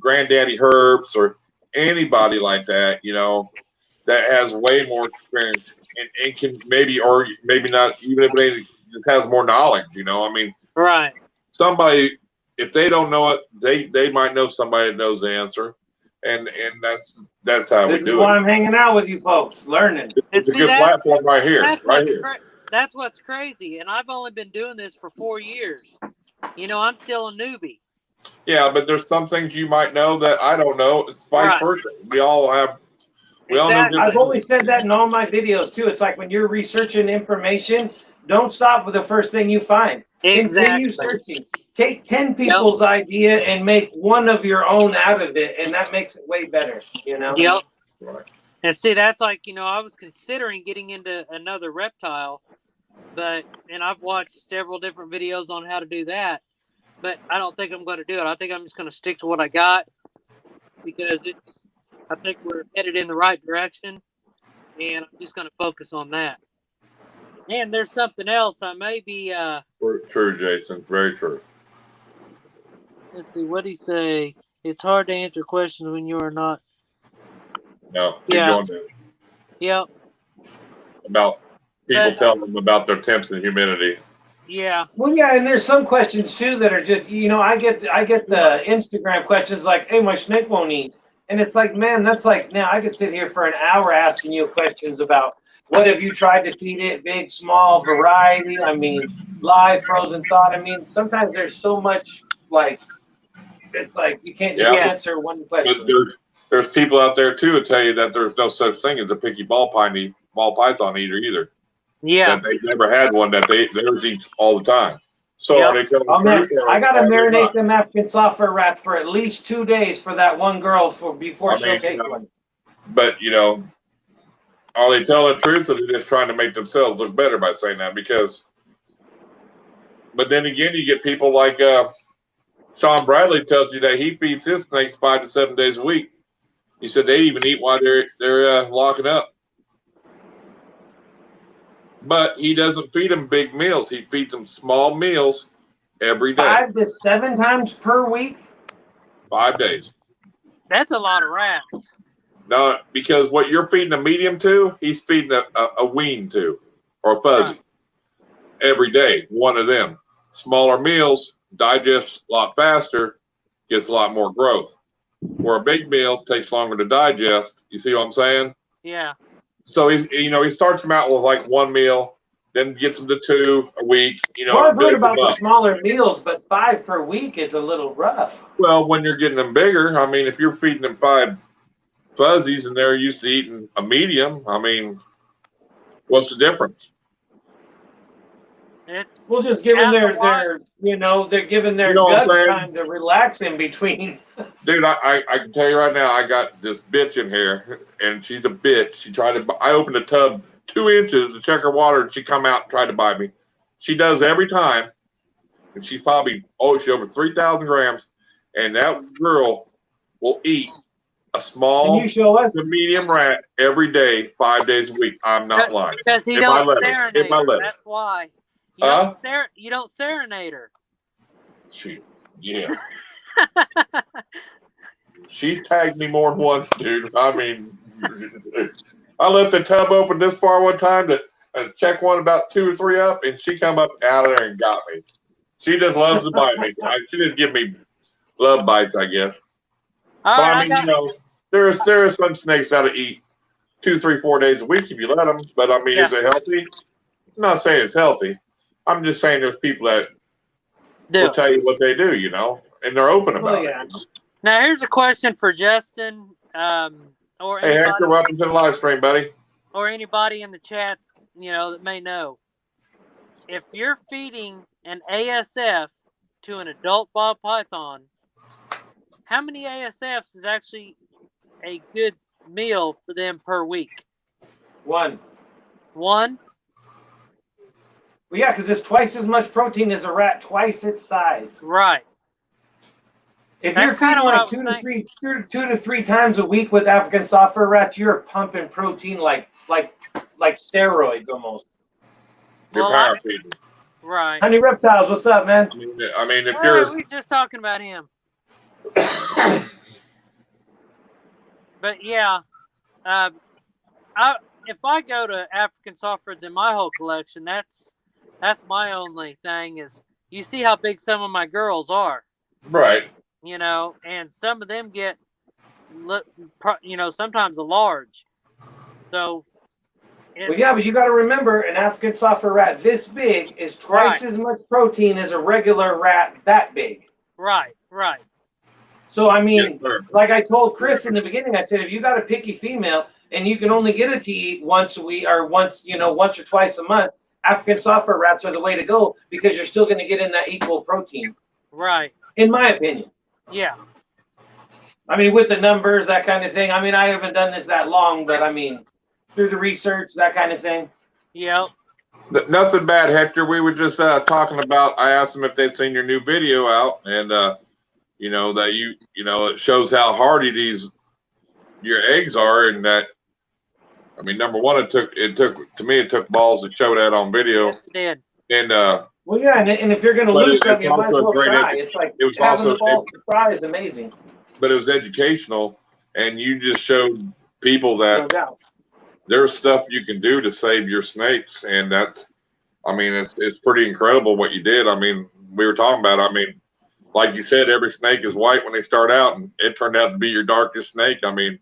A: Granddaddy Herbs or anybody like that, that has way more experience and can maybe, or maybe not, even if they just has more knowledge, I mean,
D: right.
A: Somebody, if they don't know it, they might know somebody that knows the answer. And that's how we do it.
B: This is why I'm hanging out with you folks, learning.
A: It's a good platform right here.
D: That's what's crazy. And I've only been doing this for 4 years. I'm still a newbie.
A: Yeah, but there's some things you might know that I don't know. It's vice versa. We all know.
B: I've always said that in all my videos too. It's like when you're researching information, don't stop with the first thing you find. Continue searching. Take 10 people's idea and make one of your own out of it, and that makes it way better,
D: Yep. Right. And see, that's like, I was considering getting into another reptile, and I've watched several different videos on how to do that, but I don't think I'm going to do it. I think I'm just going to stick to what I got, because I think we're headed in the right direction, and I'm just going to focus on that. And there's something else I may be...
A: True, Jason. Very true.
D: Let's see, what did he say? It's hard to answer questions when you are not...
A: No, keep going there.
D: Yep.
A: About people telling them about their temps and humidity.
D: Yeah.
B: Well, yeah, and there's some questions, too, that are just, I get the Instagram questions like, hey, my snake won't eat. And it's like, man, that's like, now I could sit here for an hour asking you questions about what have you tried to feed it, big, small, variety, I mean, live, frozen, thawed. I mean, sometimes there's so much, like, it's like you can't just answer one question.
A: But there's people out there, too, that tell you that there's no such thing as a picky ball python eater either.
D: Yeah.
A: That they've never had one that theirs eats all the time. So are they telling the truth?
B: I got to marinate them African soft fur rats for at least 2 days for that one girl before she'll take one.
A: But, are they telling the truth, or are they just trying to make themselves look better by saying that? But then again, you get people like Sean Bradley tells you that he feeds his snakes 5 to 7 days a week. He said they even eat while they're locking up. But he doesn't feed them big meals. He feeds them small meals every day.
B: 5 to 7 times per week?
A: 5 days.
D: That's a lot of rats.
A: No, because what you're feeding a medium to, he's feeding a wean to, or a fuzzy. Every day, one of them. Smaller meals, digests a lot faster, gets a lot more growth. Where a big meal takes longer to digest. You see what I'm saying?
D: Yeah.
A: So he starts them out with like one meal, then gets them to 2 a week.
B: Well, I've heard
A: builds them
B: about the
A: up.
B: smaller meals, but 5 per week is a little rough.
A: Well, when you're getting them bigger, I mean, if you're feeding them 5 fuzzies and they're used to eating a medium, I mean, what's the difference?
D: It's
B: We'll just give them
D: half a lot.
B: they're giving their
A: You know what I'm
B: guts
A: saying?
B: time to relax in between.
A: Dude, I can tell you right now, I got this bitch in here, and she's a bitch. She tried to. I opened a tub 2 inches to check her water, and she come out and tried to bite me. She does every time, and she's probably she's over 3,000 grams, and that girl will eat a small
B: Can you show us?
A: to medium rat every day, 5 days a week. I'm not lying.
D: Because he
A: If I
D: don't
A: let her.
D: serenade
A: If I
D: her.
A: let her.
D: That's why.
A: Huh?
D: You don't serenade her.
A: Yeah. She's tagged me more than once, dude. I mean, I left the tub open this far one time to check one about 2 or 3 up, and she come up out of there and got me. She just loves to bite me. She just give me love bites, I guess.
D: All
A: But
D: right,
A: I mean, there are some snakes that'll eat 2, 3, 4 days a week if you let them. But I mean, is it healthy? I'm not saying it's healthy. I'm just saying there's people that will tell you what they do, and they're open about it.
D: Now, here's a question for Justin, or
A: Hey,
D: anybody,
A: Hector, welcome to the live stream, buddy.
D: or anybody in the chats, that may know. If you're feeding an ASF to an adult ball python, how many ASFs is actually a good meal for them per week?
B: 1.
D: 1?
B: Well, yeah, because it's twice as much protein as a rat, twice its size.
D: Right.
B: If
D: That's
B: you're feeding
D: kinda what I
B: like
D: was
B: two to three times a week with African soft fur rats, you're pumping protein like steroids almost.
A: You're power feeding.
D: Right.
B: Honey Reptiles, what's up, man?
A: I mean, if
D: Hey,
A: you're,
D: we were just talking about him. But yeah, if I go to African softwoods in my whole collection, that's my only thing is you see how big some of my girls are,
A: right?
D: And some of them get, sometimes a large. So.
B: Well, yeah, but you got to remember, an African soft fur rat this big is twice as much protein as a regular rat that big.
D: Right.
B: So, I mean, like I told Chris in the beginning, I said, if you got a picky female and you can only get it to eat once a week or once or twice a month, African soft fur rats are the way to go because you're still going to get in that equal protein.
D: Right.
B: In my opinion.
D: Yeah.
B: I mean, with the numbers, that kind of thing. I mean, I haven't done this that long, but I mean, through the research, that kind of thing.
D: Yep.
A: Nothing bad, Hector. We were just talking about, I asked them if they'd seen your new video out, and that it shows how hardy your eggs are, and that, I mean, number one, it took balls to show that on video.
D: Yes, it did.
A: And
B: well, yeah, and if you're going to lose something, you might as well try.
A: It's
B: like
A: it was
B: having
A: also
B: the balls to try is amazing.
A: But it was educational, and you just showed people that
B: no doubt.
A: There's stuff you can do to save your snakes, and that's, I mean, it's pretty incredible what you did. I mean, we were talking about, I mean, like you said, every snake is white when they start out, and it turned out to be your darkest snake. I mean,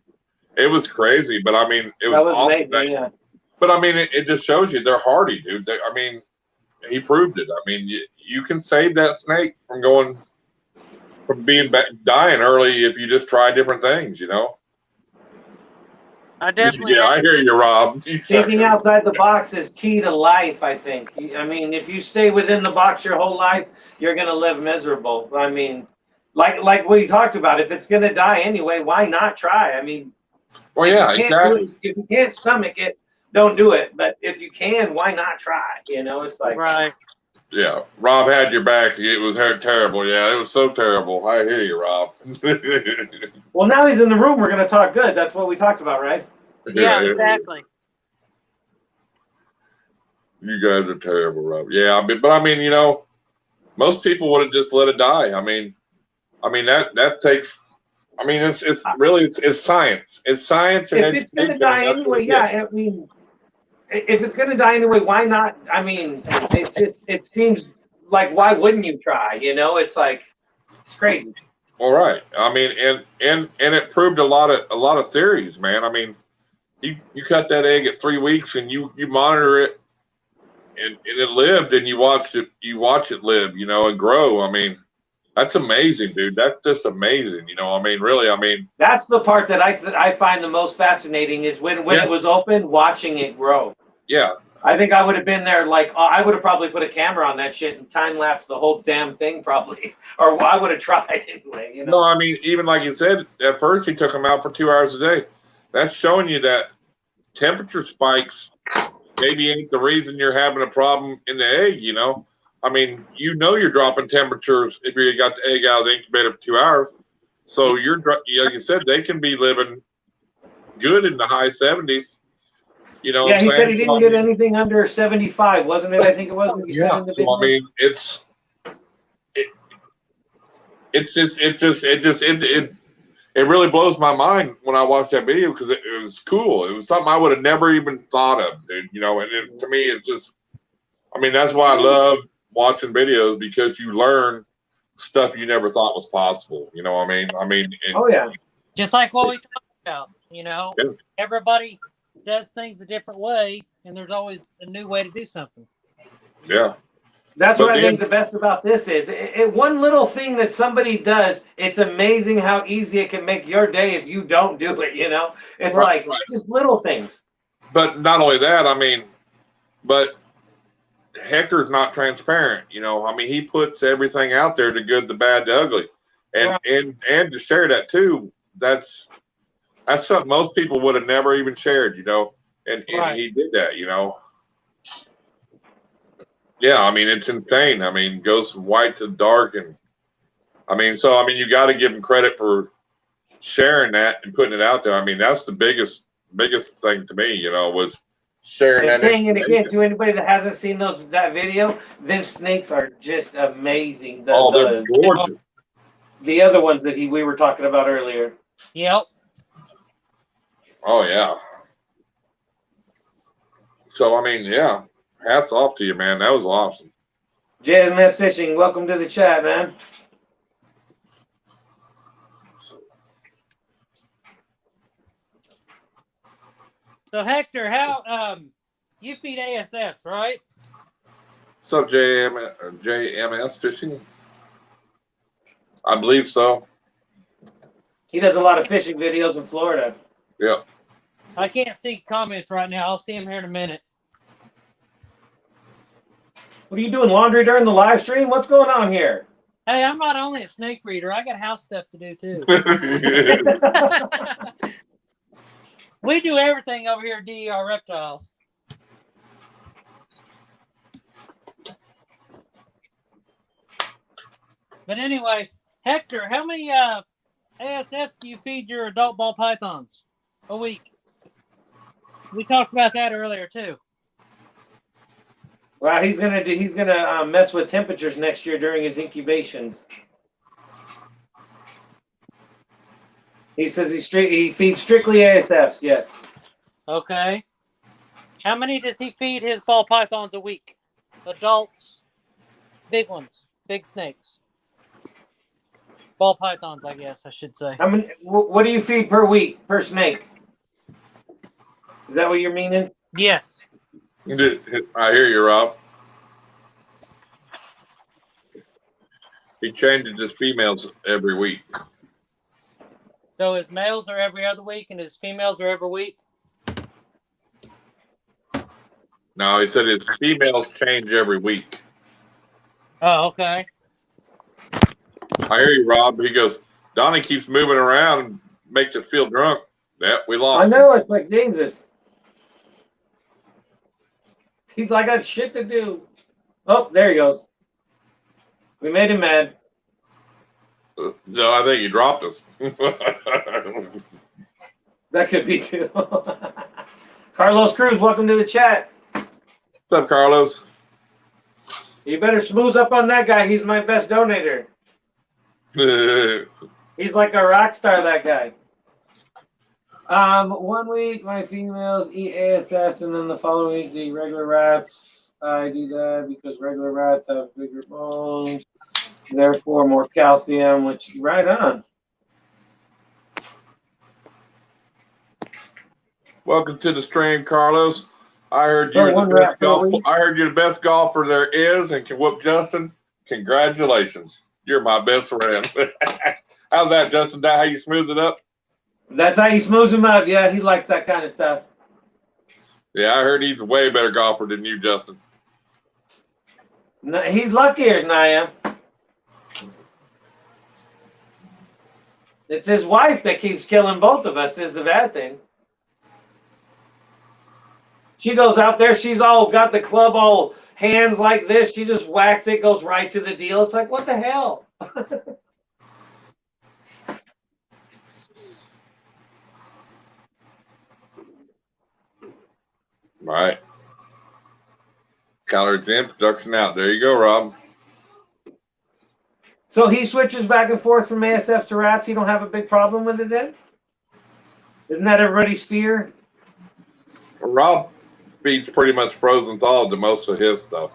A: it was crazy, but I mean, it was awesome.
B: Amazing, yeah.
A: But I mean, it just shows you they're hardy, dude. I mean, he proved it. I mean, you can save that snake from dying early if you just try different things,
D: I definitely.
A: Yeah, I hear you, Rob.
B: Thinking outside the box is key to life, I think. I mean, if you stay within the box your whole life, you're going to live miserable. I mean, like we talked about, if it's going to die anyway, why not try? I mean,
A: well, yeah, exactly.
B: If you can't stomach it, don't do it. But if you can, why not try? It's like.
D: Right.
A: Yeah, Rob had your back. It was terrible. Yeah, it was so terrible. I hear you, Rob.
B: Well, now he's in the room. We're going to talk good. That's what we talked about, right?
D: Yeah, exactly.
A: You guys are terrible, Rob. Yeah, but I mean, most people would have just let it die. I mean that takes. I mean, it's really science. It's science and
B: education. If it's going to die anyway, yeah. I mean, if it's going to die anyway, why not? I mean, it seems like, why wouldn't you try? You know, it's like, it's crazy.
A: All right. I mean, and it proved a lot of theories, man. I mean, you cut that egg at 3 weeks and you monitor it and it lived and you watch it live, you know, and grow. I mean, that's amazing, dude. That's just amazing. You know, I mean, really, I mean,
B: that's the part that I find the most fascinating is when
A: yeah.
B: it was open, watching it grow.
A: Yeah.
B: I think I would have been there, like, I would have probably put a camera on that shit and time lapse the whole damn thing, probably. Or I would have tried anyway, you know?
A: No, I mean, even like you said, at first he took them out for 2 hours a day. That's showing you that temperature spikes maybe ain't the reason you're having a problem in the egg, you know? I mean, you know you're dropping temperatures if you got the egg out of the incubator for 2 hours. So like you said, they can be living good in the high 70s. You know,
B: yeah,
A: what I'm
B: he
A: saying?
B: said he didn't get anything under 75, wasn't it? I think it was.
A: Yeah. So I mean, it really blows my mind when I watch that video because it was cool. It was something I would have never even thought of, dude. You know, and to me, it's just. I mean, that's why I love watching videos because you learn stuff you never thought was possible. You know what I mean?
B: Oh yeah.
D: Just like what we talked about, you know,
A: Yeah.
D: Everybody does things a different way, and there's always a new way to do something.
A: Yeah.
B: That's
A: But
B: what I think the best about this is. One little thing that somebody does, it's amazing how easy it can make your day if you don't do it, you know? It's
A: Right,
B: like just little things.
A: But not only that, I mean, but Hector's not transparent, you know. I mean, he puts everything out there, the good, the bad, the ugly. And
D: Right.
A: and to share that too, that's something most people would have never even shared, you know. And
D: Right.
A: he did that, you know. Yeah, I mean, it's insane. I mean, goes from white to dark, and I mean, you got to give him credit for sharing that and putting it out there. I mean, that's the biggest thing to me, you know, was sharing
B: And
A: that
B: saying it again
A: information.
B: to anybody that hasn't seen that video, them snakes are just amazing.
A: They're gorgeous.
B: The other ones that we were talking about earlier.
D: Yep.
A: Oh yeah. So I mean, yeah, hats off to you, man. That was awesome.
B: JMS Fishing, welcome to the chat, man.
D: So Hector, how you feed ASFs, right?
A: What's up, JMS Fishing? I believe so.
B: He does a lot of fishing videos in Florida.
A: Yep.
D: I can't see comments right now. I'll see them here in a minute.
B: What are you doing, laundry during the live stream? What's going on here?
D: Hey, I'm not only a snake breeder. I got house stuff to do too. We do everything over here at DER Reptiles. But anyway, Hector, how many ASFs do you feed your adult ball pythons a week? We talked about that earlier too.
B: Well, he's gonna mess with temperatures next year during his incubations. He says he feeds strictly ASFs. Yes.
D: Okay. How many does he feed his ball pythons a week? Adults, big ones, big snakes. Ball pythons, I guess I should say.
B: How many? What do you feed per week per snake? Is that what you're meaning?
D: Yes.
A: I hear you, Rob. He changes his females every week.
D: So his males are every other week and his females are every week?
A: No, he said his females change every week.
D: Oh, okay.
A: I hear you, Rob. He goes, Donnie keeps moving around and makes it feel drunk. Yep, we lost
B: I know, it's like Jesus. He's like, I got shit to do. Oh, there he goes. We made him mad.
A: No, I think he dropped us.
B: That could be too. Carlos Cruz, welcome to the chat.
A: What's up, Carlos?
B: You better smooth up on that guy. He's my best donator. He's like a rock star, that guy. 1 week, my females eat ASS, and then the following week, the regular rats. I do that because regular rats have bigger bones, therefore more calcium, which right on.
A: Welcome to the stream, Carlos. I heard you
B: Oh,
A: were the
B: one
A: best
B: rat per
A: golfer.
B: week.
A: I heard you're the best golfer there is, and can whoop Justin. Congratulations, you're my best friend. How's that, Justin? That how you smooth it up?
B: That's how you smooth him out. Yeah, he likes that kind of stuff.
A: Yeah, I heard he's a way better golfer than you, Justin.
B: No, he's luckier than I am. It's his wife that keeps killing both of us, is the bad thing. She goes out there, she's all got the club all hands like this. She just whacks it, goes right to the deal. It's like, what the hell?
A: Right. Calories in, production out. There you go, Rob.
B: So he switches back and forth from ASF to rats. You don't have a big problem with it then? Isn't that everybody's fear?
A: Rob feeds pretty much frozen thawed to most of his stuff.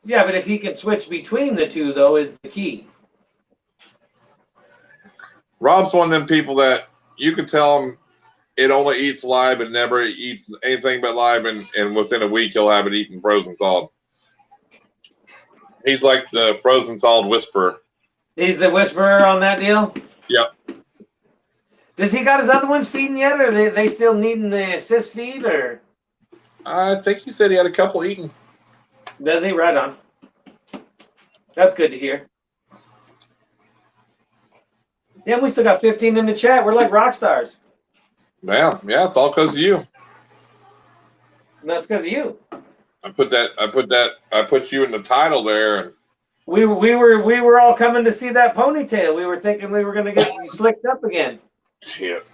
B: Yeah, but if he can switch between the two, though, is the key.
A: Rob's one of them people that you can tell him it only eats live and never eats anything but live, and within a week he'll have it eaten frozen thawed. He's like the frozen thawed whisperer.
B: He's the whisperer on that deal?
A: Yep.
B: Does he got his other ones feeding yet, or they still needing the assist feed, or?
A: I think he said he had a couple eaten.
B: Does he? Right on. That's good to hear. Yeah, we still got 15 in the chat. We're like rock stars.
A: Yeah, it's all because of you.
B: And that's because of you.
A: I put you in the title there. And
B: We were all coming to see that ponytail. We were thinking we were gonna get slicked up again.
A: shit.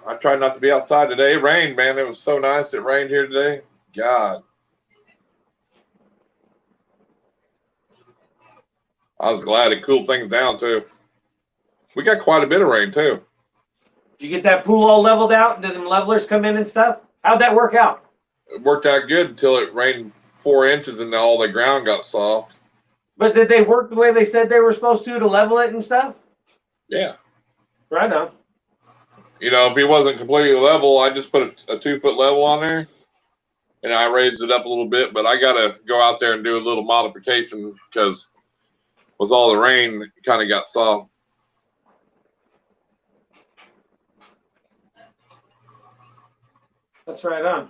A: I tried not to be outside today. It rained, man. It was so nice. It rained here today. God. I was glad it cooled things down too. We got quite a bit of rain too.
B: Did you get that pool all leveled out? Did them levelers come in and stuff? How'd that work out?
A: It worked out good until it rained 4 inches and all the ground got soft.
B: But did they work the way they said they were supposed to level it and stuff?
A: Yeah.
B: Right on.
A: You know, if it wasn't completely level, I just put a 2-foot level on there and I raised it up a little bit, but I got to go out there and do a little modification because with all the rain, it kind of got soft.
B: That's right on.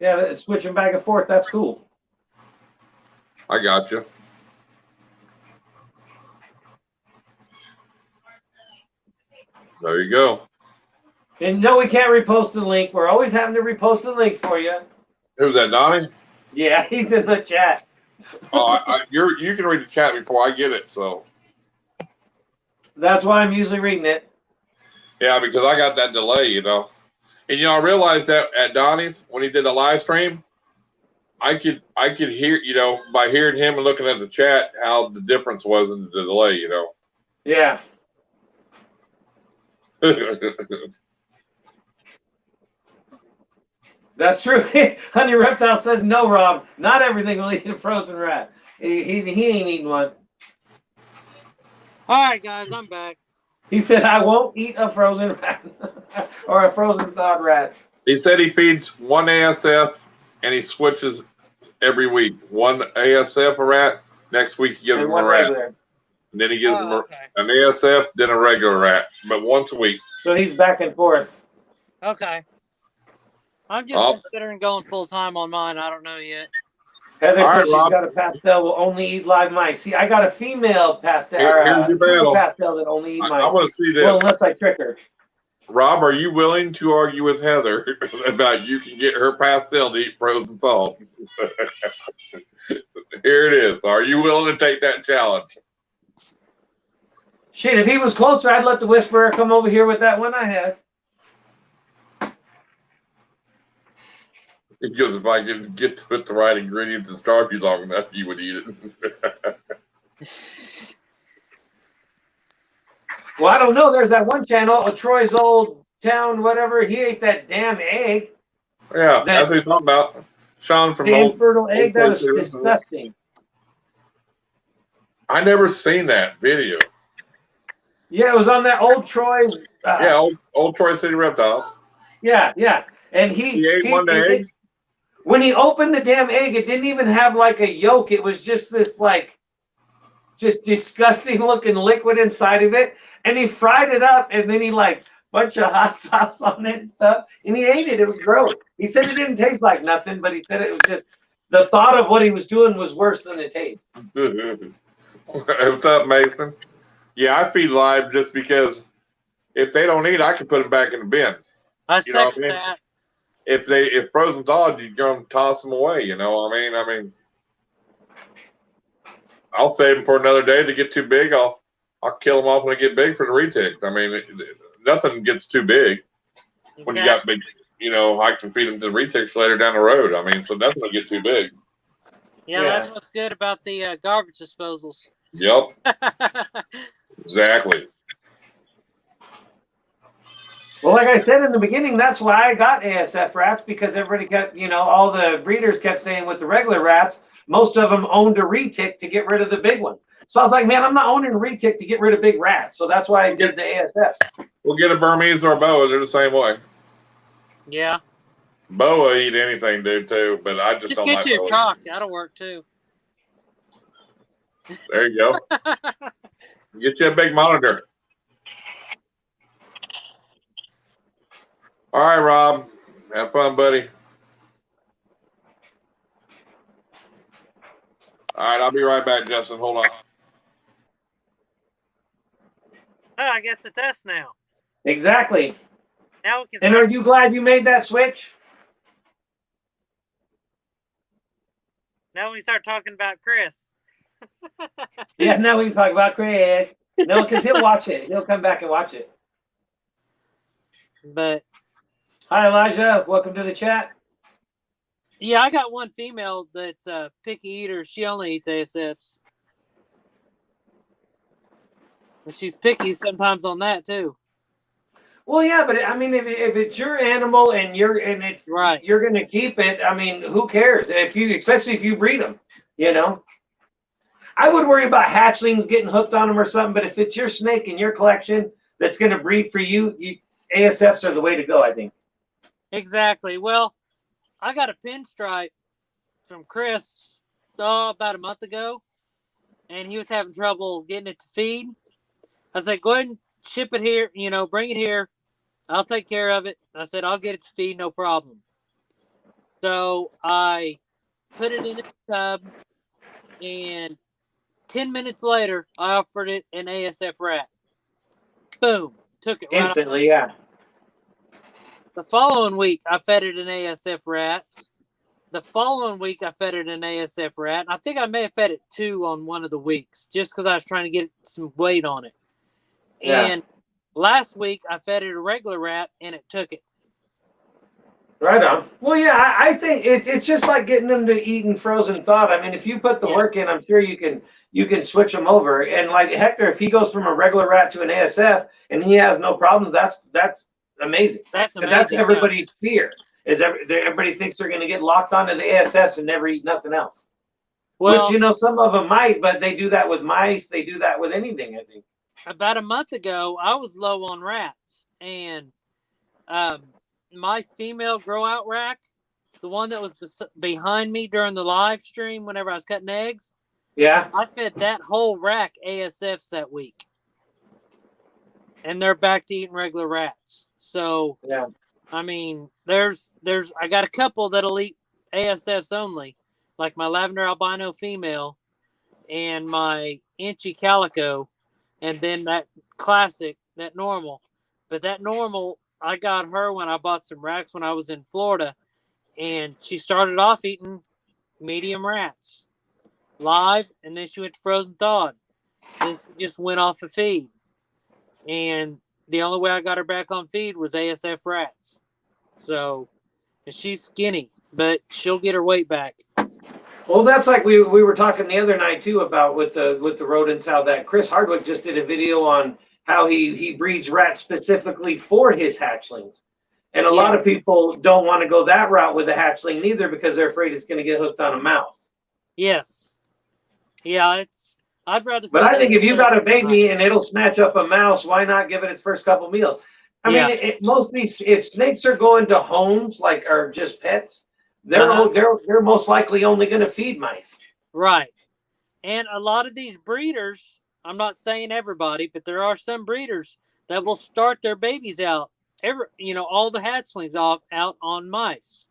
B: Yeah, switching back and forth, that's cool.
A: I got you. There you go.
B: And no, we can't repost the link. We're always having to repost the link for you.
A: Who's that, Donnie?
B: Yeah, he's in the chat.
A: Oh, you can read the chat before I get it, so.
B: That's why I'm usually reading it.
A: Yeah, because I got that delay, you know. And you know, I realized that at Donnie's when he did a live stream, I could hear, you know, by hearing him and looking at the chat, how the difference was in the delay, you know.
B: Yeah. That's true. Honey Reptile says, no, Rob, not everything will eat a frozen rat. He ain't eating one.
D: All right, guys, I'm back.
B: He said, I won't eat a frozen rat or a frozen thawed rat.
A: He said he feeds one ASF and he switches every week. One ASF a rat, next week he gives him a rat.
B: Regular.
A: And then he gives him
D: okay.
A: an ASF, then a regular rat, but once a week.
B: So he's back and forth.
D: Okay. I'm just considering going full time on mine. I don't know yet.
B: Heather
A: All
B: says
A: right,
B: she's
A: Rob.
B: got a pastel will only eat live mice. See, I got a female pastel,
A: Here's your battle.
B: pastel that only eat mice.
A: I want to see this.
B: Well, unless I trick her.
A: Rob, are you willing to argue with Heather about you can get her pastel to eat frozen salt? Here it is. Are you willing to take that challenge?
B: Shit, if he was closer, I'd let the Whisperer come over here with that one I had.
A: Because if I could get to put the right ingredients and starve you long enough, you would eat it.
B: Well, I don't know. There's that one channel, Troy's Old Town, whatever. He ate that damn egg.
A: Yeah, that's what he's talking about. Sean from
B: The
A: old
B: infertile egg, that
A: Troy
B: is
A: City.
B: disgusting.
A: I never seen that video.
B: Yeah, it was on that old Troy.
A: Yeah, old Troy City Reptiles.
B: Yeah. And
A: He ate one of the eggs.
B: When he opened the damn egg, it didn't even have like a yolk. It was just this like just disgusting looking liquid inside of it. And he fried it up and then he like bunch of hot sauce on it and stuff. And he ate it. It was gross. He said it didn't taste like nothing, but he said it was just the thought of what he was doing was worse than the taste.
A: What's up, Mason? Yeah, I feed live just because if they don't eat, I can put them back in the bin.
D: I
A: You know what I
D: second
A: mean?
D: that.
A: If frozen thawed, you're gonna toss them away. You know what I mean? I mean, I'll save them for another day. They get too big, I'll kill them off when they get big for the retics. I mean, nothing gets too big when you got big. You know, I can feed them to the retics later down the road. I mean, so nothing will get too big.
D: Yeah, that's what's good about the garbage disposals.
A: Yep. Exactly.
B: Well, like I said in the beginning, that's why I got ASF rats, because everybody kept, all the breeders kept saying with the regular rats, most of them owned a retic to get rid of the big one. So I was like, man, I'm not owning a retic to get rid of big rats. So that's why I did the ASFs.
A: We'll get a Burmese or a boa. They're the same way.
D: Yeah.
A: Boa eat anything, dude, too. But I just don't
D: get
A: like
D: you
A: boa.
D: a cock. That'll work, too.
A: There you go. Get you a big monitor. All right, Rob. Have fun, buddy. All right, I'll be right back, Justin. Hold on.
D: Oh, I guess it's us now.
B: Exactly.
D: Now we can
B: And are you glad you made that switch?
D: Now we start talking about Chris.
B: Yeah, now we can talk about Chris. No, because he'll watch it. He'll come back and watch it.
D: But
B: hi, Elijah. Welcome to the chat.
D: Yeah, I got one female that's a picky eater. She only eats ASFs. And she's picky sometimes on that too.
B: Well, yeah, but I mean, if it's your animal and you're going to keep it, I mean, who cares? Especially if you breed them, I would worry about hatchlings getting hooked on them or something. But if it's your snake in your collection that's going to breed for you, ASFs are the way to go, I think.
D: Exactly. Well, I got a pinstripe from Chris about a month ago, and he was having trouble getting it to feed. I said, go ahead and ship it here, bring it here. I'll take care of it. I said, I'll get it to feed, no problem. So I put it in the tub, and 10 minutes later, I offered it an ASF rat. Boom. Took it right
B: instantly, yeah.
D: The following week, I fed it an ASF rat. The following week, I fed it an ASF rat. I think I may have fed it 2 on one of the weeks, just because I was trying to get some weight on it.
B: Yeah.
D: And last week, I fed it a regular rat, and it took it.
B: Right on. Well, yeah, I think it's just like getting them to eating frozen thawed. I mean, if you put the work in, I'm sure you can switch them over. And like Hector, if he goes from a regular rat to an ASF and he has no problems, that's amazing.
D: That's amazing.
B: That's everybody's fear. Everybody thinks they're going to get locked onto the ASFs and never eat nothing else. Well, which some of them might, but they do that with mice. They do that with anything, I think.
D: About a month ago, I was low on rats, and my female grow out rack, the one that was behind me during the live stream whenever I was cutting eggs.
B: Yeah.
D: I fed that whole rack ASFs that week. And they're back to eating regular rats. So,
B: yeah.
D: I mean, I got a couple that'll eat ASFs only, like my lavender albino female and my inchy calico, and then that classic, that normal. But that normal, I got her when I bought some racks when I was in Florida, and she started off eating medium rats live, and then she went to frozen thawed. Then she just went off a feed, and the only way I got her back on feed was ASF rats. So, and she's skinny, but she'll get her weight back.
B: Well, that's like we were talking the other night too about with the rodents, how that Chris Hardwick just did a video on how he breeds rats specifically for his hatchlings. And a lot of people don't want to go that route with the hatchling neither because they're afraid it's going to get hooked on a mouse.
D: Yes. Yeah, I'd rather.
B: But I think if you got a baby
D: mice.
B: and it'll snatch up a mouse, why not give it its first couple meals? I mean, mostly if snakes are going to homes like or just pets, they're most likely only going to feed mice.
D: Right. And a lot of these breeders, I'm not saying everybody, but there are some breeders that will start their babies out, all the hatchlings out on mice.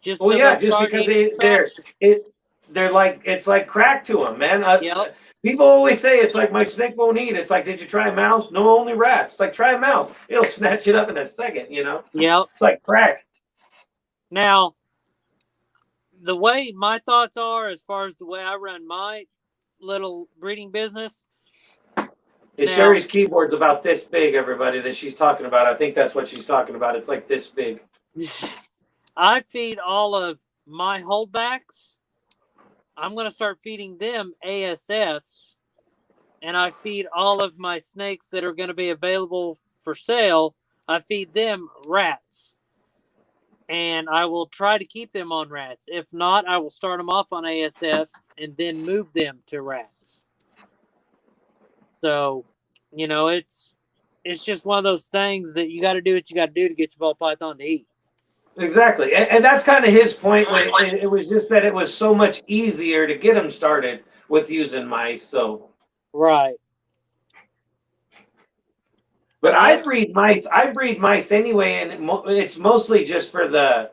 D: Just
B: Well,
D: so
B: yeah,
D: they'll
B: just
D: start
B: because
D: eating
B: they're like it's like crack to them, man.
D: Yep.
B: People always say it's like my snake won't eat. It's like, did you try a mouse? No, only rats. It's like try a mouse. It'll snatch it up in a second.
D: Yep.
B: It's like crack.
D: Now, the way my thoughts are, as far as the way I run my little breeding business.
B: Sherry's keyboard's about this big, everybody, that she's talking about. I think that's what she's talking about. It's like this big.
D: I feed all of my holdbacks. I'm going to start feeding them ASFs. And I feed all of my snakes that are going to be available for sale. I feed them rats. And I will try to keep them on rats. If not, I will start them off on ASFs and then move them to rats. So, it's just one of those things that you got to do what you got to do to get your ball python to eat.
B: Exactly. And that's kind of his point. It was just that it was so much easier to get them started with using mice. So.
D: Right.
B: But I breed mice. I breed mice anyway, and it's mostly just for the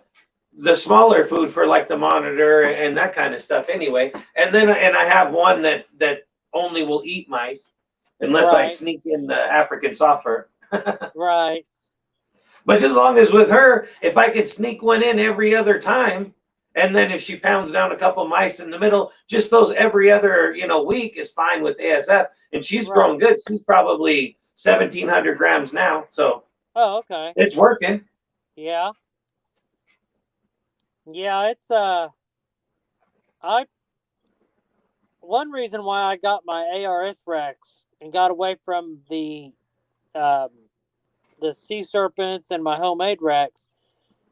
B: smaller food for like the monitor and that kind of stuff anyway. And I have one that only will eat mice unless I sneak in the African soft fur.
D: Right.
B: But as long as with her, if I could sneak one in every other time, and then if she pounds down a couple mice in the middle, just those every other week is fine with ASF. And she's grown good. She's probably 1,700 grams now. So
D: okay.
B: It's working.
D: Yeah. Yeah, it's one reason why I got my ARS racks and got away from the sea serpents and my homemade racks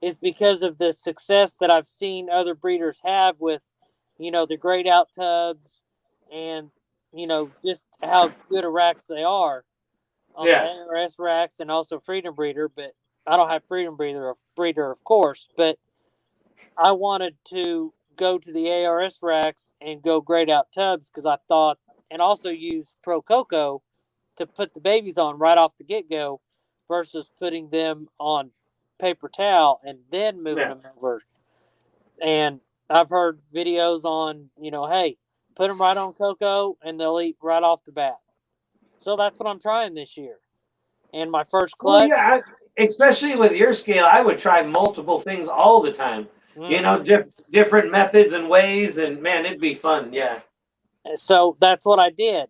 D: is because of the success that I've seen other breeders have with, the grayed out tubs and, just how good of racks they are on the ARS racks and also Freedom Breeder. But I don't have Freedom Breeder, of course, but I wanted to go to the ARS racks and go grayed out tubs because I thought, and also use Pro Coco to put the babies on right off the get-go versus putting them on paper towel and then moving them over. And I've heard videos on, hey, put them right on Coco and they'll eat right off the bat. So that's what I'm trying this year. And my first clutch.
B: Well, yeah, especially with your scale, I would try multiple things all the time. Different methods and ways, and man, it'd be fun. Yeah.
D: So that's what I did.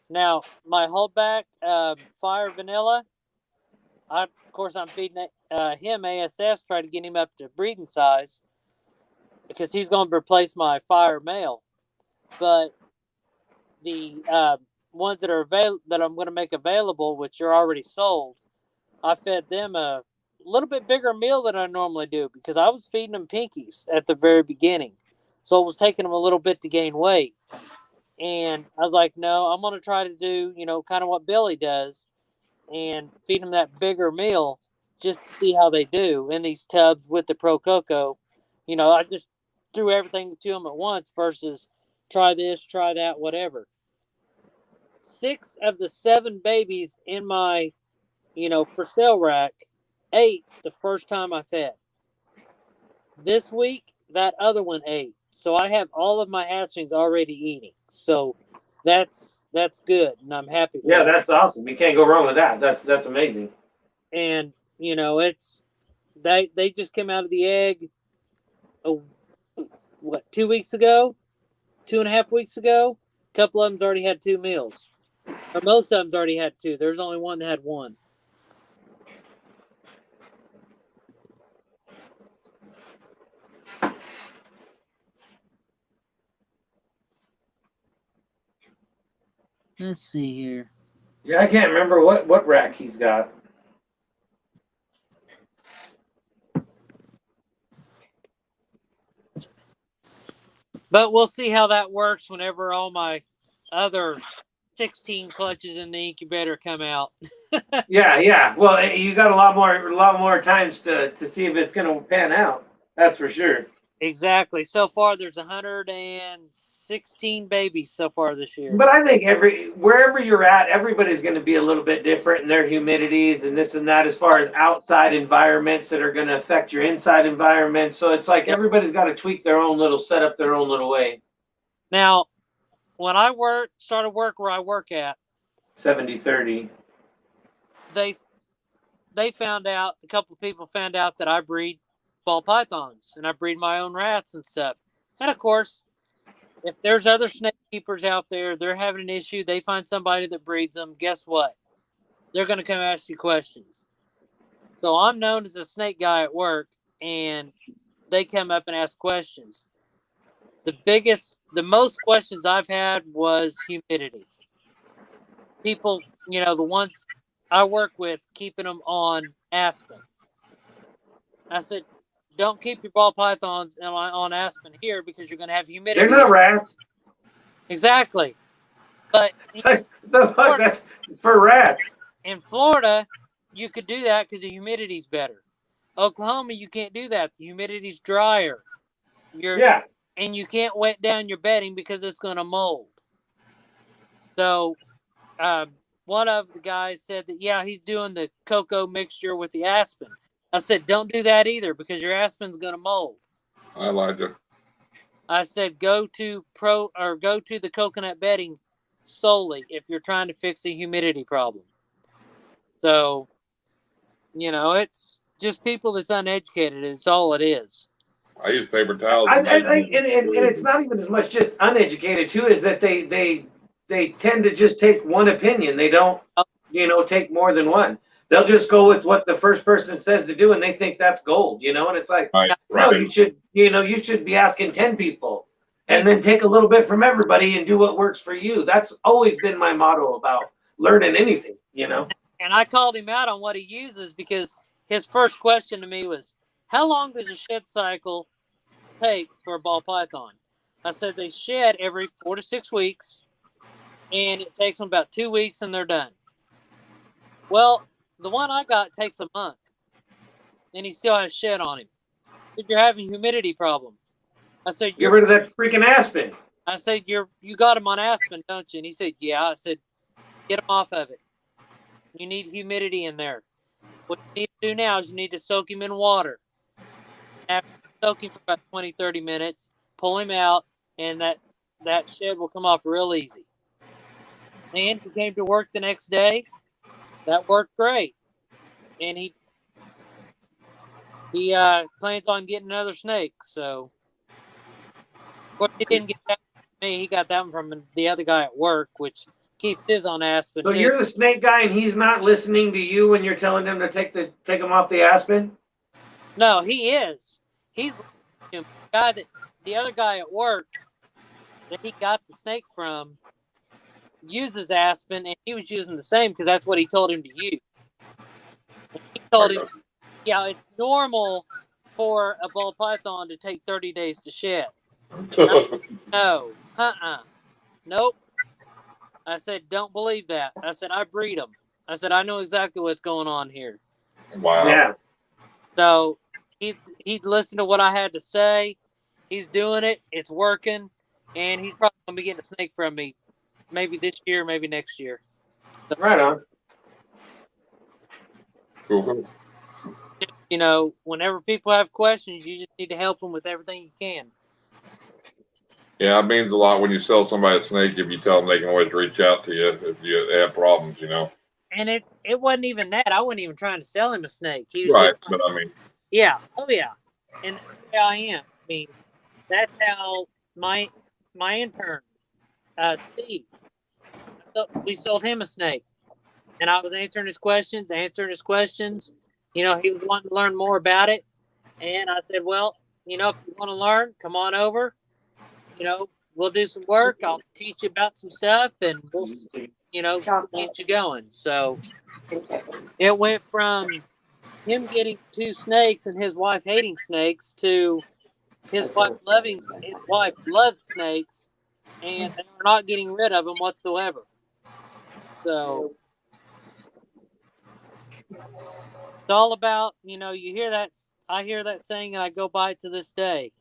D: Now my holdback, Fire Vanilla. Of course, I'm feeding him ASFs, trying to get him up to breeding size because he's going to replace my Fire Male. But the ones that are that I'm going to make available, which are already sold, I fed them a little bit bigger meal than I normally do because I was feeding them pinkies at the very beginning. So it was taking them a little bit to gain weight. And I was like, no, I'm going to try to do, kind of what Billy does and feed them that bigger meal just to see how they do in these tubs with the Pro Coco. I just threw everything to them at once versus try this, try that, whatever. 6 of the 7 babies in my, for sale rack ate the first time I fed. This week, that other one ate. So I have all of my hatchlings already eating. So that's good, and I'm happy.
B: Yeah, that's awesome. You can't go wrong with that. That's amazing.
D: And it's they just came out of the egg. 2 weeks ago, 2.5 weeks ago. A couple of them's already had 2 meals, or most of them's already had 2. There's only one that had 1. Let's see here.
B: Yeah, I can't remember what rack he's got.
D: But we'll see how that works whenever all my other 16 clutches in the incubator come out.
B: Yeah. Well, you got a lot more times to see if it's going to pan out. That's for sure.
D: Exactly. So far, there's 116 babies so far this year.
B: But I think wherever you're at, everybody's going to be a little bit different in their humidities and this and that as far as outside environments that are going to affect your inside environment. So it's like everybody's got to tweak their own little setup, their own little way.
D: Now, when I started work where I work at,
B: 70-30.
D: They found out, a couple of people found out that I breed ball pythons and I breed my own rats and stuff. And of course, if there's other snake keepers out there, they're having an issue, they find somebody that breeds them, guess what? They're going to come ask you questions. So I'm known as a snake guy at work, and they come up and ask questions. The most questions I've had was humidity. People, the ones I work with, keeping them on aspen. I said, don't keep your ball pythons on aspen here because you're going to have humidity.
B: They're not rats.
D: Exactly. But
B: that's for rats.
D: In Florida, you could do that because the humidity's better. Oklahoma, you can't do that. The humidity's drier. And you can't wet down your bedding because it's going to mold. So one of the guys said that, he's doing the cocoa mixture with the aspen. I said, don't do that either because your aspen's going to mold.
A: I like it.
D: I said, go to the coconut bedding solely if you're trying to fix a humidity problem. So, it's just people that's uneducated. It's all it is.
A: I use paper towels.
B: And it's not even as much just uneducated too, is that they tend to just take one opinion. They don't, take more than one. They'll just go with what the first person says to do, and they think that's gold, and it's like, no, you should be asking 10 people and then take a little bit from everybody and do what works for you. That's always been my motto about learning anything,
D: And I called him out on what he uses because his first question to me was, how long does a shed cycle take for a ball python? I said they shed every 4 to 6 weeks, and it takes them about 2 weeks, and they're done. Well, the one I got takes a month, and he still has shed on him. He said, you're having a humidity problem. I said,
B: get rid of that freaking aspen.
D: I said, you got him on aspen, don't you? And he said, yeah. I said, get him off of it. You need humidity in there. What you need to do now is you need to soak him in water. After soaking for about 20, 30 minutes, pull him out, and that shed will come off real easy. And he came to work the next day. That worked great. And he plans on getting another snake. So, of course, he didn't get that from me. He got that one from the other guy at work, which keeps his on aspen.
B: So you're the snake guy, and he's not listening to you when you're telling him to take him off the aspen?
D: No, he is. He's the other guy at work that he got the snake from uses aspen, and he was using the same because that's what he told him to use. And he told him, it's normal for a ball python to take 30 days to shed. No. Nope. I said, don't believe that. I said, I breed them. I said, I know exactly what's going on here.
A: Wow.
B: Yeah.
D: So he'd listen to what I had to say. He's doing it. It's working. And he's probably going to be getting a snake from me maybe this year, maybe next year. So,
B: right on.
A: Cool.
D: Whenever people have questions, you just need to help them with everything you can.
A: Yeah, it means a lot when you sell somebody a snake if you tell them they can always reach out to you if you have problems,
D: And it wasn't even that. I wasn't even trying to sell him a snake. He was
A: right, but I mean.
D: Yeah. Oh, yeah. And that's how I am. I mean, that's how my intern, Steve, we sold him a snake. And I was answering his questions. He was wanting to learn more about it. And I said, well, if you want to learn, come on over. We'll do some work. I'll teach you about some stuff, and we'll, get you going. So it went from him getting 2 snakes and his wife hating snakes to His wife loves snakes, and they are not getting rid of them whatsoever. So it's all about, you hear that. I hear that saying, and I go by it to this day.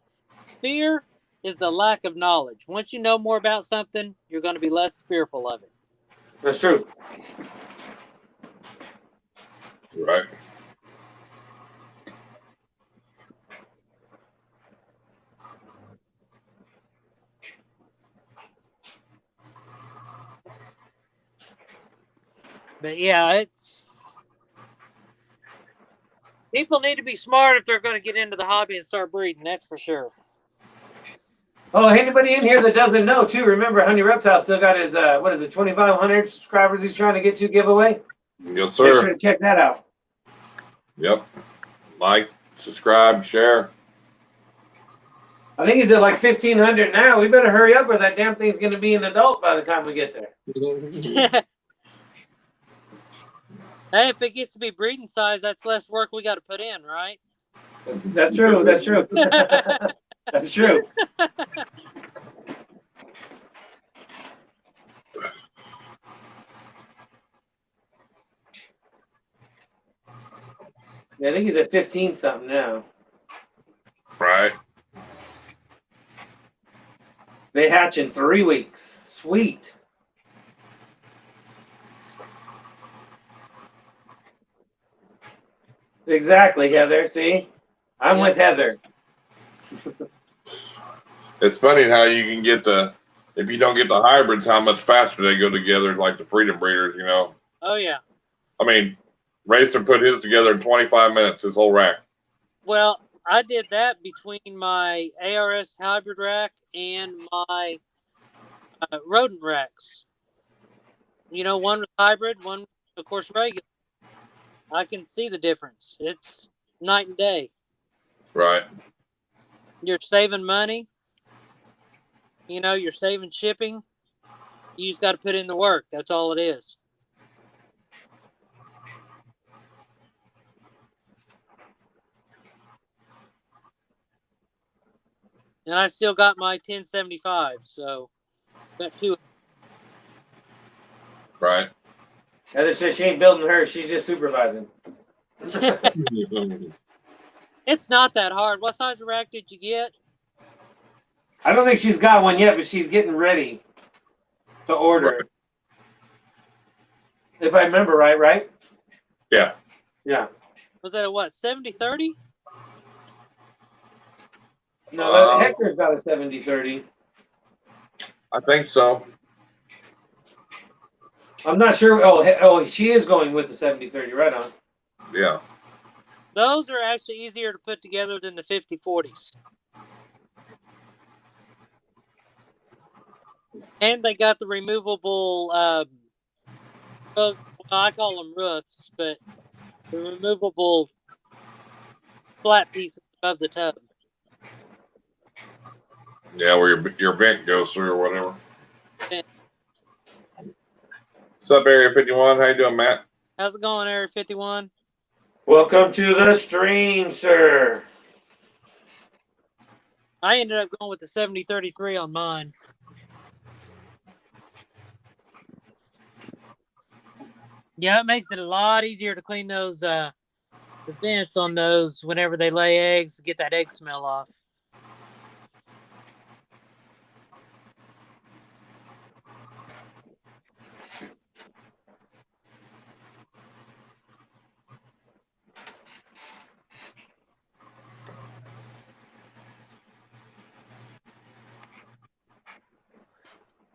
D: Fear is the lack of knowledge. Once you know more about something, you're going to be less fearful of it.
B: That's true.
A: Right.
D: But yeah, people need to be smart if they're going to get into the hobby and start breeding. That's for sure.
B: Oh, anybody in here that doesn't know too? Remember, Honey Reptile still got his 2,500 subscribers he's trying to get to giveaway.
A: Yes,
B: Make
A: sir.
B: sure to check that out.
A: Yep. Like, subscribe, share.
B: I think he's at like 1,500 now. We better hurry up, or that damn thing's going to be an adult by the time we get there.
D: Hey, if it gets to be breeding size, that's less work we got to put in, right?
B: That's true. That's true. That's true. Yeah, I think he's at 15 something now.
A: Right.
B: They hatch in 3 weeks. Sweet. Exactly, Heather. See? I'm with Heather.
A: It's funny how you can get if you don't get the hybrids, how much faster they go together, like the freedom breeders,
D: Oh, yeah.
A: I mean, Racer put his together in 25 minutes, his whole rack.
D: Well, I did that between my ARS hybrid rack and my rodent racks. One was hybrid, one, of course, regular. I can see the difference. It's night and day.
A: Right.
D: You're saving money. You're saving shipping. You just got to put in the work. That's all it is. And I still got my 1075, so got two.
A: Right.
B: Heather says she ain't building hers. She's just supervising.
D: It's not that hard. What size rack did you get?
B: I don't think she's got one yet, but she's getting ready to order.
A: Right.
B: If I remember right?
A: Yeah.
B: Yeah.
D: Was that a what, 70-30?
B: No, Hector's got a 70-30.
A: I think so.
B: I'm not sure. Oh, she is going with the 70-30. Right on.
A: Yeah.
D: Those are actually easier to put together than the 50-40s. And they got the removable, well, I call them roofs, but the removable flat pieces above the tub.
A: Yeah, where your vent goes through or whatever.
D: Yeah.
A: What's up, Area 51? How you doing, Matt?
D: How's it going, Area 51?
B: Welcome to the stream, sir.
D: I ended up going with the 70-33 on mine. Yeah, it makes it a lot easier to clean those the vents on those whenever they lay eggs to get that egg smell off.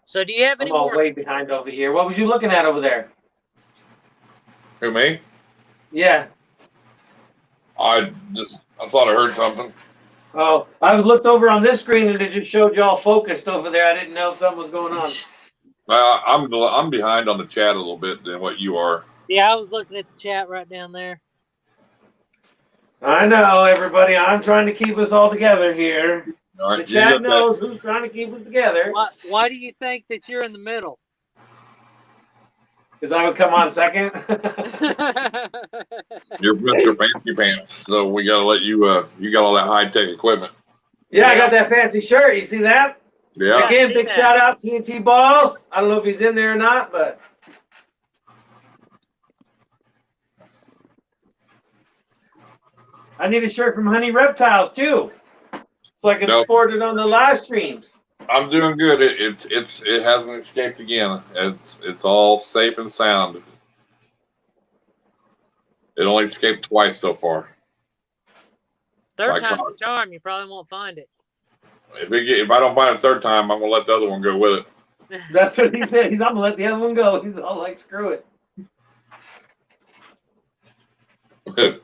D: So do you have any
B: I'm all
D: more?
B: way behind over here. What was you looking at over there?
A: Who, me?
B: Yeah.
A: I thought I heard something.
B: Oh, I looked over on this screen and it just showed you all focused over there. I didn't know if something was going on.
A: I'm behind on the chat a little bit than what you are.
D: Yeah, I was looking at the chat right down there.
B: I know, everybody. I'm trying to keep us all together here.
A: All right,
B: The chat knows who's trying to keep us together.
D: Why do you think that you're in the middle?
B: Because I would come on second.
A: You're Mr. Fancy Pants, so we gotta let you. You got all that high tech equipment.
B: Yeah, I got that fancy shirt. You see that?
A: Yeah.
B: Again,
D: see
B: big
D: that.
B: shout out TNT Balls. I don't know if he's in there or not, but I need a shirt from Honey Reptiles too, so I can
A: Nope.
B: sport it on the live streams.
A: I'm doing good. It hasn't escaped again. It's all safe and sound. It only escaped twice so far.
D: Third
A: My
D: time's
A: God.
D: a charm. You probably won't find it.
A: If I don't find it a third time, I'm gonna let the other one go with
B: That's what he said. I'm gonna let the other one go. He's all like, screw it.
A: it.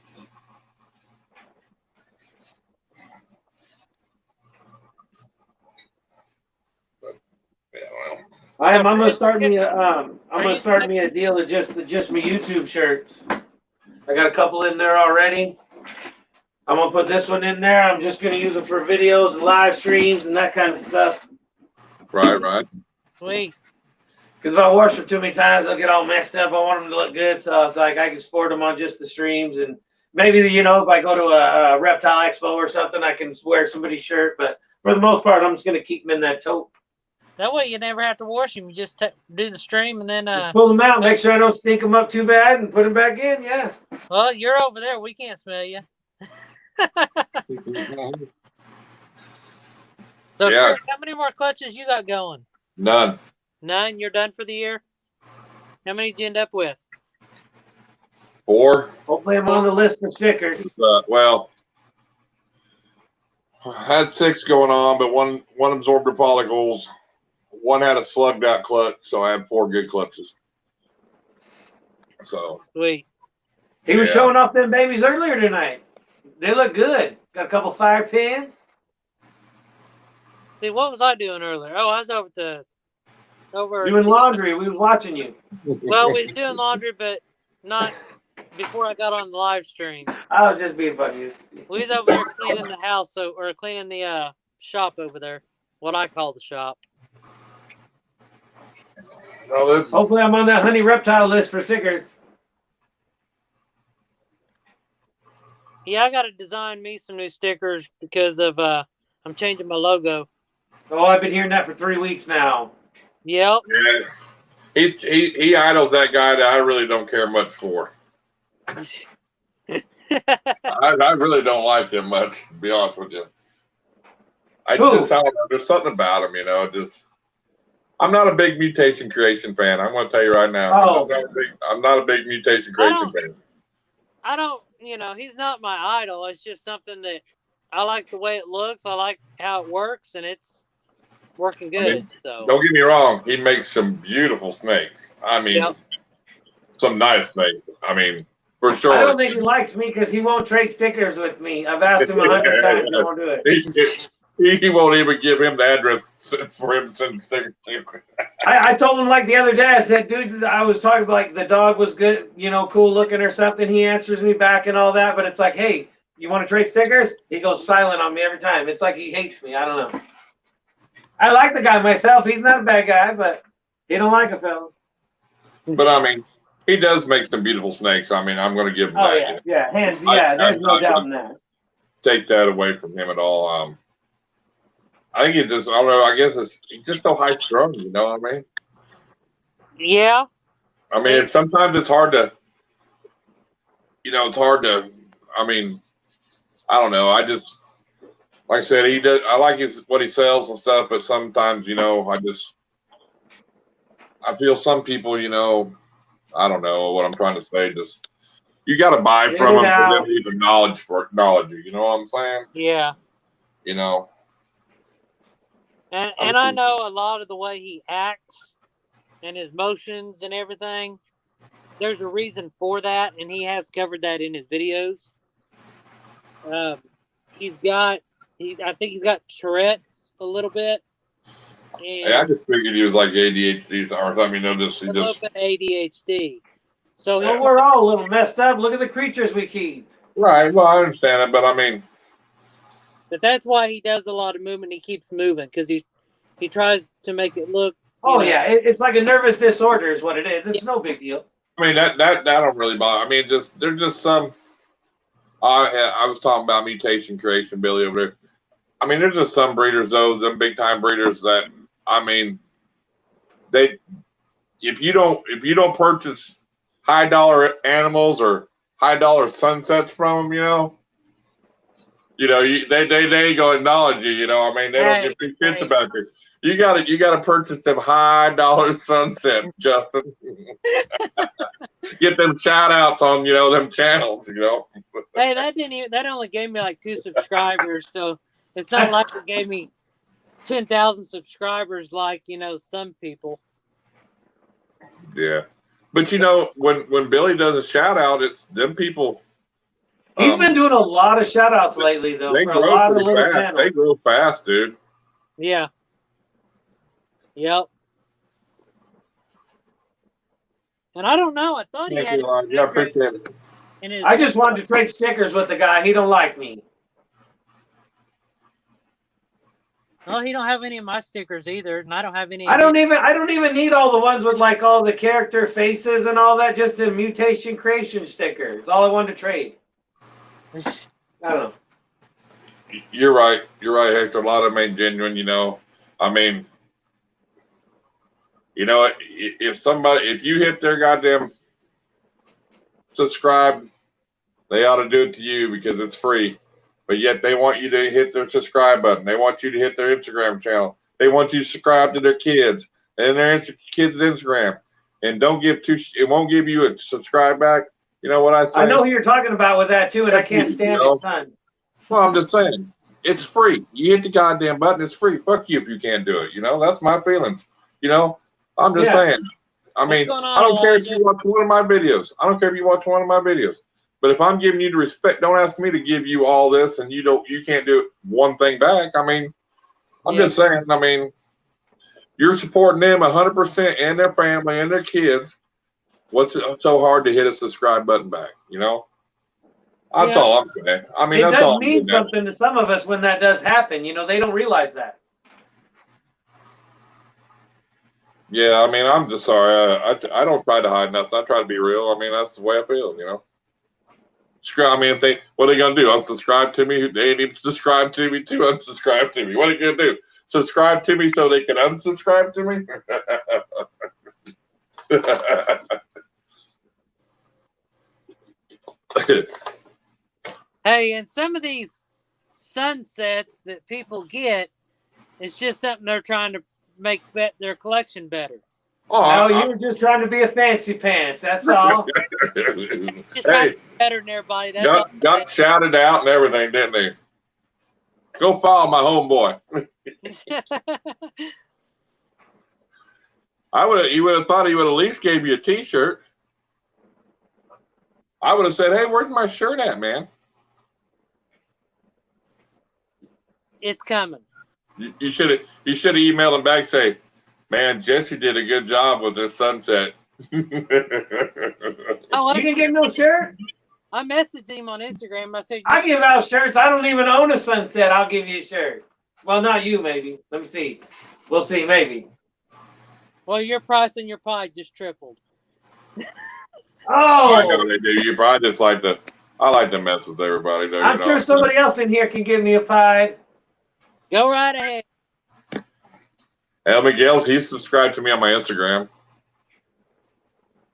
A: Yeah, well.
B: I'm
D: So,
B: gonna
D: Chris,
B: start me
D: it's-
B: a I'm gonna start me a deal of just my YouTube shirts. I got a couple in there already. I'm gonna put this one in there. I'm just gonna use it for videos and live streams and that kind of stuff.
A: Right.
D: Sweet.
B: Because if I wash them too many times, they'll get all messed up. I want them to look good, so it's like I can sport them on just the streams. And maybe, you know, if I go to a reptile expo or something, I can wear somebody's shirt. But for the most part, I'm just gonna keep them in that tote.
D: That way you never have to wash them. You just do the stream and then.
B: Just pull them out, make sure I don't stink them up too bad, and put them back in. Yeah.
D: Well, you're over there. We can't smell you. So,
A: Yeah.
D: Chris, how many more clutches you got going?
A: None.
D: None. You're done for the year. How many did you end up with?
A: 4.
B: Hopefully, I'm on the list for stickers.
A: Well, I had 6 going on, but one absorbed the follicles. One had a slugged out clutch, so I had 4 good clutches. So
D: Sweet.
B: He was
A: Yeah.
B: showing off them babies earlier tonight. They look good. Got a couple fire pins.
D: See, what was I doing earlier? Oh, I was over
B: Doing laundry. We was watching you.
D: Well, we was doing laundry, but not before I got on the live stream.
B: I was just being funny.
D: We was over there cleaning the house, or cleaning the shop over there. What I call the shop.
A: no,
B: Hopefully, I'm on that Honey Reptile list for stickers.
D: Yeah, I got to design me some new stickers because of I'm changing my logo.
B: Oh, I've been hearing that for 3 weeks now.
D: Yep.
A: yeah, he idles that guy that I really don't care much for. I really don't like him much, to be honest with you. I
B: Who?
A: don't know. There's something about him, you know. I'm not a big mutation creation fan. I'm going to tell you right now.
B: Oh.
A: I'm not a big mutation creation fan.
D: I don't, he's not my idol. It's just something that I like the way it looks. I like how it works, and it's working good. So
A: Don't get me wrong. He makes some beautiful snakes. I mean,
D: Yep.
A: some nice snakes. I mean, for sure.
B: I don't think he likes me because he won't trade stickers with me. I've asked him 100 times. He won't do it.
A: He won't even give him the address for him to send stickers.
B: I told him like the other day, I said, dude, I was talking like the dog was good, cool looking or something. He answers me back and all that, but it's like, hey, you want to trade stickers? He goes silent on me every time. It's like he hates me. I don't know. I like the guy myself. He's not a bad guy, but he don't like a fella.
A: But I mean, he does make some beautiful snakes. I mean, I'm going to give him
B: Oh
A: that.
B: yeah, hands, yeah. There's no doubt in that.
A: Take that away from him at all. I think it just, I don't know, I guess he's just so high strung, you know what I mean?
D: yeah,
A: I mean, sometimes it's hard to, I mean, I don't know. I just, like I said, I like what he sells and stuff, but sometimes, I feel some people, I don't know what I'm trying to say. Just, you got to buy from him for them to even acknowledge you. You know what I'm saying?
D: yeah. And I know a lot of the way he acts and his motions and everything. There's a reason for that, and he has covered that in his videos. I think he's got Tourette's a little bit. And
A: I just figured he was like ADHD or something.
D: a little bit ADHD. So
B: Well, we're all a little messed up. Look at the creatures we keep.
A: Right. Well, I understand it, but I mean,
D: but that's why he does a lot of movement. He keeps moving because he tries to make it look.
B: Oh yeah, it's like a nervous disorder is what it is. It's no big deal.
A: I mean that don't really bother. I mean, there's just some. I was talking about mutation creation, Billy, over there. I mean, there's just some breeders though, them big time breeders that I mean, they if you don't purchase high dollar animals or high dollar sunsets from them, they ain't gonna acknowledge you. I mean, they don't give two shits about you. You gotta purchase them high dollar sunsets, Justin. Get them shout outs on them channels.
D: Hey, that only gave me like 2 subscribers, so it's not like it gave me 10,000 subscribers like some people.
A: Yeah, but when Billy does a shout out, it's them people.
B: He's been doing a lot of shout outs lately, though,
A: They
B: for a
A: grow
B: lot of
A: pretty
B: little
A: fast.
B: channels.
A: They grow fast, dude.
D: Yeah. Yep. And I don't know. I thought he had stickers in his.
B: I just wanted to trade stickers with the guy. He don't like me.
D: Well, he don't have any of my stickers either, and I don't have any.
B: I don't even need all the ones with like all the character faces and all that. Just a mutation creation sticker. It's all I wanted to trade. I don't know.
A: You're right, Hector. A lot of them ain't genuine. I mean, if you hit their goddamn subscribe, they ought to do it to you because it's free. But yet they want you to hit their subscribe button. They want you to hit their Instagram channel. They want you to subscribe to their kids and their kids' Instagram. And it won't give you a subscribe back. You know what I say?
B: I know who you're talking about with that too, and I can't stand his son.
A: Well, I'm just saying, it's free. You hit the goddamn button, it's free. Fuck you if you can't do it. That's my feelings. I'm just saying. I mean, I don't care if you watch one of my videos. But if I'm giving you the respect, don't ask me to give you all this and you can't do one thing back. I mean, I'm just saying, I mean, you're supporting them 100% and their family and their kids. What's so hard to hit a subscribe button back, That's all I'm saying. I mean,
B: it
A: that's all
B: does mean something to some of us when that does happen. They don't realize that.
A: Yeah, I mean, I'm just sorry. I don't try to hide nothing. I try to be real. I mean, that's the way I feel, I mean, what are they gonna do? Unsubscribe to me? They ain't even subscribe to me to unsubscribe to me. What are you gonna do? Subscribe to me so they can unsubscribe to me?
D: Hey, and some of these sunsets that people get, it's just something they're trying to make their collection better.
B: Oh, you were just trying to be a fancy pants. That's all.
D: Just trying to be better than everybody. That's
A: got shouted out and everything, didn't they? Go follow my homeboy. You would have thought he would at least gave you a T-shirt. I would have said, "Hey, where's my shirt at, man?"
D: It's coming.
A: You should have emailed him back, say, "Man, Jesse did a good job with this sunset."
B: Oh, you didn't get no shirt?
D: I messaged him on Instagram. I said,
B: I give out shirts. I don't even own a sunset. I'll give you a shirt. Well, not you, maybe. Let me see. We'll see, maybe.
D: Well, your price and your pie just tripled.
B: Oh,
A: I know they do. You probably just I like to mess with everybody. Though,
B: I'm sure somebody else in here can give me a pie.
D: Go right ahead.
A: El Miguel's, he's subscribed to me on my Instagram.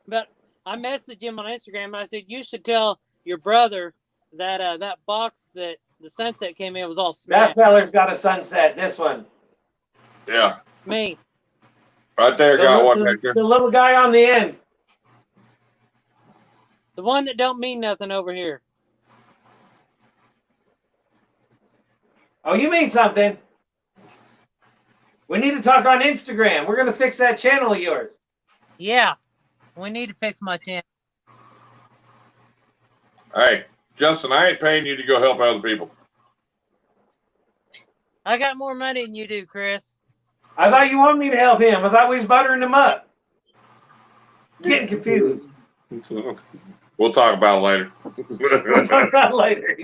D: But I messaged him on Instagram and I said, you should tell your brother that that box that the sunset came in was all smashed.
B: That feller's got a sunset. This one.
A: Yeah.
D: Me.
A: Right there, got one picture.
B: The little guy on the end.
D: The one that don't mean nothing over here.
B: Oh, you mean something. We need to talk on Instagram. We're going to fix that channel of yours.
D: Yeah. We need to fix my channel.
A: Hey, Justin, I ain't paying you to go help other people.
D: I got more money than you do, Chris.
B: I thought you wanted me to help him. I thought we was buttering him up. Getting confused.
A: We'll talk about it later.
B: We'll talk about it later.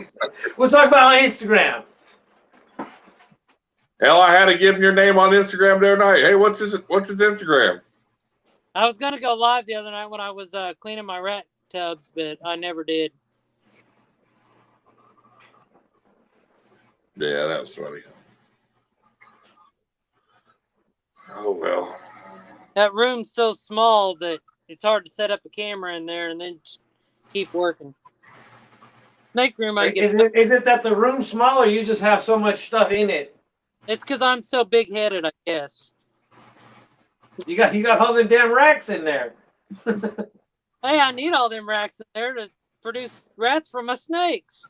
B: We'll talk about it on Instagram.
A: Hell, I had to give him your name on Instagram the other night. Hey, what's his Instagram?
D: I was going to go live the other night when I was cleaning my rat tubs, but I never did.
A: Yeah, that was funny. Oh well.
D: That room's so small that it's hard to set up a camera in there and then just keep working. Snake room, I can get.
B: Is it that the room's small, or you just have so much stuff in it?
D: It's because I'm so big headed, I guess.
B: You got all the damn racks in there.
D: Hey, I need all them racks in there to produce rats for my snakes.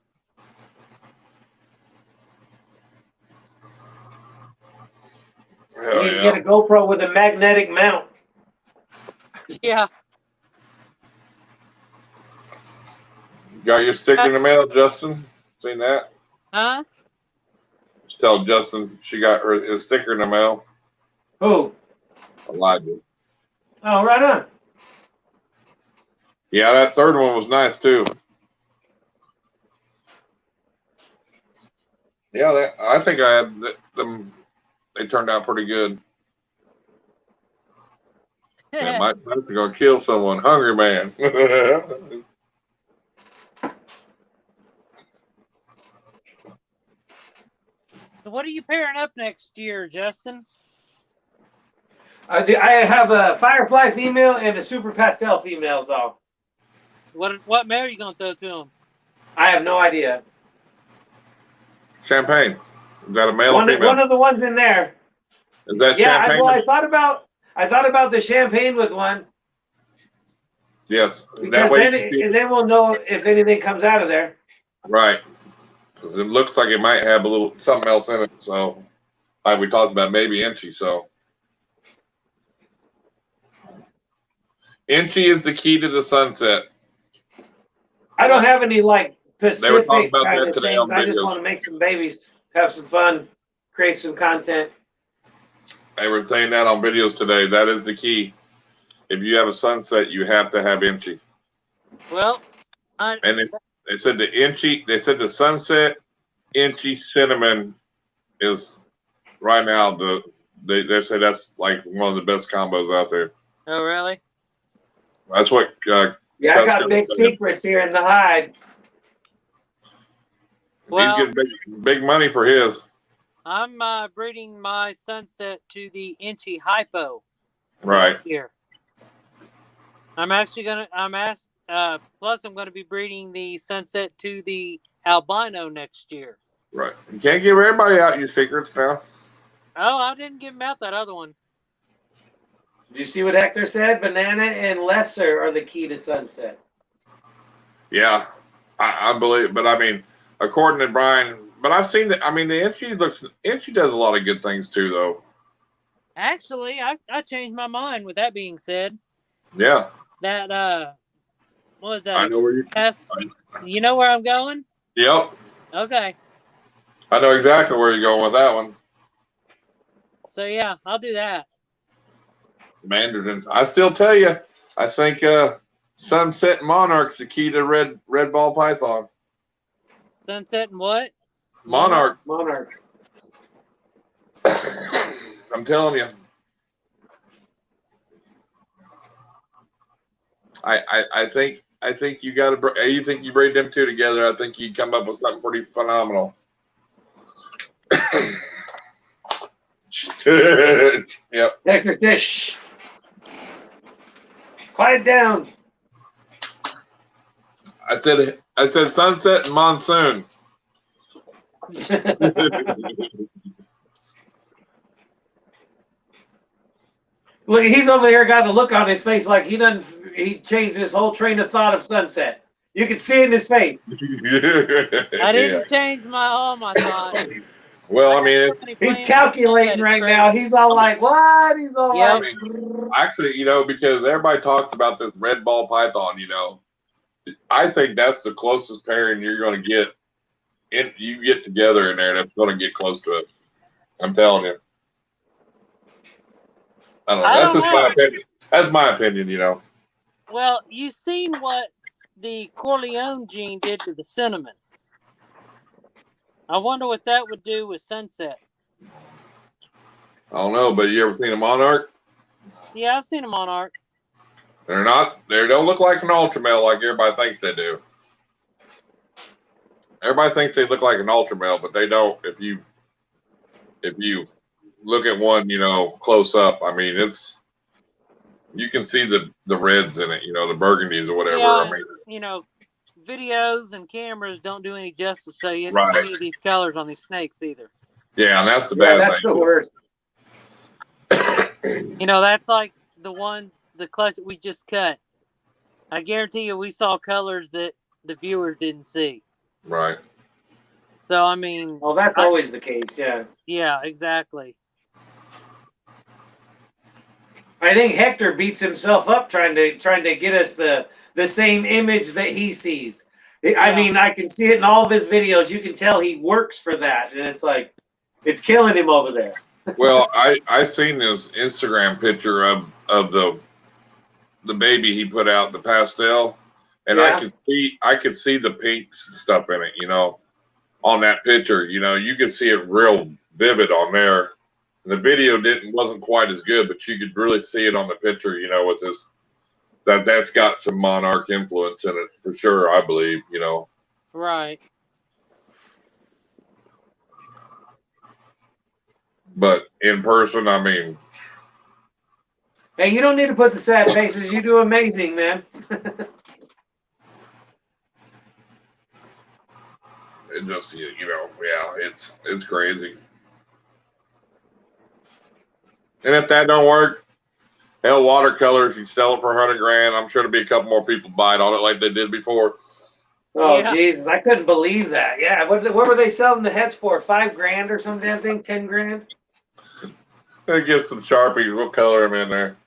A: Hell
B: You
A: yeah.
B: get a GoPro with a magnetic mount.
D: Yeah.
A: Got your sticker in the mail, Justin? Seen that?
D: Huh?
A: Just tell Justin she got his sticker in the mail.
B: Who?
A: Elijah.
B: Oh, right on.
A: Yeah, that third one was nice too. Yeah, I think I had them. They turned out pretty good. Yeah, my snakes are gonna kill someone. Hungry man.
D: So what are you pairing up next year, Justin?
B: I have a Firefly female and a Super Pastel female, so
D: What mare are you gonna throw to them?
B: I have no idea.
A: Champagne. Is that a male or female?
B: One of the ones in there.
A: Is that
B: Yeah,
A: champagne?
B: I thought about the champagne with one.
A: Yes.
B: Because
A: That way you can see.
B: then we'll know if anything comes out of there.
A: Right. Because it looks like it might have a little something else in it. So, like we talked about, maybe Inchy. So, Inchy is the key to the sunset.
B: I don't have any like
A: They were
B: specific
A: talking about
B: kind
A: that
B: of
A: today
B: things.
A: on
B: I just
A: videos.
B: want to make some babies, have some fun, create some content.
A: They were saying that on videos today. That is the key. If you have a sunset, you have to have Inchy.
D: Well,
A: And they said the Inchy. They said the sunset Inchy cinnamon is right now they say that's like one of the best combos out there.
D: oh really?
A: That's what.
B: Yeah, I got
A: Costco
B: big
A: said.
B: secrets here in the hide.
D: Well,
A: He's getting big money for his.
D: I'm breeding my sunset to the Inchy Hypo.
A: Right.
D: Here. I'm actually gonna. Plus, I'm gonna be breeding the sunset to the albino next year.
A: Right. You can't give everybody out your secrets now.
D: Oh, I didn't give him out that other one.
B: Did you see what Hector said? Banana and lesser are the key to sunset.
A: Yeah, I believe. But I mean, according to Brian, but I've seen that. I mean, the Inchy does a lot of good things too, though.
D: Actually, I changed my mind. With that being said,
A: Yeah.
D: that what was that?
A: I know where you.
D: You know where I'm going?
A: Yep.
D: Okay.
A: I know exactly where you're going with that one.
D: So yeah, I'll do that.
A: Mandarin. I still tell you, I think Sunset Monarch's the key to red ball python.
D: Sunset and what?
A: Monarch. I'm telling you. I think you got to. You think you breed them two together? I think you'd come up with something pretty phenomenal. Yep.
B: Hector, fish. Quiet down.
A: I said sunset and monsoon.
B: Look, he's over here got the look on his face like he changed his whole train of thought of sunset. You can see it in his face.
D: I didn't change all my thoughts.
A: Well, I mean,
B: He's calculating right now. He's all like, what? He's all
D: Yep.
B: like,
A: actually, because everybody talks about this red ball python, I think that's the closest pairing you're going to get. You get together in there, that's going to get close to it. I'm telling you. I don't know. That's just my opinion. That's my opinion,
D: Well, you've seen what the Corleone gene did to the cinnamon. I wonder what that would do with sunset.
A: I don't know, but you ever seen a monarch?
D: Yeah, I've seen a monarch.
A: They don't look like an ultra male like everybody thinks they do. Everybody thinks they look like an ultra male, but they don't. If you look at one, close up, I mean, you can see the reds in it, the burgundies or whatever.
D: Yeah,
A: I mean,
D: videos and cameras don't do any justice to
A: Right.
D: any of these colors on these snakes either.
A: yeah, and that's the
B: Yeah,
A: bad
B: that's the worst.
A: thing.
D: That's like the clutch that we just cut. I guarantee you we saw colors that the viewers didn't see.
A: Right.
D: So, I mean...
B: Well, that's always the case, yeah.
D: Yeah, exactly.
B: I think Hector beats himself up trying to get us the same image that he sees. I mean, I can see it in all of his videos. You can tell he works for that, and it's like it's killing him over there.
A: Well, I seen this Instagram picture of the baby he put out, the pastel, and
B: Yeah.
A: I could see the pink stuff in it, on that picture. You could see it real vivid on there. The video wasn't quite as good, but you could really see it on the picture, with this that's got some monarch influence in it for sure, I believe,
D: Right.
A: But in person, I mean,
B: Hey, you don't need to put the sad faces. You do amazing, man.
A: it just yeah, it's crazy. And if that don't work, hell, watercolors, you sell it for $100,000. I'm sure there'll be a couple more people buying on it like they did before.
B: Oh,
D: Yeah.
B: Jesus, I couldn't believe that. Yeah, what were they selling the heads for? $5,000 or some damn thing? $10,000?
A: They get some Sharpies. We'll color them in there.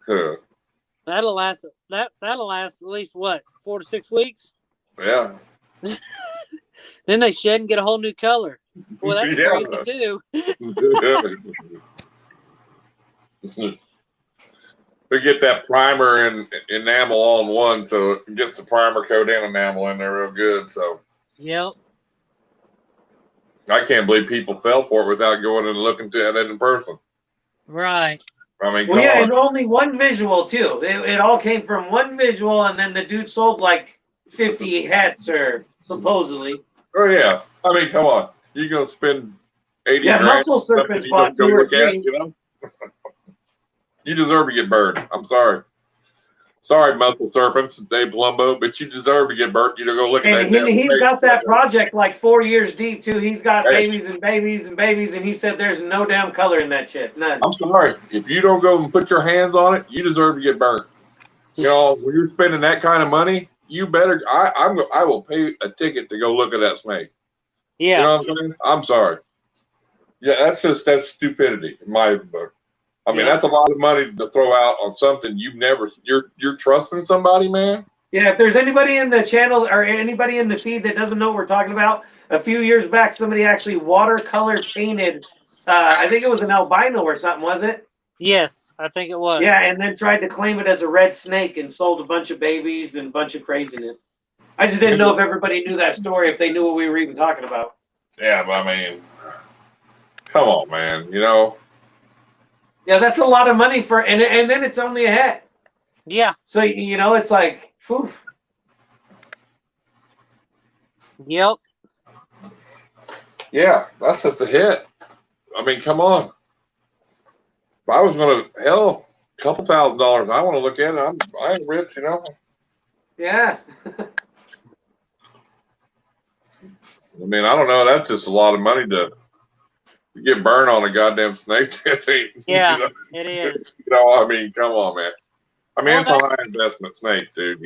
A: Huh.
D: That'll last at least what, 4 to 6 weeks?
A: Yeah.
D: Then they shed and get a whole new color. Well, that's
A: Yeah.
D: crazy too.
A: We get that primer and enamel all in one, so it gets the primer coat and enamel in there real good. So
D: Yep.
A: I can't believe people fell for it without going and looking at it in person.
D: Right.
A: I mean,
B: Well,
A: come
B: yeah,
A: on.
B: and only one visual, too. It all came from one visual, and then the dude sold like 50 hats, or supposedly.
A: Oh yeah, I mean, come on. You gonna spend $80,000?
B: Muscle Serpents
A: you don't
B: bought
A: go
B: 2 or
A: look at,
B: 3.
A: You deserve to get burned. I'm sorry. Sorry, Muscle Serpents, Dave Palumbo, but you deserve to get burnt. You don't go look at
B: And
A: that.
B: he's got that project like 4 years deep, too. He's got
A: Hey.
B: babies and babies and babies, and he said there's no damn color in that shit. None.
A: I'm sorry. If you don't go and put your hands on it, you deserve to get burnt. When you're spending that kind of money, you better. I will pay a ticket to go look at that snake.
D: Yeah.
A: You know what I'm saying? I'm sorry. Yeah, that's stupidity in my book. I mean,
D: Yeah.
A: that's a lot of money to throw out on something you're trusting somebody, man.
B: Yeah, if there's anybody in the channel or anybody in the feed that doesn't know what we're talking about, a few years back, somebody actually watercolor painted, I think it was an albino or something, was it?
D: Yes, I think it was.
B: Yeah, and then tried to claim it as a red snake and sold a bunch of babies and a bunch of craziness. I just didn't know if everybody knew that story, if they knew what we were even talking about.
A: Yeah, but I mean, come on, man.
B: Yeah, that's a lot of money for, and then it's only a head.
D: Yeah.
B: So, it's like, whew.
D: Yep.
A: Yeah, that's just a hit. I mean, come on. If I was going to, hell, a couple $1,000, I want to look at it. I ain't rich,
B: Yeah.
A: I mean, I don't know. That's just a lot of money to get burned on a goddamn snake.
D: Yeah, it is.
A: I mean, come on, man. I mean,
D: Well,
A: it's a high investment snake, dude,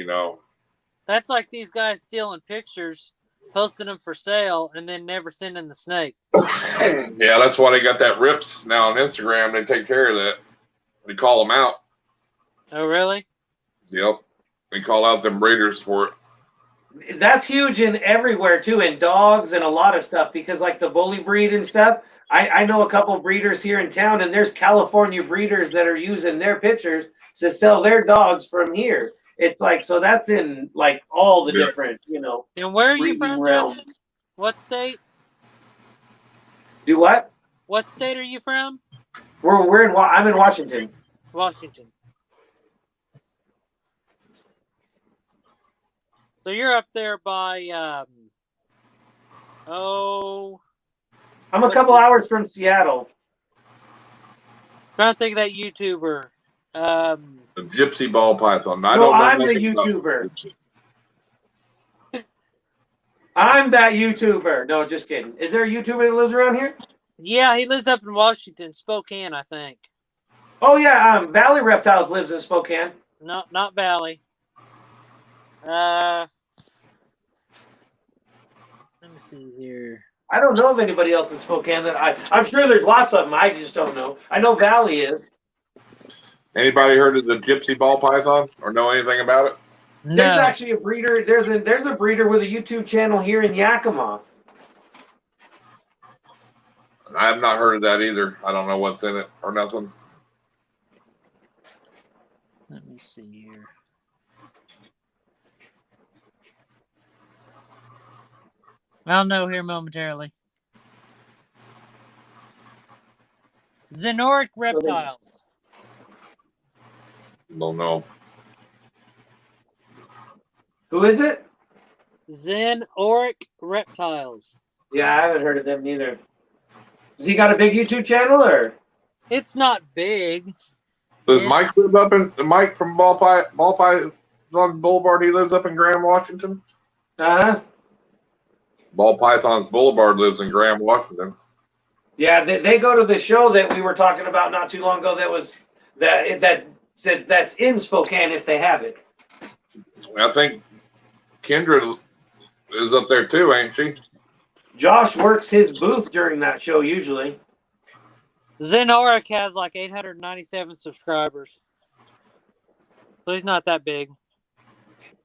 D: That's like these guys stealing pictures, posting them for sale, and then never sending the snake.
A: Yeah, that's why they got that rips now on Instagram. They take care of that. They call them out.
D: Oh, really?
A: Yep. They call out them breeders for it.
B: That's huge in everywhere too, in dogs and a lot of stuff, because like the bully breed and stuff, I know a couple breeders here in town, and there's California breeders that are using their pictures to sell their dogs from here. It's like, so that's in like all the different,
D: And where are you
B: breeding
D: from,
B: realms.
D: Justin? What state?
B: Do what?
D: What state are you from?
B: I'm in Washington.
D: Washington. So you're up there by
B: I'm a couple hours from Seattle.
D: trying to think of that YouTuber.
A: The gypsy ball python. I
B: No,
A: don't know
B: I'm the
A: nothing about
B: YouTuber.
A: gypsy.
B: I'm that YouTuber. No, just kidding. Is there a YouTuber that lives around here?
D: Yeah, he lives up in Washington, Spokane, I think.
B: Oh yeah, Valley Reptiles lives in Spokane.
D: No, not Valley. Let me see here.
B: I don't know of anybody else in Spokane that I'm sure there's lots of them. I just don't know. I know Valley is.
A: Anybody heard of the gypsy ball python or know anything about it?
D: No.
B: There's actually a breeder. There's a breeder with a YouTube channel here in Yakima.
A: I have not heard of that either. I don't know what's in it or nothing.
D: Let me see here. I'll know here momentarily. Xenoric reptiles.
A: Don't know.
B: Who is it?
D: Xenoric reptiles.
B: Yeah, I haven't heard of them neither. Has he got a big YouTube channel or?
D: It's not big.
A: Does Mike live up in Mike from Ball Python Boulevard? He lives up in Graham, Washington.
B: Uh-huh.
A: Ball Python's Boulevard lives in Graham, Washington.
B: Yeah, they go to the show that we were talking about not too long ago. That said that's in Spokane if they have it.
A: I think Kendra is up there too, ain't she?
B: Josh works his booth during that show usually.
D: Xenoric has like 897 subscribers. So he's not that big.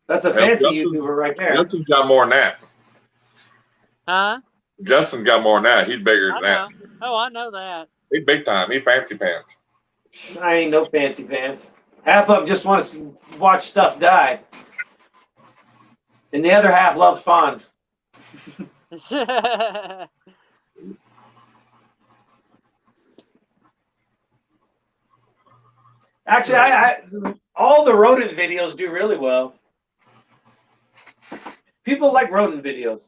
B: That's a fancy YouTuber right there.
A: Justin's got more than that.
D: Huh?
A: Justin's got more than that. He's bigger than that.
D: Oh, I know that.
A: He's big time. He fancy pants.
B: I ain't no fancy pants. Half of them just want to watch stuff die. And the other half loves fawns. Actually, I all the rodent videos do really well. People like rodent videos.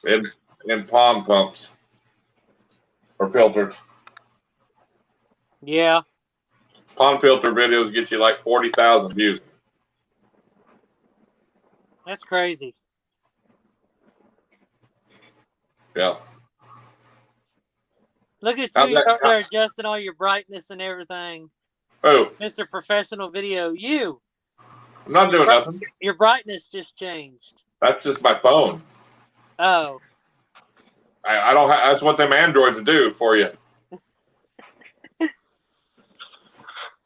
A: And pond pumps or filters.
D: Yeah.
A: Pond filter videos get you like 40,000 views.
D: That's crazy.
A: Yeah.
D: Look at
A: How's
D: you
A: that-
D: up there adjusting all your brightness and everything.
A: Oh,
D: Mr. Professional Video. You.
A: I'm not doing nothing.
D: Your brightness just changed.
A: That's just my phone.
D: Oh.
A: I don't. That's what them androids do for you.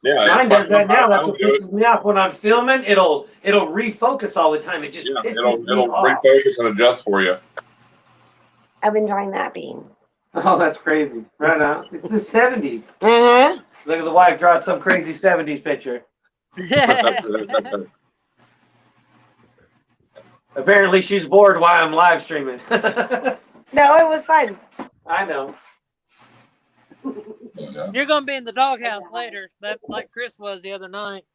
A: Yeah,
B: Mine does that now. That's
A: I
B: what
A: don't do it.
B: pisses me off. When I'm filming, it'll refocus all the time. It just
A: Yeah,
B: pisses me
A: it'll
B: off.
A: refocus and adjust for you.
F: I've been trying that bean.
B: Oh, that's crazy. Right now. It's the 70s.
F: Uh-huh.
B: Look at the wife drawing some crazy 70s picture. Apparently she's bored while I'm live streaming.
F: No, it was fun.
B: I know.
D: You're going to be in the doghouse later, that like Chris was the other night.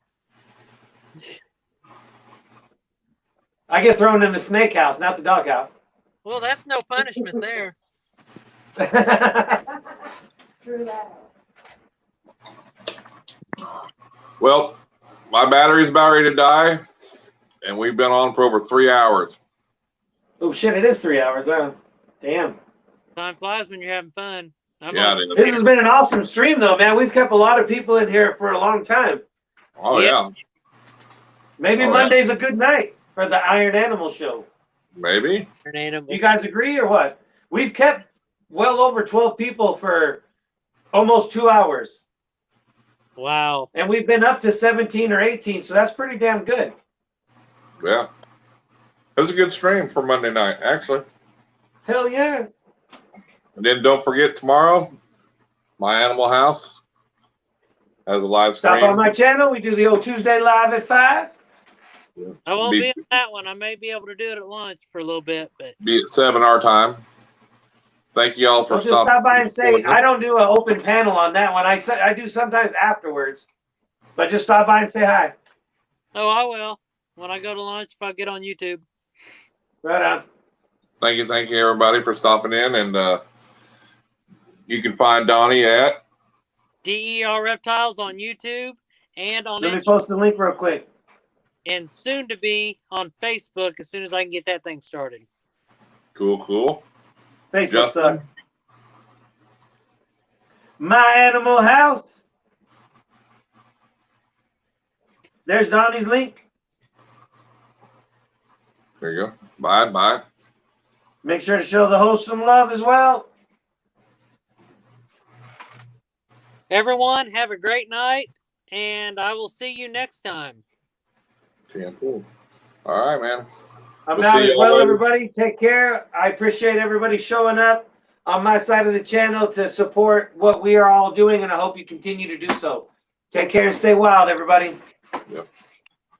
B: I get thrown in the snake house, not the dog house.
D: Well, that's no punishment there.
C: True that.
A: Well, my battery's about ready to die, and we've been on for over 3 hours.
B: Oh shit, it is 3 hours, huh? Damn.
D: Time flies when you're having fun.
A: Yeah, it
B: This
A: is.
B: has been an awesome stream though, man. We've kept a lot of people in here for a long time.
A: Oh yeah,
B: Maybe
A: Oh, yeah.
B: Monday's a good night for the Iron Animal Show.
A: maybe.
B: Do you guys agree or what? We've kept well over 12 people for almost 2 hours.
D: Wow.
B: And we've been up to 17 or 18, so that's pretty damn good.
A: Yeah, it was a good stream for Monday night, actually.
B: Hell yeah.
A: And then don't forget tomorrow, my Animal House has a live stream.
B: Stop on my channel. We do the old Tuesday live at 5.
D: I won't be on that one. I may be able to do it at lunch for a little bit, but
A: Be at 7 our time. Thank you all for
B: I'll just
A: stopping.
B: stop by and say, I don't do an open panel on that one. I do sometimes afterwards. But just stop by and say hi.
D: oh, I will. when I go to lunch if I get on YouTube.
B: Right on.
A: Thank you, everybody, for stopping in. And you can find Donnie at
D: DER Reptiles on YouTube and on
B: Let me
D: Instagram,
B: post the link real quick.
D: and soon to be on Facebook as soon as I can get that thing started.
A: Cool.
B: Facebook
A: Justin?
B: sucks. My Animal House. There's Donnie's link.
A: There you go. Bye.
B: Make sure to show the host some love as well.
D: Everyone, have a great night, and I will see you next time.
A: Cool. All right, man.
B: I'm
A: We'll
B: out
A: see
B: as
A: y'all
B: well,
A: later.
B: everybody. Take care. I appreciate everybody showing up on my side of the channel to support what we are all doing, and I hope you continue to do so. Take care and stay wild, everybody.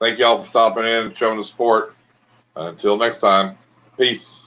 A: Thank y'all for stopping in and showing the support. Until next time, peace.